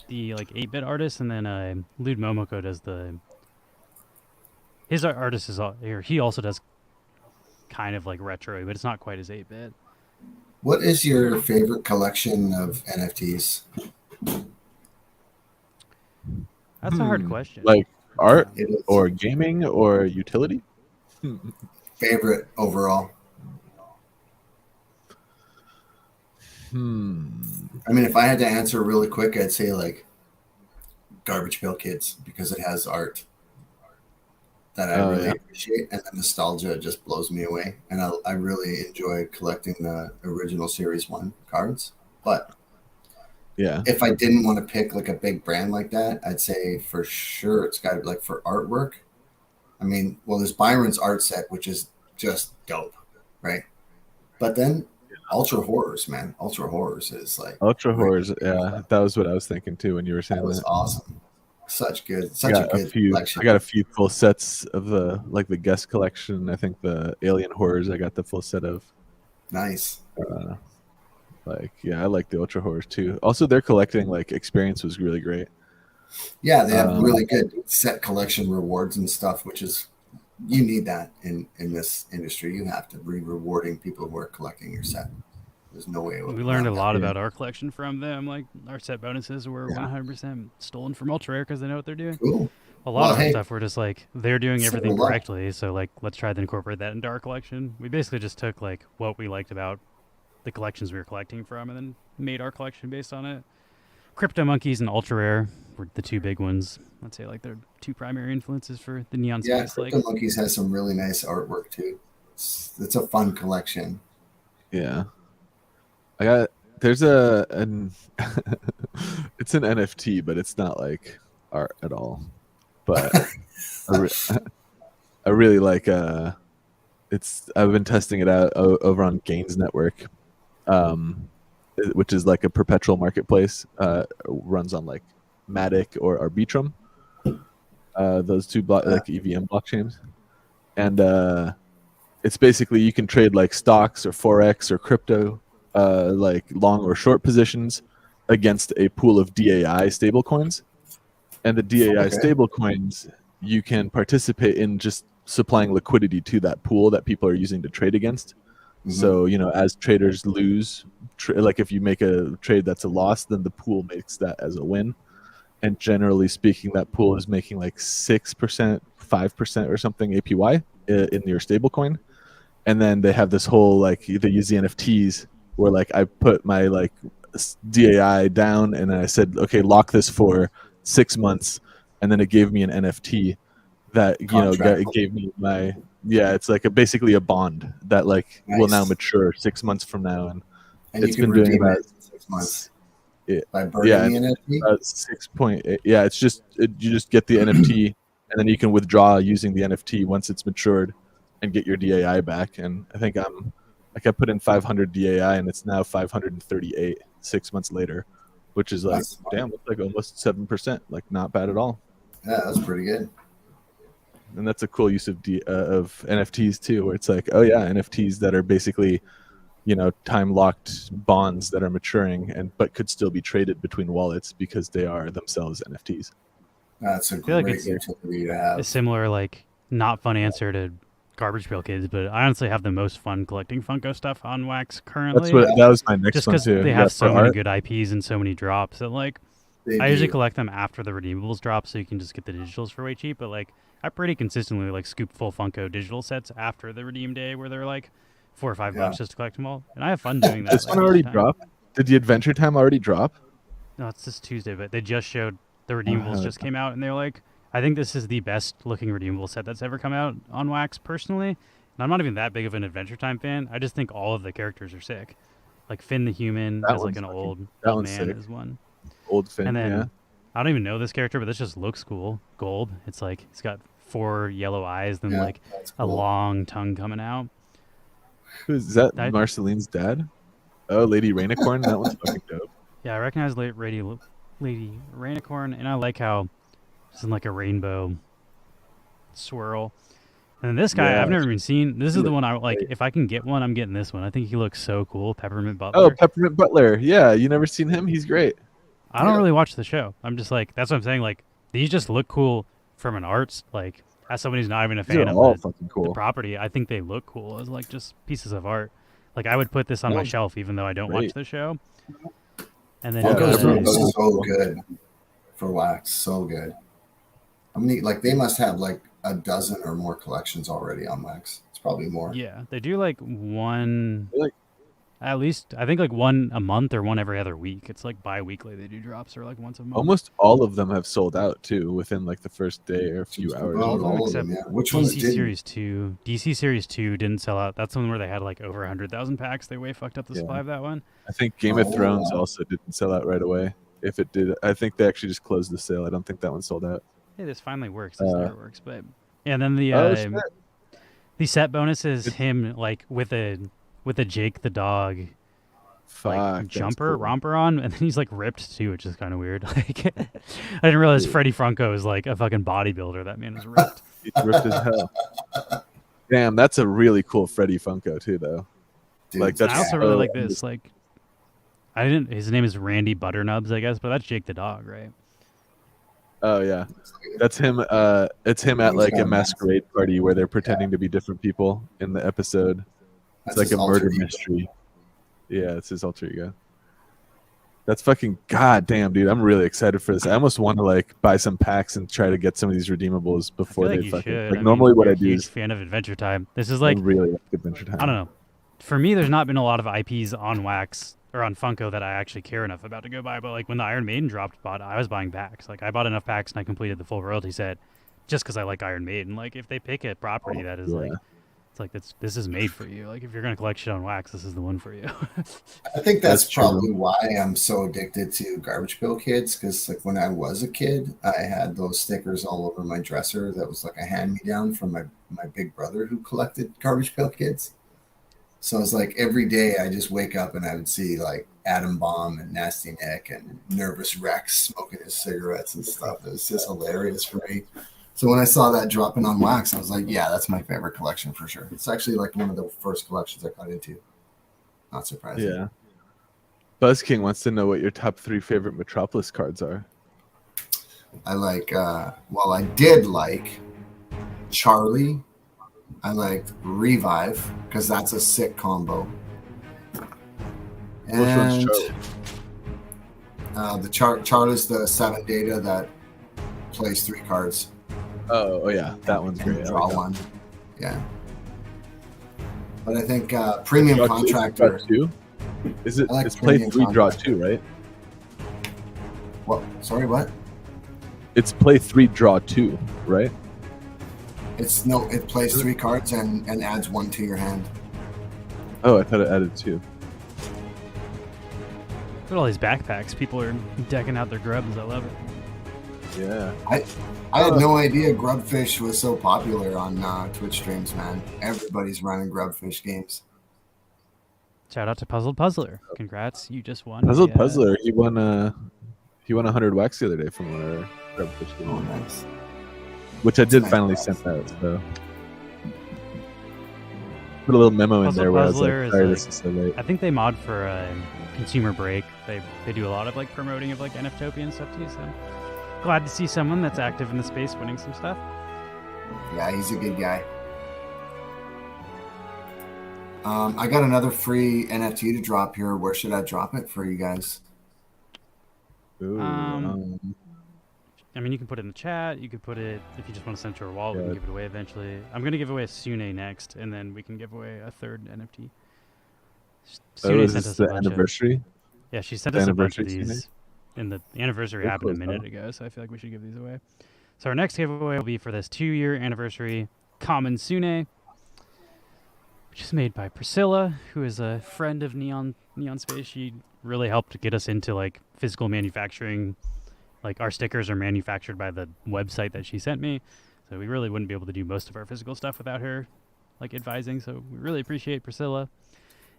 the like 8-bit artist, and then Lude Momoko does his artist is here. He also does kind of like retro, but it's not quite as 8-bit. What is your favorite collection of NFTs? That's a hard question. Like art It is or gaming or utility. favorite overall. I mean, if I had to answer really quick, I'd say like Garbage Pail Kids because it has art. that I really appreciate, and the nostalgia just blows me away. And I really enjoy collecting the original Series 1 cards. But Yeah. if I didn't want to pick like a big brand like that, I'd say for sure it's got to be like for artwork. I mean, well, there's Byron's art set, which is just dope, right? But then Ultra Horrors, man. Ultra Horrors is like Ultra Horrors. Yeah, that was what I was thinking too when you were saying that was that. awesome. Such a good collection. I got a few full sets of the guest collection. I think the Alien Horrors I got the full set of. Nice. I like the Ultra Horrors too. Also, their collecting experience was really great. Yeah, they have really good set collection rewards and stuff, which is you need that in this industry. You have to be rewarding people who are collecting your set. There's no way. We learned a lot about our collection from them. Like our set bonuses were 100% stolen from Ultra Rare because they know what they're doing. Cool. A lot of our stuff were just like they're doing everything correctly, so like let's try to incorporate that into our collection. We basically just took like what we liked about the collections we were collecting from, and then made our collection based on it. Crypto Monkeys and Ultra Rare were the two big ones. I'd say like they're two primary influences for the Neon Space. Yeah, Crypto Monkeys has some really nice artwork too. It's a fun collection. Yeah. There's an it's an NFT, but it's not like art at all. But I really like I've been testing it out over on Gains Network, which is like a perpetual marketplace. Runs on like Matic or Arbitrum, those two EVM blockchains, and it's basically you can trade like stocks or forex or crypto, like long or short positions against a pool of DAI stablecoins, and the DAI stablecoins you can participate in just supplying liquidity to that pool that people are using to trade against. Mm-hmm. So as traders lose, like if you make a trade that's a loss, then the pool makes that as a win. And generally speaking, that pool is making like 6%, 5% or something APY in your stablecoin. And then they have this whole they use the NFTs where like I put my like DAI down and I said, okay, lock this for 6 months, and then it gave me an NFT that it gave me my it's like basically a bond that will now mature 6 months from now, and it's been doing about 6 months. By burning the NFT? 6.8. Yeah, it's just you just get the NFT and then you can withdraw using the NFT once it's matured and get your DAI back. And I think I put in 500 DAI and it's now 538 6 months later, which is like like almost 7%. Like not bad at all. Yeah, that's pretty good. And that's a cool use of NFTs too, where it's like, oh yeah, NFTs that are basically time locked bonds that are maturing but could still be traded between wallets because they are themselves NFTs. That's a great utility to have. A similar not fun answer to Garbage Pail Kids, but I honestly have the most fun collecting Funko stuff on Wax currently. That was my next just one too. Just because they have so many good IPs and so many drops that I usually collect them after the redeemables drop, so you can just get the digitals for way cheap. But I pretty consistently scoop full Funko digital sets after the redeem day, where they're like $4 or $5 just to collect them all, and I have fun doing that. This one already dropped? Did the Adventure Time already drop? No, it's this Tuesday, but they just showed the redeemables just came out, and they're like, I think this is the best looking redeemable set that's ever come out on Wax personally. And I'm not even that big of an Adventure Time fan. I just think all of the characters are sick. Like Finn the Human as an old man is one. Old Finn, and then I don't even know this character, but this just looks cool. Gold. It's like he's got 4 yellow eyes, then a long tongue coming out. Who's that? Marceline's dad? Oh, Lady Rainicorn? That one's fucking dope. Yeah, I recognize Lady Rainicorn, and I like how it's in a rainbow swirl. And this guy, I've never even seen. This is the one I like. If I can get one, I'm getting this one. I think he looks so cool. Peppermint Butler. Oh, Peppermint Butler. Yeah, you never seen him? He's great. I don't really watch the show. I'm just that's what I'm saying. These just look cool from an arts. As somebody who's not even a fan of the property, I think they look cool as just pieces of art. I would put this on my shelf even though I don't watch the show. And then Funko's so good for Wax, so good. How many? They must have a dozen or more collections already on Wax. It's probably more. Yeah, they do one. At least I think like one a month or one every other week. It's like bi-weekly they do drops, or like once a month. Almost all of them have sold out too within like the first day or a few hours. All of them except yeah. Which ones DC didn't? Series 2. DC Series 2 didn't sell out. That's the one where they had like over 100,000 packs. They way fucked up the supply of that one. I think Game of Thrones also didn't sell out right away. If it did, I think they actually just closed the sale. I don't think that one sold out. Hey, this finally works. This never works, but yeah. And then the set bonus is him like with a Jake the dog like jumper romper on, and then he's like ripped too, which is kind of weird. Like I didn't realize Freddie Franco is like a fucking bodybuilder. That man is ripped. He's ripped as hell. Damn, that's a really cool Freddie Funko too, though. Dude, Like that's I also really like this. Like I didn't. His name is Randy Butternubs, I guess, but that's Jake the dog, right? Oh yeah, that's him. It's him at like a masquerade party where they're pretending to be different people in the episode. It's like a murder mystery. Yeah, it's his alter ego. That's fucking goddamn, dude. I'm really excited for this. I almost want to like buy some packs and try to get some of these redeemables before I feel like they you fucking. should. Like I normally, mean, what you're I do a huge is fan of Adventure Time. This is like I really like Adventure Time. I don't know. For me, there's not been a lot of IPs on Wax or on Funko that I actually care enough about to go buy. But like when the Iron Maiden dropped, I was buying packs. Like I bought enough packs and I completed the full royalty set just because I like Iron Maiden. Like if they pick a property that is like, it's like this is made for you. Like if you're gonna collect shit on Wax, this is the one for you. I think that's probably why I'm so addicted to Garbage Pail Kids, because like when I was a kid, I had those stickers all over my dresser that was like a hand-me-down from my big brother who collected Garbage Pail Kids. So it's like every day I just wake up and I would see like Atom Bomb and Nasty Nick and Nervous Rex smoking his cigarettes and stuff. It was just hilarious for me. So when I saw that dropping on Wax, I was like, yeah, that's my favorite collection for sure. It's actually like one of the first collections I got into. Not surprising. Yeah. Buzz King wants to know what your top 3 favorite Metropolis cards are. I like, I did like Charlie. I liked Revive because that's a sick combo. Which one's Charlie? Charlie's the 7 data that plays 3 cards. Oh yeah, that one's great. Draw one. Yeah. But I think Premium draw Contractor. Two? Is it? Like it's play 3, draw Contractor. 2, right? What? Sorry, what? It's play 3, draw 2, right? It plays 3 cards and adds 1 to your hand. Oh, I thought it added 2. Look at all these backpacks. People are decking out their grubs. I love it. Yeah. I had no idea Grubfish was so popular on Twitch streams, man. Everybody's running Grubfish games. Shout out to Puzzled Puzzler. Congrats, you just won. Puzzled Puzzler, he won 100 wax the other day from one of our Grubfish games. Oh, nice. Which I did finally send out, so put a little memo in there where I was like, sorry, this is so late. I think they mod for Consumer Break. They do a lot of like promoting of like NFTopia and stuff too, so glad to see someone that's active in the space winning some stuff. Yeah, he's a good guy. I got another free NFT to drop here. Where should I drop it for you guys? Ooh, I mean, you can put it in the chat. You could put it, if you just want to send it to our wall, we can give it away eventually. I'm going to give away a Sune next, and then we can give away a third NFT. Sune is sent this us a the bunch anniversary? Yeah, she sent us a bunch of Anniversary Sune? these. And the anniversary happened a minute ago, so I feel like we should give these away. So our next giveaway will be for this 2-year anniversary Common Sune, which is made by Priscilla, who is a friend of Neon Space. She really helped get us into like physical manufacturing. Like our stickers are manufactured by the website that she sent me, so we really wouldn't be able to do most of our physical stuff without her like advising. So we really appreciate Priscilla,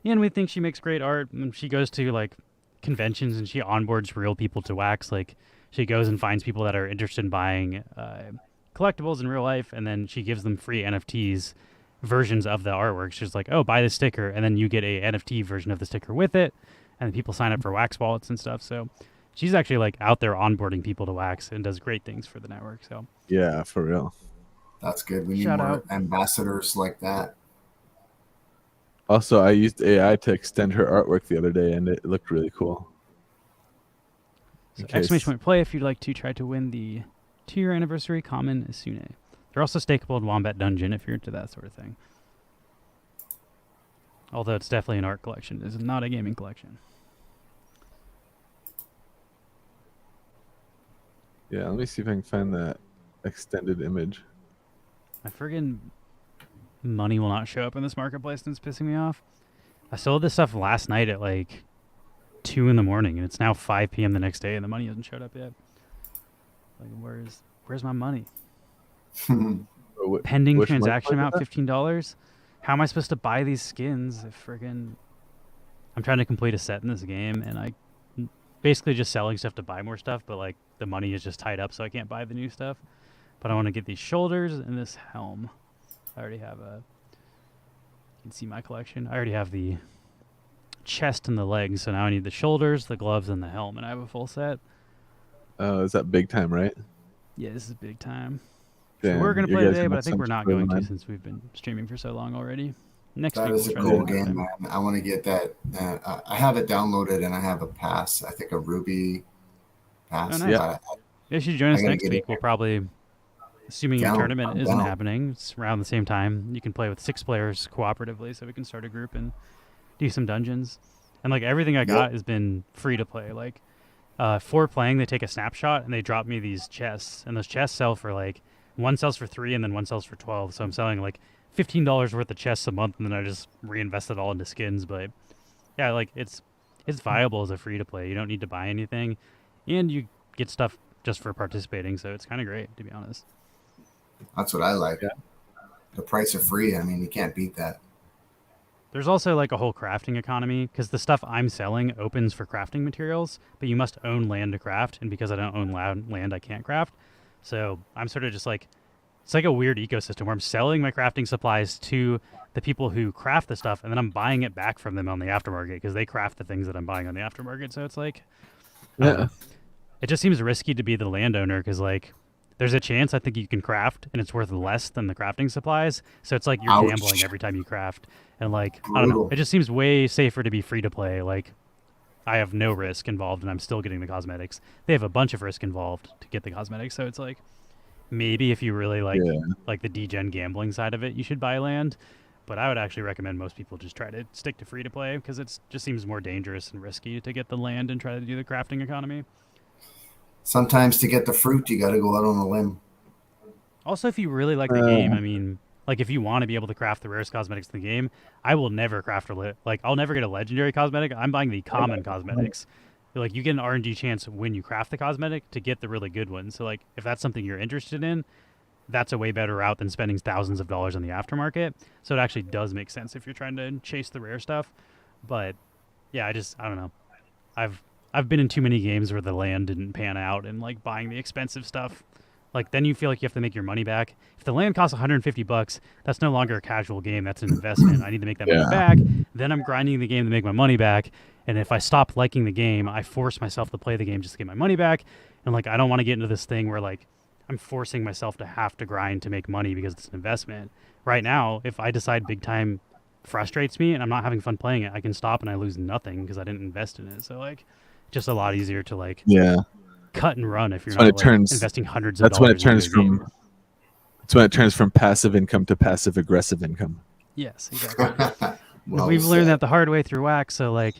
and we think she makes great art. And she goes to like conventions and she onboards real people to wax. Like she goes and finds people that are interested in buying collectibles in real life, and then she gives them free NFTs versions of the artwork. She's like, oh, buy the sticker, and then you get a NFT version of the sticker with it, and then people sign up for wax wallets and stuff. So she's actually like out there onboarding people to wax and does great things for the network. So yeah, for real. That's good. We need more ambassadors like that. Also, I used AI to extend her artwork the other day, and it looked really cool. So exclamation point play if you'd like to try to win the 2-year anniversary Common Sune. They're also stakeable in Wombat Dungeon if you're into that sort of thing. Although it's definitely an art collection. It's not a gaming collection. Yeah, let me see if I can find that extended image. My friggin' money will not show up in this marketplace, and it's pissing me off. I sold this stuff last night at like 2 in the morning, and it's now 5 p.m. the next day, and the money hasn't showed up yet. Like, where's my money? Pending transaction amount $15. How am I supposed to buy these skins if friggin' I'm trying to complete a set in this game, and I basically just selling stuff to buy more stuff, but like the money is just tied up, so I can't buy the new stuff. But I want to get these shoulders and this helm. I already have you can see my collection. I already have the chest and the legs, so now I need the shoulders, the gloves, and the helm, and I have a full set. Oh, is that big time, right? Yeah, this is big time. Damn, So we're going to you play guys today, have but I think we're some not sort of going to mind. since we've been streaming for so long already. Next That week is a we'll try to cool do game, time. man. I want to get that. I have it downloaded and I have a pass. I think a Ruby pass. Oh, nice. I- If you join us I gotta next get week, it. we'll probably, assuming your Down. tournament I'm isn't down. happening, it's around the same time. You can play with 6 players cooperatively, so we can start a group and do some dungeons. And like everything I got has been free to play. Like for playing, they take a snapshot and they drop me these chests, and those chests sell for like one sells for 3 and then one sells for 12. So I'm selling like $15 worth of chests a month, and then I just reinvest it all into skins. But yeah, like it's viable as a free to play. You don't need to buy anything, and you get stuff just for participating. So it's kind of great, to be honest. That's what I like. Yeah. The price of free. I mean, you can't beat that. There's also like a whole crafting economy because the stuff I'm selling opens for crafting materials, but you must own land to craft, and because I don't own land, I can't craft. So I'm sort of just like, it's like a weird ecosystem where I'm selling my crafting supplies to the people who craft the stuff, and then I'm buying it back from them on the aftermarket because they craft the things that I'm buying on the aftermarket. So it's like, I don't Yeah. know. It just seems risky to be the landowner because like there's a chance I think you can craft and it's worth less than the crafting supplies. So it's like you're Ouch. gambling every time you craft. And like, I don't know. Brutal. It just seems way safer to be free to play. Like I have no risk involved and I'm still getting the cosmetics. They have a bunch of risk involved to get the cosmetics. So it's like maybe if you really like the degen gambling side of it, you should buy land. But I would actually recommend most people just try to stick to free to play because it just seems more dangerous and risky to get the land and try to do the crafting economy. Sometimes to get the fruit, you got to go out on a limb. Also, if you really like the game, I mean, like if you want to be able to craft the rarest cosmetics in the game, I will never craft I'll never get a legendary cosmetic. I'm buying the common cosmetics. Like you get an RNG chance when you craft the cosmetic to get the really good one. So like if that's something you're interested in, that's a way better route than spending thousands of dollars on the aftermarket. So it actually does make sense if you're trying to chase the rare stuff. But yeah, I don't know. I've been in too many games where the land didn't pan out and like buying the expensive stuff. Like then you feel like you have to make your money back. If the land costs $150, that's no longer a casual game. That's an investment. I need to make that money back. Then I'm grinding the game to make my money back. And if I stop liking the game, I force myself to play the game just to get my money back. And like I don't want to get into this thing where like I'm forcing myself to have to grind to make money because it's an investment. Right now, if I decide big time frustrates me and I'm not having fun playing it, I can stop and I lose nothing because I didn't invest in it. So like just a lot easier to like cut and run if you're not like, investing hundreds of dollars. That's when it turns from. That's when it turns from passive income to passive aggressive income. Yes, exactly. We've learned that the hard way through Wax. So like,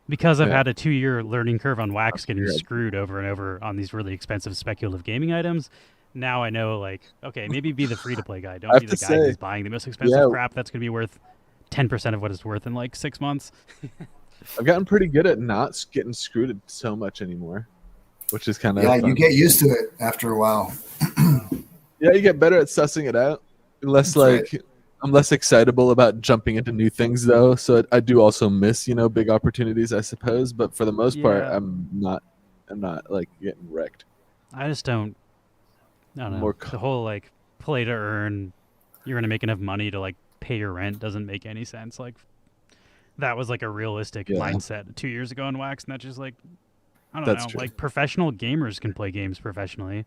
because I've had a 2-year learning curve on Wax, getting screwed over and over on these really expensive speculative gaming items. Now I know, like, okay, maybe be the free-to-play guy. Don't be the guy who's buying the most expensive crap that's going to be worth 10% of what it's worth in, like, 6 months. I've gotten pretty good at not getting screwed so much anymore, which is kind of fun. You get used to it after a while. Yeah, you get better at sussing it out. I'm less excitable about jumping into new things, though, so I do also miss, big opportunities, I suppose, but for the most part, I'm not, like, getting wrecked. I just don't know. The whole like play to earn, you're gonna make enough money to like pay your rent doesn't make any sense. Like that was like a realistic mindset 2 years ago in Wax, and that's just like I don't know. True. Like professional gamers can play games professionally,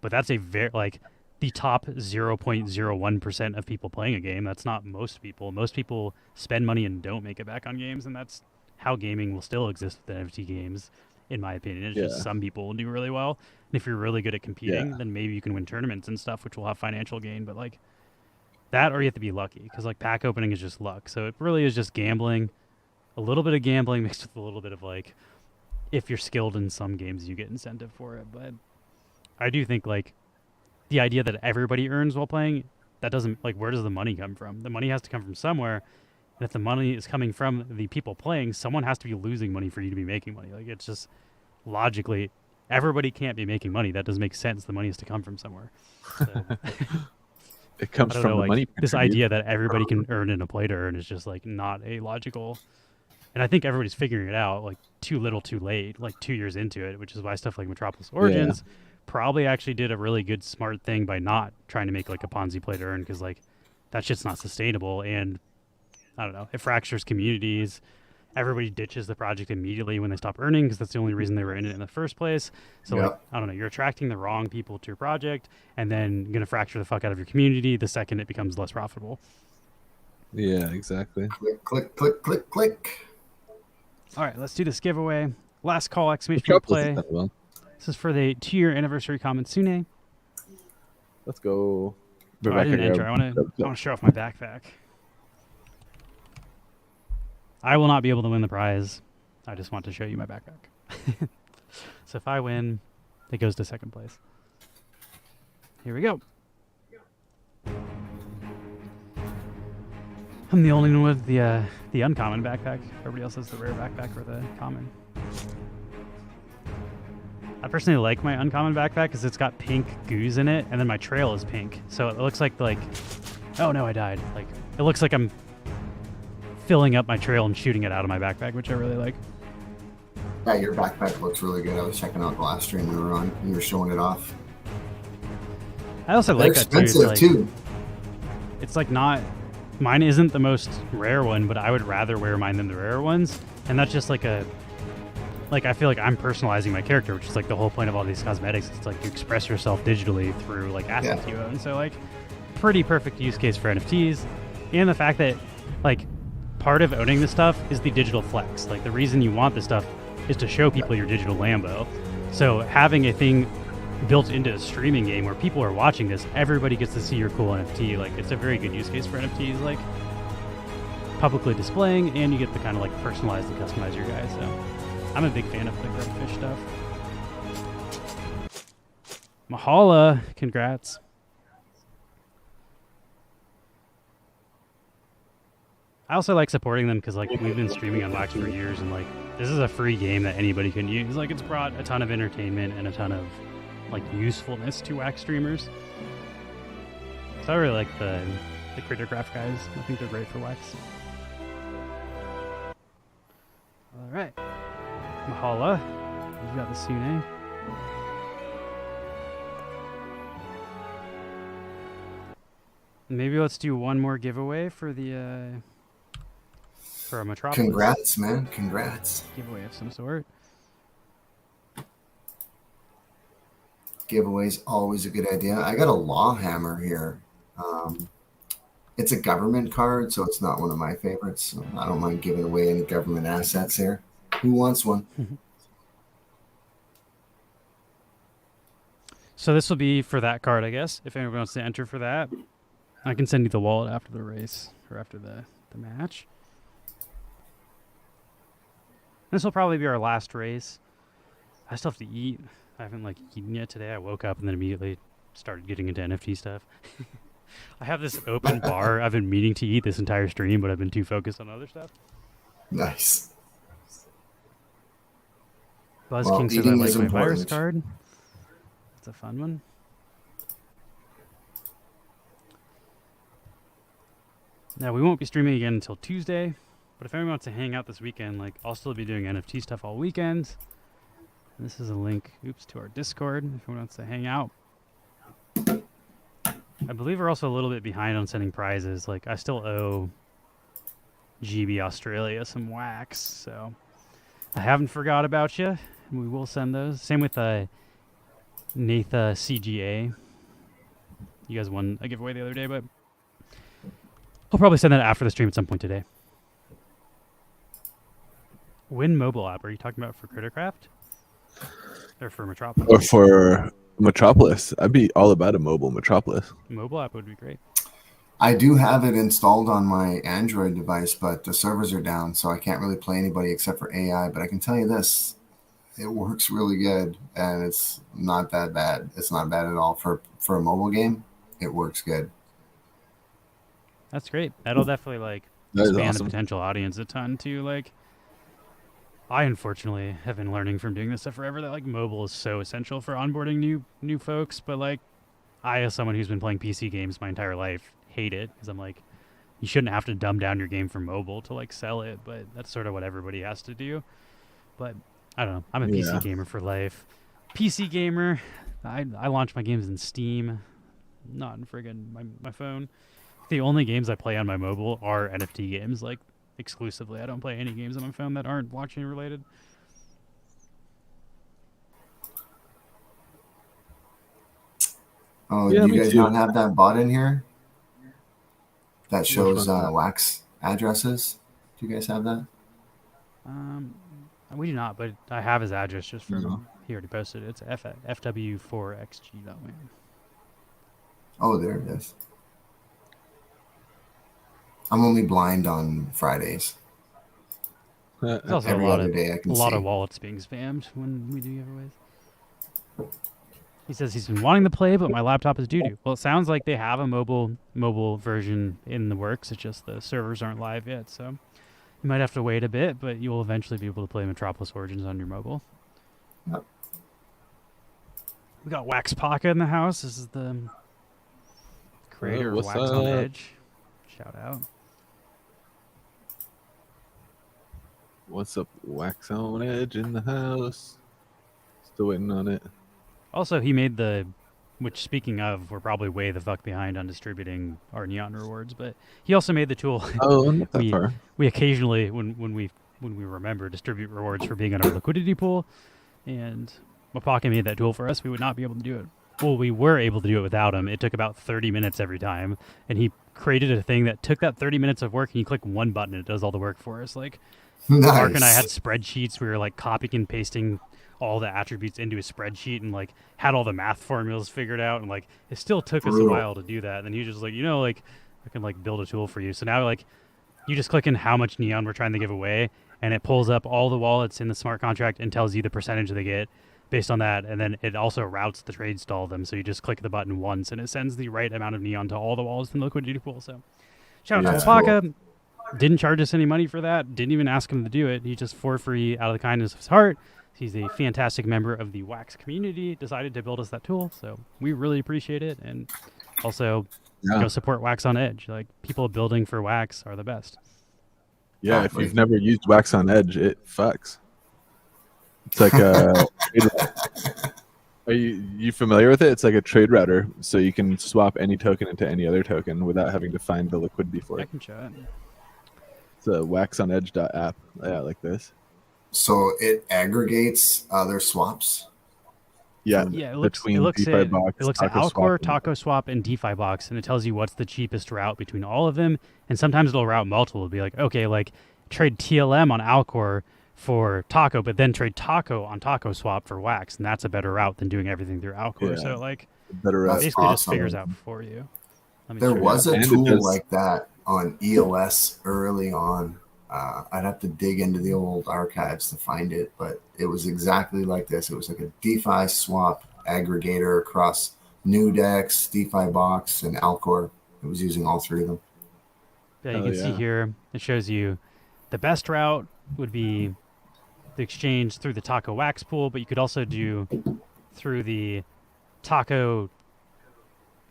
but that's a very like the top 0.01% of people playing a game. That's not most people. Most people spend money and don't make it back on games, and that's how gaming will still exist with NFT games. In my opinion, it's just some people will do really well. And if you're really good at competing, then maybe you can win tournaments and stuff, which will have financial gain. But like, That or you have to be lucky, because like pack opening is just luck. So it really is just gambling, a little bit of gambling mixed with a little bit of like, if you're skilled in some games, you get incentive for it. But I do think like the idea that everybody earns while playing, that doesn't, like, where does the money come from? The money has to come from somewhere. And if the money is coming from the people playing, someone has to be losing money for you to be making money. Like, it's just logically, everybody can't be making money. That doesn't make sense. The money has to come from somewhere. So, It comes from the money. This idea that everybody can earn in a play to earn is just like not a logical. And I think everybody's figuring it out like too little too late, like 2 years into it, which is why stuff like Metropolis Origins probably actually did a really good smart thing by not trying to make like a Ponzi play to earn, because like that shit's not sustainable. And I don't know, it fractures communities. Everybody ditches the project immediately when they stop earning, because that's the only reason they were in it in the first place. So like, I don't know, you're attracting the wrong people to your project, and then you're going to fracture the fuck out of your community the second it becomes less profitable. Yeah, exactly. Click, click, click, click, click. All right, let's do this giveaway. Last call, exclamation point play. Well. This is for the 2-year anniversary common Sune. Let's go. Oh, I didn't enter. I want to show off my backpack. I will not be able to win the prize. I just want to show you my backpack. So if I win, it goes to second place. Here we go. I'm the only one with the uncommon backpack. Everybody else has the rare backpack or the common. I personally like my uncommon backpack because it's got pink goose in it, and then my trail is pink. So it looks like, oh no, I died. Like, it looks like I'm filling up my trail and shooting it out of my backpack, which I really like. Yeah, your backpack looks really good. I was checking out the last stream we were on. You were showing it off. I also They're like that too. expensive too. It's like not, mine isn't the most rare one, but I would rather wear mine than the rare ones. And that's just like I feel like I'm personalizing my character, which is like the whole point of all these cosmetics. It's like you express yourself digitally through like assets you own. So like pretty perfect use case for NFTs. And the fact that like part of owning this stuff is the digital flex. Like the reason you want this stuff is to show people your digital Lambo. So having a thing built into a streaming game where people are watching this, everybody gets to see your cool NFT. Like it's a very good use case for NFTs, like publicly displaying, and you get to kind of like personalize and customize your guys. So I'm a big fan of the redfish stuff. Mahala, congrats. I also like supporting them because like we've been streaming on Wax for years, and like this is a free game that anybody can use. Like it's brought a ton of entertainment and a ton of like usefulness to Wax streamers. So I really like the Crittercraft guys. I think they're great for Wax. All right, Mahala, you got the Sune. Maybe let's do one more giveaway for the for a Metropolis. Congrats, man. Congrats. Giveaway of some sort. Giveaway's always a good idea. I got a law hammer here. It's a government card, so it's not one of my favorites. So I don't mind giving away any government assets here. Who wants one? So this will be for that card, I guess. If anyone wants to enter for that, I can send you the wallet after the race or after the match. This will probably be our last race. I still have to eat. I haven't like eaten yet today. I woke up and then immediately started getting into NFT stuff. I have this open bar. I've been meaning to eat this entire stream, but I've been too focused on other stuff. Nice. Buzz King says I like my virus card. It's a fun one. Now we won't be streaming again until Tuesday, but if anyone wants to hang out this weekend, like I'll still be doing NFT stuff all weekend. And this is a link, to our Discord if anyone wants to hang out. I believe we're also a little bit behind on sending prizes. Like I still owe GB Australia some wax, so I haven't forgot about you. And we will send those. Same with Natha CGA. You guys won a giveaway the other day, but I'll probably send that after the stream at some point today. Win mobile app. Are you talking about for Crittercraft? Or for Metropolis? Or for Metropolis. I'd be all about a mobile Metropolis. Mobile app would be great. I do have it installed on my Android device, but the servers are down, so I can't really play anybody except for AI. But I can tell you this, it works really good, and it's not that bad. It's not bad at all for a mobile game. It works good. That's great. That'll definitely like That is expand awesome. the potential audience a ton too. Like, I unfortunately have been learning from doing this stuff forever that like mobile is so essential for onboarding new folks. But like, I as someone who's been playing PC games my entire life hate it because I'm like, you shouldn't have to dumb down your game for mobile to like sell it. But that's sort of what everybody has to do. But I don't know. I'm a PC gamer for life. PC gamer. I launch my games in Steam, not in friggin' my phone. The only games I play on my mobile are NFT games, like exclusively. I don't play any games on my phone that aren't blockchain related. Oh, Yeah, do me you guys too. not have that bot in here that shows one? wax addresses? Do you guys have that? We do not, but I have his address just from No. he already posted it. It's fw4xg.win. Oh, there it is. I'm only blind on Fridays. There's also Every a lot other of day I can lot see. of wallets being spammed when we do giveaways. He says he's been wanting to play, but my laptop is doo-doo. Well, it sounds like they have a mobile version in the works. It's just the servers aren't live yet, so you might have to wait a bit, but you will eventually be able to play Metropolis Origins on your mobile. Yep. We got Wax Paka in the house. This is the creator of what's Wax on up? Edge. Shout out. What's up, Wax on Edge in the house? Still waiting on it. Also, he made which speaking of, we're probably way the fuck behind on distributing our Neon rewards, but he also made the tool. Oh, not that far. we occasionally, when we remember, distribute rewards for being on our liquidity pool, and Mapaka made that tool for us. We would not be able to do it. Well, we were able to do it without him. It took about 30 minutes every time, and he created a thing that took that 30 minutes of work, and you click one button, and it does all the work for us. Like, Mark and I had spreadsheets. We were like copying and pasting all the attributes into a spreadsheet and like had all the math formulas figured out, and like it still took us a while to do that. And then he was just like, like I can like build a tool for you. So now like you just click in how much Neon we're trying to give away, and it pulls up all the wallets in the smart contract and tells you the percentage they get based on that. And then it also routes the trades to all of them. So you just click the button once and it sends the right amount of Neon to all the wallets in the liquidity pool. So shout out to Alpaca. Cool. Didn't charge us any money for that. Didn't even ask him to do it. He just for free, out of the kindness of his heart. He's a fantastic member of the Wax community. Decided to build us that tool, so we really appreciate it. And also, go support Wax on Edge. Like, people building for Wax are the best. Yeah, if you've never used Wax on Edge, it fucks. It's like a. Are you familiar with it? It's like a trade router, so you can swap any token into any other token without having to find the liquidity for it. I can show it. It's a waxonedge.app. Yeah, like this. So it aggregates other swaps. Yeah, it looks at Alcor, Taco Swap, and DeFi Box, and it tells you what's the cheapest route between all of them. And sometimes it'll route multiple. It'll be like, okay, like trade TLM on Alcor for Taco, but then trade Taco on Taco Swap for Wax, and that's a better route than doing everything through Alcor. So like, better route. Basically just figures out for you. There was a tool like that on EOS early on. I'd have to dig into the old archives to find it, but it was exactly like this. It was like a DeFi swap aggregator across Nudex, DeFi Box, and Alcor. It was using all three of them. Yeah, you can see here, it shows you the best route would be the exchange through the Taco Wax pool, but you could also do through the Taco.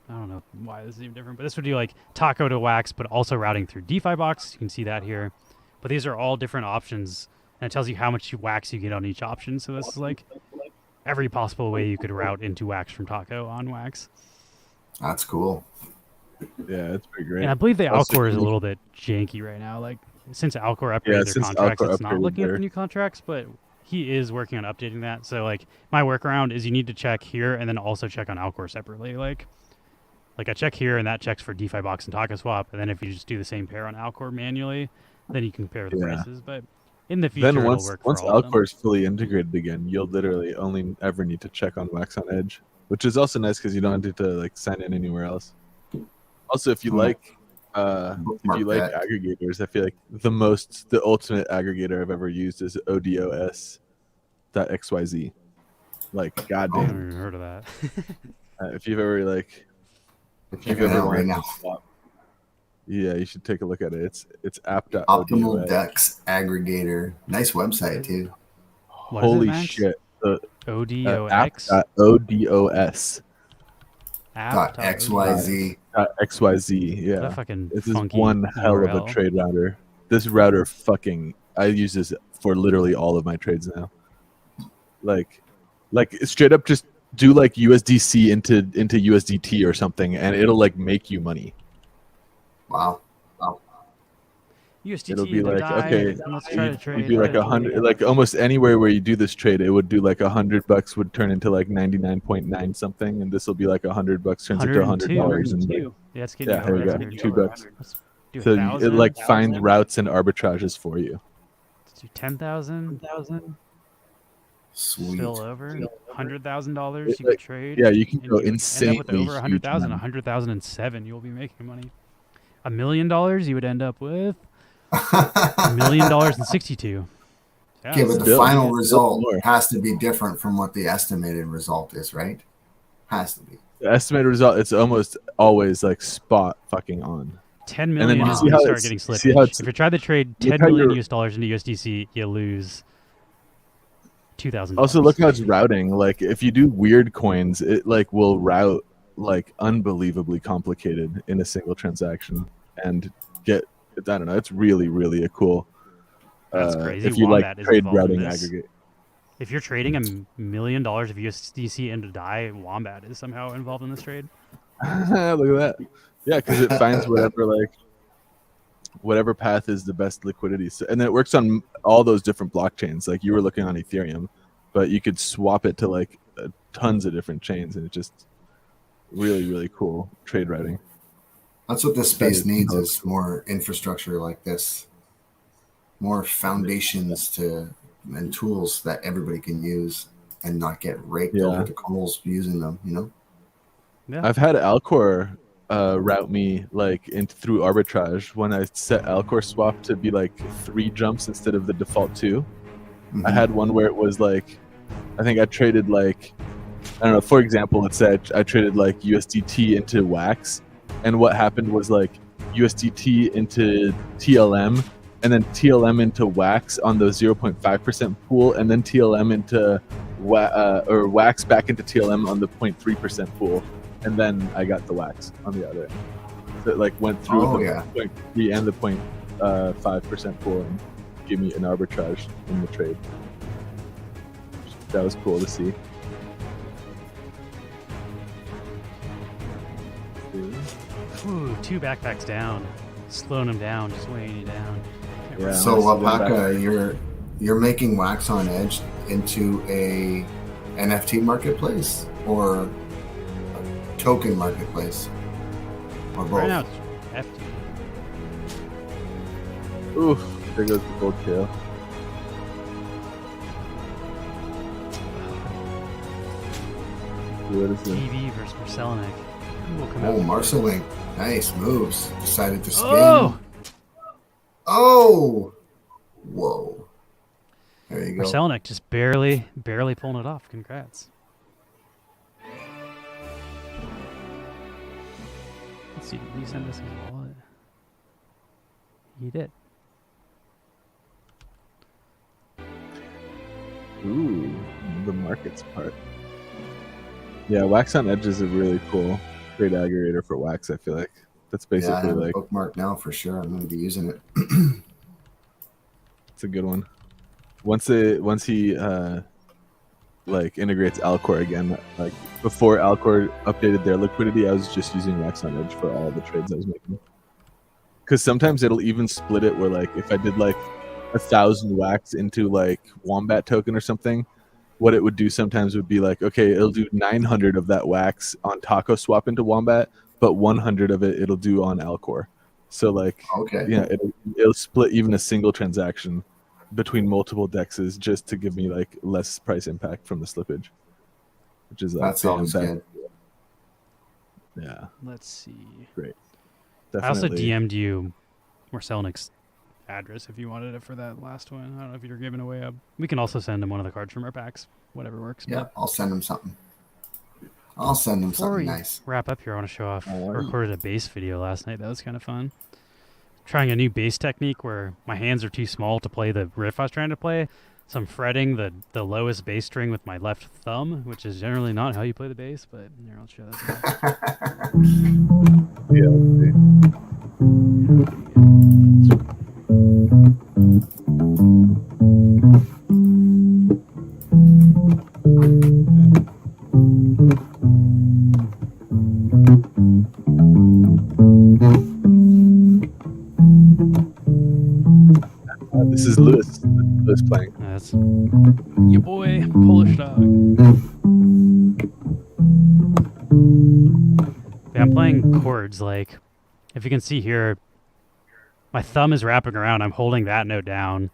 I don't know why this is even different, but this would do like Taco to Wax, but also routing through DeFi Box. You can see that here. But these are all different options, and it tells you how much Wax you get on each option. So this is like every possible way you could route into Wax from Taco on Wax. That's cool. Yeah, it's pretty great. And I believe the Alcor is a little bit janky right now. Like, since Alcor upgraded their contracts, it's not looking at the new contracts, but he is working on updating that. So like my workaround is you need to check here and then also check on Alcor separately. Like I check here and that checks for DeFi Box and Taco Swap, and then if you just do the same pair on Alcor manually, then you can compare the prices. But in the future, then once it'll work for all Alcor is fully integrated again, you'll literally only ever need to check on Wax on Edge, which is also nice because you don't have to like sign in anywhere else. Also, if you like If you like aggregators, I feel like the ultimate aggregator I've ever used is odos.xyz. Like, I goddamn. haven't even heard of that. If you've ever right now. Yeah, you should take a look at it. It's app.odos. Optimal Dex aggregator. Nice website too. What is it, Holy Max? shit. ODOX? app.odos. .xyz. .xyz, yeah. What a fucking This is funky one hell of a URL. trade router. This router I use this for literally all of my trades now. Like straight up just do like USDC into USDT or something, and it'll like make you money. Wow. USDT It'll be like, die, okay, let's try to trade. you'd be like 100, like almost anywhere where you do this trade, it would do like $100 would turn into like 99.9 something, and this will be like $100 turns into $100, and like, yeah, it's getting yeah, here we go, $2. Let's do So 1,000. it like finds routes and arbitrages for you. Let's do 10,000. Sweet. Still over $100,000 you Like, could trade. yeah, you can and go you would insanely end up with over 100,000, huge 100,007. You'll be making money. $1 million, you would end up with $1,000,062. Yeah, Okay, but the Still- final still result more. has to be different from what the estimated result is, right? Has to be. The estimated result, it's almost always like spot fucking on. 10 then million you is see when how you start it's- getting see how slippage. it's- If you try to trade look 10 how million you're- US dollars into USDC, you lose $2,000. Also, look how it's routing. Like, if you do weird coins, it like will route like unbelievably complicated in a single transaction and get. I don't know. It's really, really a cool. That's crazy. If you Wombat like is trade involved in routing this. aggregate. If you're trading $1 million of USDC into DAI, Wombat is somehow involved in this trade. Look at that. Yeah, because it finds whatever path is the best liquidity. So, and then it works on all those different blockchains. Like you were looking on Ethereum, but you could swap it to like tons of different chains, and it just really, really cool trade routing. That's what this space needs is more infrastructure like this, more foundations and tools that everybody can use and not get raked over the coals using them, you know? Yeah. I've had Alcor route me like through arbitrage when I set Alcor swap to be like 3 jumps instead of the default 2. Mm-hmm. I had one where it was like, I think I traded like, I don't know, for example, let's say I traded like USDT into Wax, and what happened was like USDT into TLM, and then TLM into Wax on the 0.5% pool, and then TLM into Wax back into TLM on the 0.3% pool, and then I got the Wax on the other end. So it like went through the 0.3 and the 0.5% pool and gave me an arbitrage in the trade. That was cool to see. Ooh, 2 backpacks down. Slowing them down, just weighing you down. Yeah, So Wapaka, you're making Wax on Edge into a NFT marketplace or a token marketplace or both? Right now it's FT. Ooh, there goes the gold tail. What is it? TV versus Marcelinek. Who will come Oh, out? Marcelink. Nice moves. Decided to spin. Oh! Oh! Whoa. There you go. Marcelinek just barely pulling it off. Congrats. Let's see, did he send us his wallet? He did. Ooh, the markets part. Yeah, Wax on Edge is a really cool trade aggregator for Wax. I feel like that's Yeah, I basically have a like bookmark now for sure. I'm going to be using it. it's a good one. Once he like integrates Alcor again, like before Alcor updated their liquidity, I was just using Wax on Edge for all the trades I was making. Because sometimes it'll even split it where like if I did like 1,000 Wax into like Wombat token or something, what it would do sometimes would be like, okay, it'll do 900 of that Wax on Taco swap into Wombat, but 100 of it it'll do on Alcor. So like, yeah, it'll split even a single transaction between multiple dexes just to give me like less price impact from the slippage, which is That sounds good. Yeah. Let's see. Great. I also definitely. DM'd you Marcelnik's address if you wanted it for that last one. I don't know if you're giving away a. We can also send him one of the cards from our packs, whatever works. Yeah, But I'll send him something. I'll send him before something we nice. wrap up here, I want to show off. I Alright. recorded a bass video last night. That was kind of fun. Trying a new bass technique where my hands are too small to play the riff I was trying to play. So I'm fretting the lowest bass string with my left thumb, which is generally not how you play the bass, but here, I'll show that. Yeah, this is Lewis. Lewis playing. That's your boy, Polish dog. Yeah, I'm playing chords, like, if you can see here, my thumb is wrapping around. I'm holding that note down.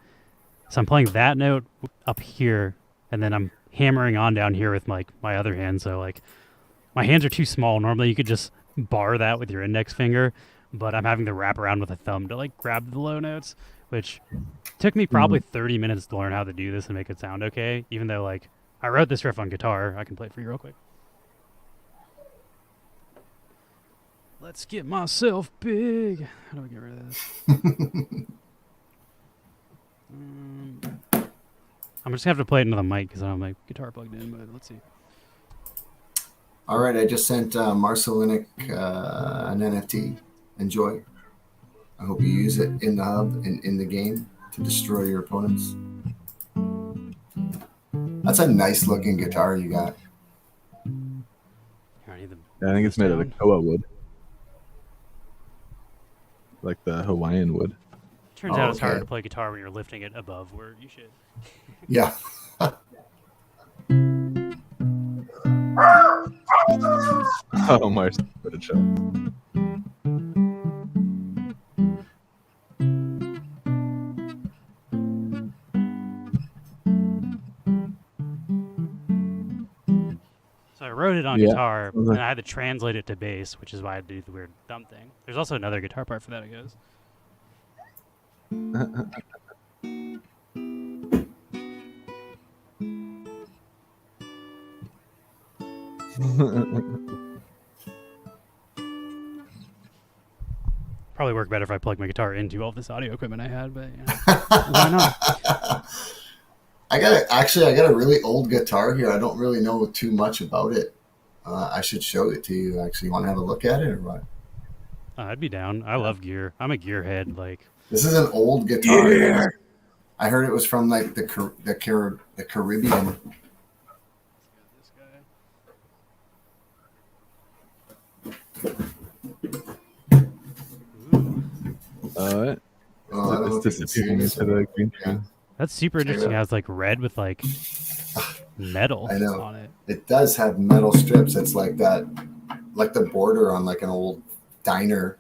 So I'm playing that note up here, and then I'm hammering on down here with my other hand. So, like, my hands are too small. Normally, you could just bar that with your index finger, but I'm having to wrap around with a thumb to, like, grab the low notes, which took me probably 30 minutes to learn how to do this and make it sound okay, even though, like, I wrote this riff on guitar. I can play it for you real quick. Let's get myself big. How do I get rid of this? I'm just going to have to play it into the mic because I don't have my guitar plugged in, but let's see. All right, I just sent Marcelinic an NFT. Enjoy. I hope you use it in the hub and in the game to destroy your opponents. That's a nice looking guitar you got. Here, I need the Yeah, I think it's made out of koa wood, like the Hawaiian wood. Turns out it's hard okay. to play guitar when you're lifting it above where you should. Yeah. Oh, Mars, put it show. So I wrote it on Yeah. guitar, and I had to translate it to bass, which is why I do the weird thumb thing. There's also another guitar part for that, it goes. Probably work better if I plug my guitar into all this audio equipment I had, but why not? I got a really old guitar here. I don't really know too much about it. I should show it to you. Actually, you want to have a look at it or what? I'd be down. I love gear. I'm a gearhead. Like, This is an old guitar. Yeah. I heard it was from like the Caribbean. this guy. Alright. Oh, I don't know It's if you can see disappearing this into the one. green Yeah. screen. That's super interesting. It has like red with like metal I know. on it. It does have metal strips. It's like that, like the border on like an old diner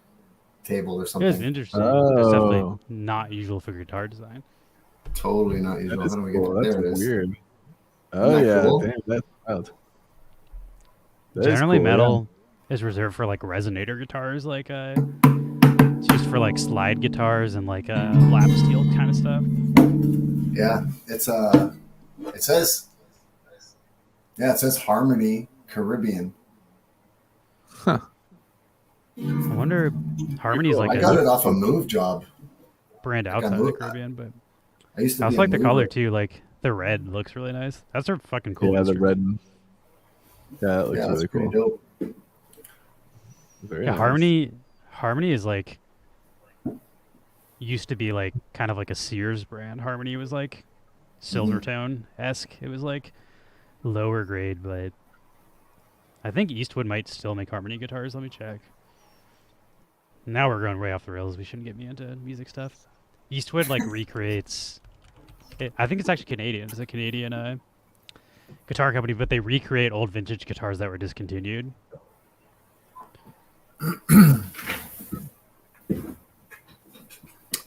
table or It's something. interesting. It's definitely Oh. not usual for guitar design. Totally not That usual. is How do we get cool. it? That's There it is. weird. Oh that yeah, cool? damn, that's wild. That is Generally, cool, metal is reserved for like resonator guitars. Like, it's used for like slide guitars and like lap steel kind of stuff. Yeah, it says Harmony Caribbean. Huh. I wonder, Harmony's like I a got it off a Move Job. brand like a outside of the move- Caribbean, but I used to I be also a like the mover. color too. Like the red looks really nice. That's a fucking cool. Yeah, the instrument. red. Yeah, that looks Yeah, really that's pretty cool. dope. Very Yeah, nice. Harmony is like used to be like kind of like a Sears brand. Harmony was like Silvertone-esque. It was like lower grade, but I think Eastwood might still make Harmony guitars. Let me check. Now we're going way off the rails. We shouldn't get me into music stuff. Eastwood like recreates. I think it's actually Canadian. It's a Canadian guitar company, but they recreate old vintage guitars that were discontinued.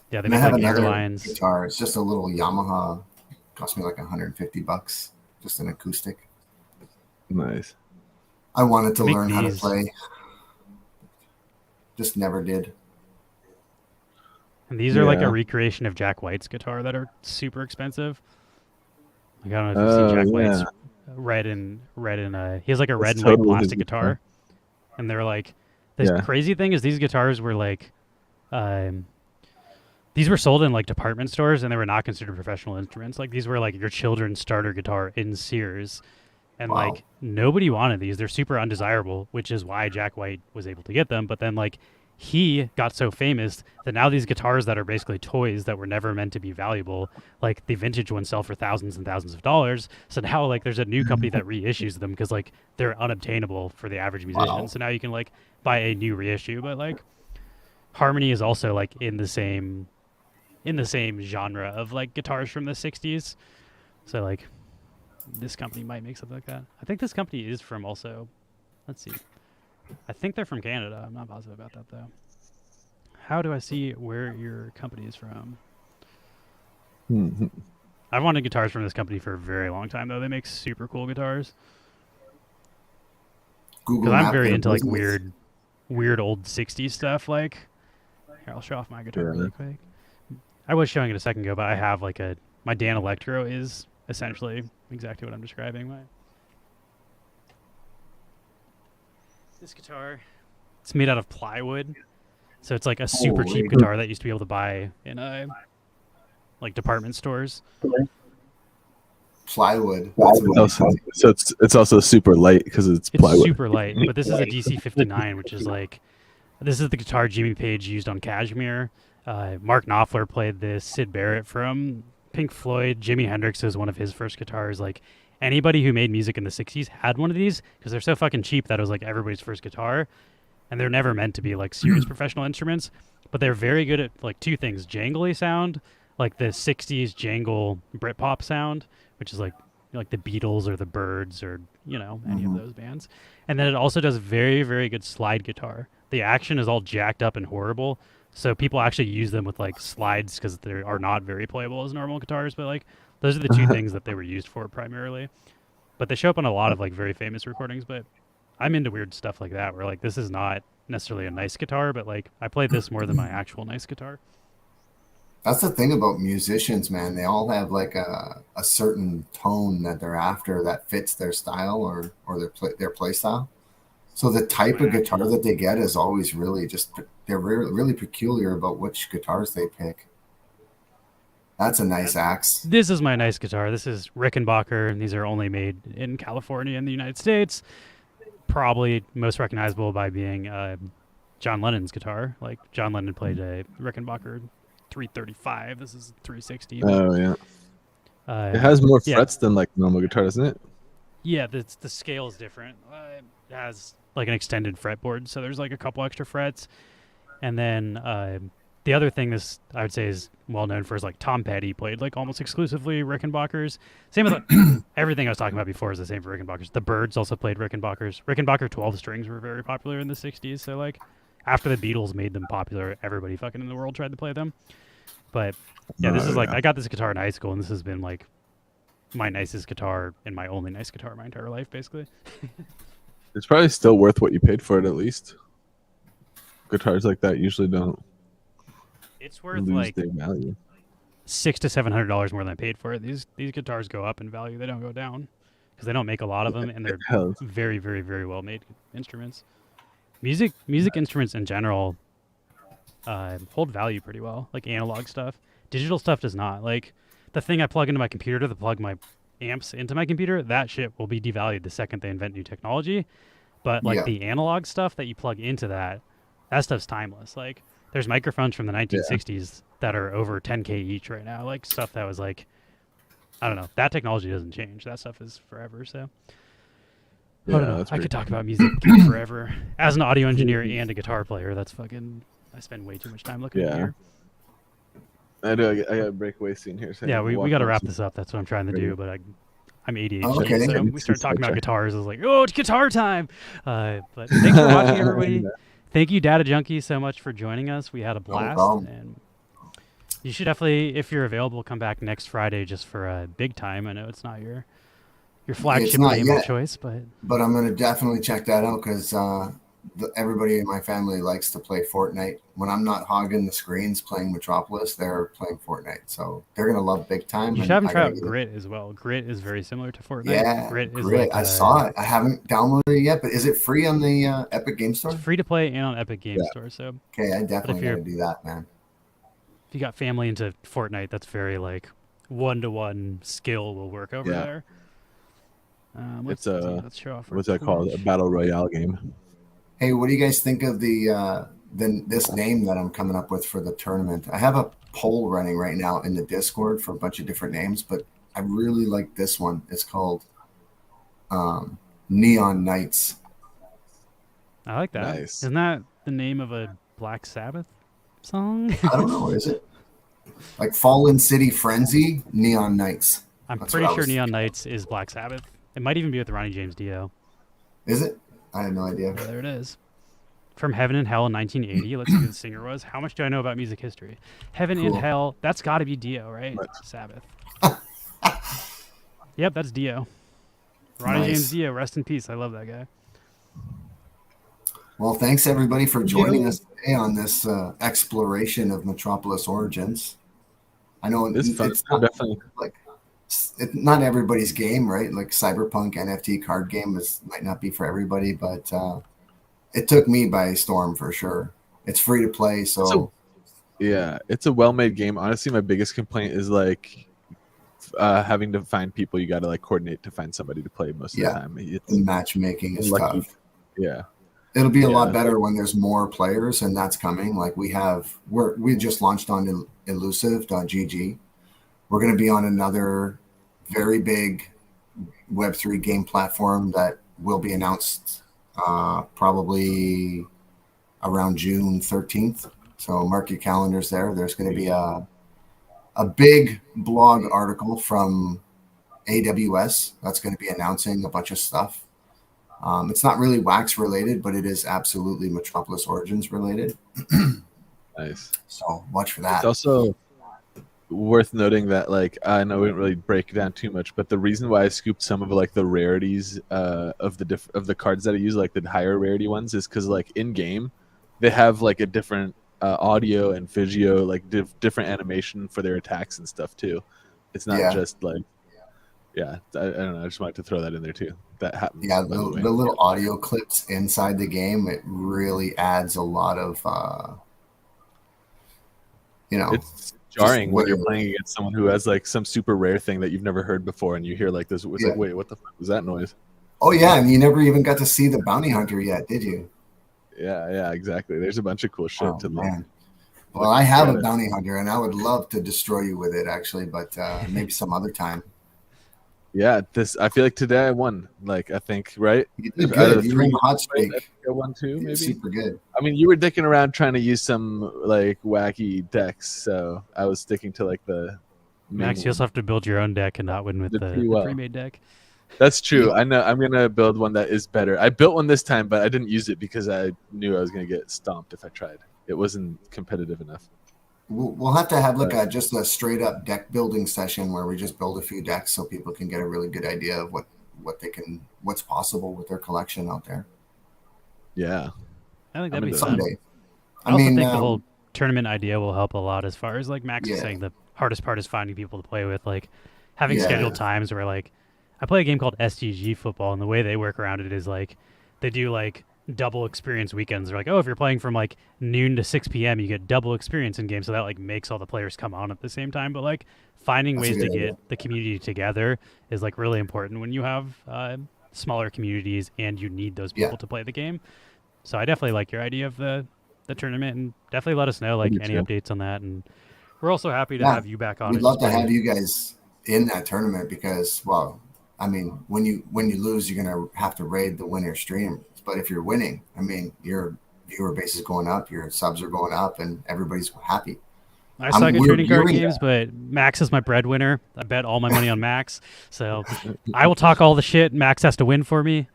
Yeah, they And I make have like another airlines. guitar. It's just a little Yamaha. Cost me like $150. Just an acoustic. Nice. I wanted to Make learn how to these. play. Just never did. And these are like a recreation of Jack White's guitar that are super expensive. Like, I don't know if you've seen Jack White's red and he has like a red and white plastic guitar. And they're like, the crazy thing is these guitars were like, these were sold in like department stores and they were not considered professional instruments. Like these were like your children's starter guitar in Sears. And like nobody wanted these. They're super undesirable, which is why Jack White was able to get them. But then like he got so famous that now these guitars that are basically toys that were never meant to be valuable, like the vintage ones sell for thousands and thousands of dollars. So now like there's a new company that reissues them because like they're unobtainable for the average musician. So now you can like buy a new reissue. But like Harmony is also like in the same genre of like guitars from the 60s. So like this company might make something like that. I think this company is from also, let's see. I think they're from Canada. I'm not positive about that though. How do I see where your company is from? I've wanted guitars from this company for a very long time though. They make super cool guitars. Because I'm very into like weird old 60s stuff. Like, here, I'll show off my guitar really quick. I was showing it a second ago, but I have like my Dan Electro is essentially exactly what I'm describing. This guitar, it's made out of plywood, so it's like a super cheap guitar that used to be able to buy in like department stores. Plywood. So it's also super light because it's plywood. It's super light, but this is a DC-59, which is like, this is the guitar Jimmy Page used on Kashmir. Mark Knopfler played this. Sid Barrett from Pink Floyd. Jimi Hendrix was one of his first guitars. Like anybody who made music in the 60s had one of these because they're so fucking cheap that it was like everybody's first guitar. And they're never meant to be like serious professional instruments, but they're very good at like two things: jangly sound, like the 60s jangle Britpop sound, which is like the Beatles or the Byrds or, you know, any of those bands. And then it also does very, very good slide guitar. The action is all jacked up and horrible. So people actually use them with like slides because they are not very playable as normal guitars. But like those are the two things that they were used for primarily. But they show up on a lot of like very famous recordings. But I'm into weird stuff like that where like this is not necessarily a nice guitar, but like I play this more than my actual nice guitar. That's the thing about musicians, man. They all have like a certain tone that they're after that fits their style or their play style. So the type of guitar that they get is always really just, they're really peculiar about which guitars they pick. That's a nice axe. This is my nice guitar. This is Rickenbacker, and these are only made in California and the United States. Probably most recognizable by being John Lennon's guitar. Like John Lennon played a Rickenbacker 335. This is 360. Oh yeah. It has more frets than like normal guitar, doesn't it? Yeah, the scale is different. It has like an extended fretboard, so there's like a couple extra frets. And then the other thing this I would say is well known for is like Tom Petty played like almost exclusively Rickenbackers. Same with everything I was talking about before is the same for Rickenbackers. The Byrds also played Rickenbackers. Rickenbacker 12 strings were very popular in the 60s, so like after the Beatles made them popular, everybody fucking in the world tried to play them. But yeah, this is like I got this guitar in high school, and this has been like my nicest guitar and my only nice guitar my entire life, basically. It's probably still worth what you paid for it, at least. Guitars like that usually don't. It's worth like their value. $600 to $700 more than I paid for it. These guitars go up in value; they don't go down because they don't make a lot of them, and they're very, very, very well made instruments. Music instruments in general hold value pretty well, like analog stuff. Digital stuff does not. Like the thing I plug into my computer to plug my amps into my computer, that shit will be devalued the second they invent new technology. But like the analog stuff that you plug into that stuff's timeless. Like there's microphones from the 1960s that are over 10K each right now. Like stuff that was like, I don't know. That technology doesn't change. That stuff is forever. So I don't know. I could talk about music forever. As an audio engineer and a guitar player, that's fucking. I spend way too much time looking at gear. I do. I got a breakaway scene here. So yeah, we got to wrap this up. That's what I'm trying to do. But I'm ADHD, so we started talking about guitars. I was like, oh, it's guitar time. But thanks for watching, everybody. Thank you, Datajunky, so much for joining us. We had a blast. And you should definitely, if you're available, come back next Friday just for a big time. I know it's not your flagship game of choice, but I'm going to definitely check that out because everybody in my family likes to play Fortnite. When I'm not hogging the screens playing Metropolis, they're playing Fortnite. So they're going to love big time. You and should have them I try gotta out get it. Grit as well. Grit is very similar to Fortnite. Yeah, Grit is Grit. like I saw it. I haven't downloaded it yet, but is it free on the Epic Game Store? It's free to play and on Epic Game Yeah. Store. So Okay, I definitely you're- got to do that, man. if you got family into Fortnite, that's very like one-to-one skill will work over Yeah. there. It's let's show off. our what's that called? A Twitch. battle royale game. Hey, what do you guys think of this name that I'm coming up with for the tournament? I have a poll running right now in the Discord for a bunch of different names, but I really like this one. It's called Neon Knights. I like that. Nice. Isn't that the name of a Black Sabbath song? I don't know, is it? Like Fallen City Frenzy, Neon Knights. I'm That's pretty what I sure was Neon Knights is Black Sabbath. It might even be with Ronnie James Dio. Is it? I had no idea. Yeah, there it is. From Heaven and Hell in 1980. Let's see who the singer was. How much do I know about music history? Heaven and Cool. Hell. That's got to be Dio, right? Right. Sabbath. Yep, that's Dio. Ronnie Nice. James Dio. Rest in peace. I love that guy. Well, thanks everybody for joining us today on this exploration of Metropolis origins. I know It's fun. it's not, Definitely. like not everybody's game, right? Like Cyberpunk NFT card game might not be for everybody, but it took me by storm for sure. It's free to play, so Yeah, it's a well-made game. Honestly, my biggest complaint is like having to find people. You got to like coordinate to find somebody to play most of the time. It's the matchmaking is lucky. tough. Yeah, It'll be a Yeah. lot better when there's more players, and that's coming. Like we just launched on elusive.gg. We're going to be on another very big Web3 game platform that will be announced probably around June 13th. So mark your calendars there. There's going to be a big blog article from AWS that's going to be announcing a bunch of stuff. It's not really Wax related, but it is absolutely Metropolis Origins related. nice. So watch for that. It's also worth noting that like I know we didn't really break it down too much, but the reason why I scooped some of like the rarities of the cards that I use, like the higher rarity ones, is because like in game they have like a different audio and physio, like different animation for their attacks and stuff too. It's not just like I don't know. I just wanted to throw that in there too. That happens. Yeah, the little audio clips inside the game, it really adds a lot of it's jarring when you're playing against someone who has like some super rare thing that you've never heard before, and you hear like this. It's like, wait, what the fuck was that noise? Oh yeah, and you never even got to see the bounty hunter yet, did you? Yeah, exactly. There's a bunch of cool shit to learn. Well, I have a bounty hunter, and I would love to destroy you with it, actually, but maybe some other time. Yeah, I feel like today I won. Like I think, right? You did good. You were in a hot streak. I won too, maybe. Super good. I mean, you were dicking around trying to use some like wacky decks, so I was sticking to like the. Max, you also have to build your own deck and not win with the pre-made deck. That's true. I know. I'm gonna build one that is better. I built one this time, but I didn't use it because I knew I was gonna get stomped if I tried. It wasn't competitive enough. We'll have to have like just a straight up deck building session where we just build a few decks so people can get a really good idea of what's possible with their collection out there. Yeah, I think that'd be someday. fun. I also think the whole tournament idea will help a lot as far as like Max is saying. The hardest part is finding people to play with, like having scheduled times where like I play a game called SGG football, and the way they work around it is like they do like double experience weekends. They're like, oh, if you're playing from like noon to 6 p.m., you get double experience in game. So that like makes all the players come on at the same time. But like finding ways to get the community together is like really important when you have smaller communities and you need those people to play the game. So I definitely like your idea of the tournament, and definitely let us know like any updates on that. And we're also happy to have you back on. We'd love to have you guys in that tournament because, well, I mean, when you lose, you're gonna have to raid the winner stream. But if you're winning, I mean, your viewer base is going up, your subs are going up, and everybody's happy. I suck at trading card games, but Max is my breadwinner. I bet all my money on Max, so I will talk all the shit. Max has to win for me.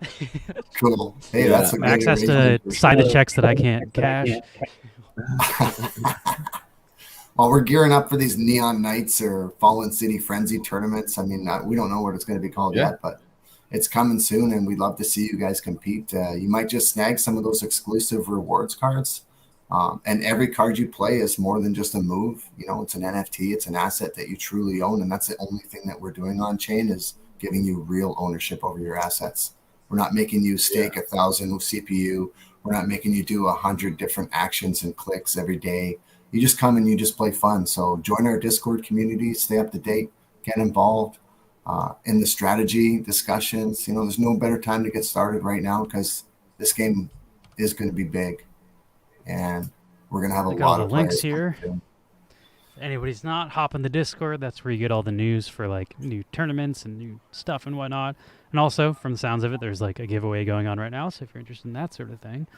Cool. Hey, that's a Max has to sign the checks that I can't cash. While we're gearing up for these Neon Knights or Fallen City Frenzy tournaments, I mean, we don't know what it's going to be called yet, but it's coming soon, and we'd love to see you guys compete. You might just snag some of those exclusive rewards cards. And every card you play is more than just a move. You know, it's an NFT, it's an asset that you truly own. And that's the only thing that we're doing on chain is giving you real ownership over your assets. We're not making you stake 1,000 CPU. We're not making you do 100 different actions and clicks every day. You just come and you just play fun. So join our Discord community, stay up to date, get involved in the strategy discussions. You know, there's no better time to get started right now because this game is going to be big. And we're going to have a lot of links here. If anybody's not, hop in the Discord. That's where you get all the news for like new tournaments and new stuff and whatnot. And also, from the sounds of it, there's like a giveaway going on right now. So if you're interested in that sort of thing,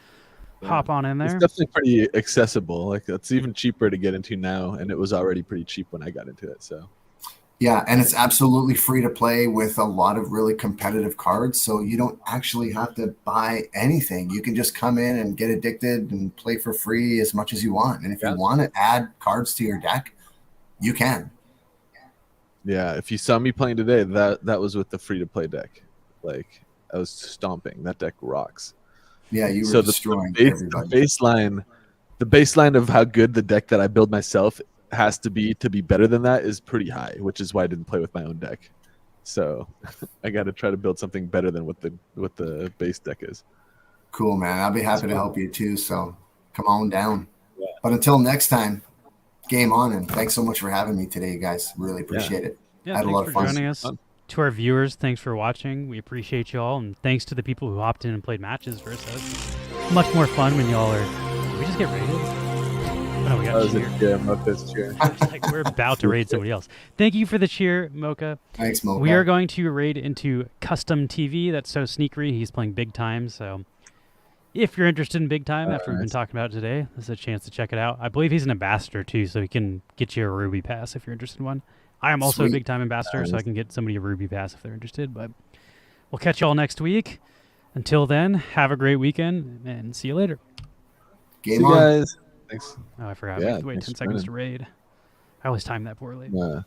hop on in there. It's definitely pretty accessible. Like it's even cheaper to get into now, and it was already pretty cheap when I got into it. So. Yeah, and it's absolutely free to play with a lot of really competitive cards. So you don't actually have to buy anything. You can just come in and get addicted and play for free as much as you want. And if you want to add cards to your deck, you can. Yeah, if you saw me playing today, that was with the free-to-play deck. Like, I was stomping. That deck rocks. Yeah, you were destroying everybody. The baseline of how good the deck that I build myself has to be better than that is pretty high, which is why I didn't play with my own deck. So I got to try to build something better than what the base deck is. Cool, man. I'll be happy to help you too. So come on down. Yeah. But until next time, game on, and thanks so much for having me today, guys. Really appreciate it. Yeah, I had a lot of fun. Joining us. To our viewers, thanks for watching. We appreciate you all, and thanks to the people who hopped in and played matches versus us. Much more fun when y'all are. Did we just get raided? Oh, no, we got cheer. Like we're about to raid somebody else. Thank you for the cheer, Mocha. Thanks, Mocha. We are going to raid into Custom TV. That's so sneakery. He's playing big time. So if you're interested in big time, after we've been talking about it today, this is a chance to check it out. I believe he's an ambassador too, so he can get you a Ruby Pass if you're interested in one. I am also a big time ambassador, so I can get somebody a Ruby Pass if they're interested. But we'll catch you all next week. Until then, have a great weekend and see you later. Game on, guys. Thanks. Oh, I forgot. We have to wait 10 seconds to raid. I always time that poorly. Yeah.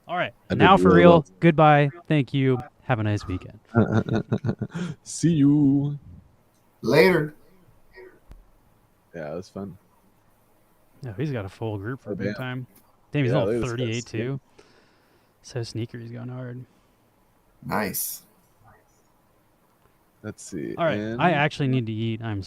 All right. Now for real. Goodbye. Thank you. Have a nice weekend. See you later. Yeah, it was fun. No, he's got a full group for big time. Damn, he's level 38 too. So sneaker, he's going hard. Nice. Let's see. All right. I actually need to eat. I'm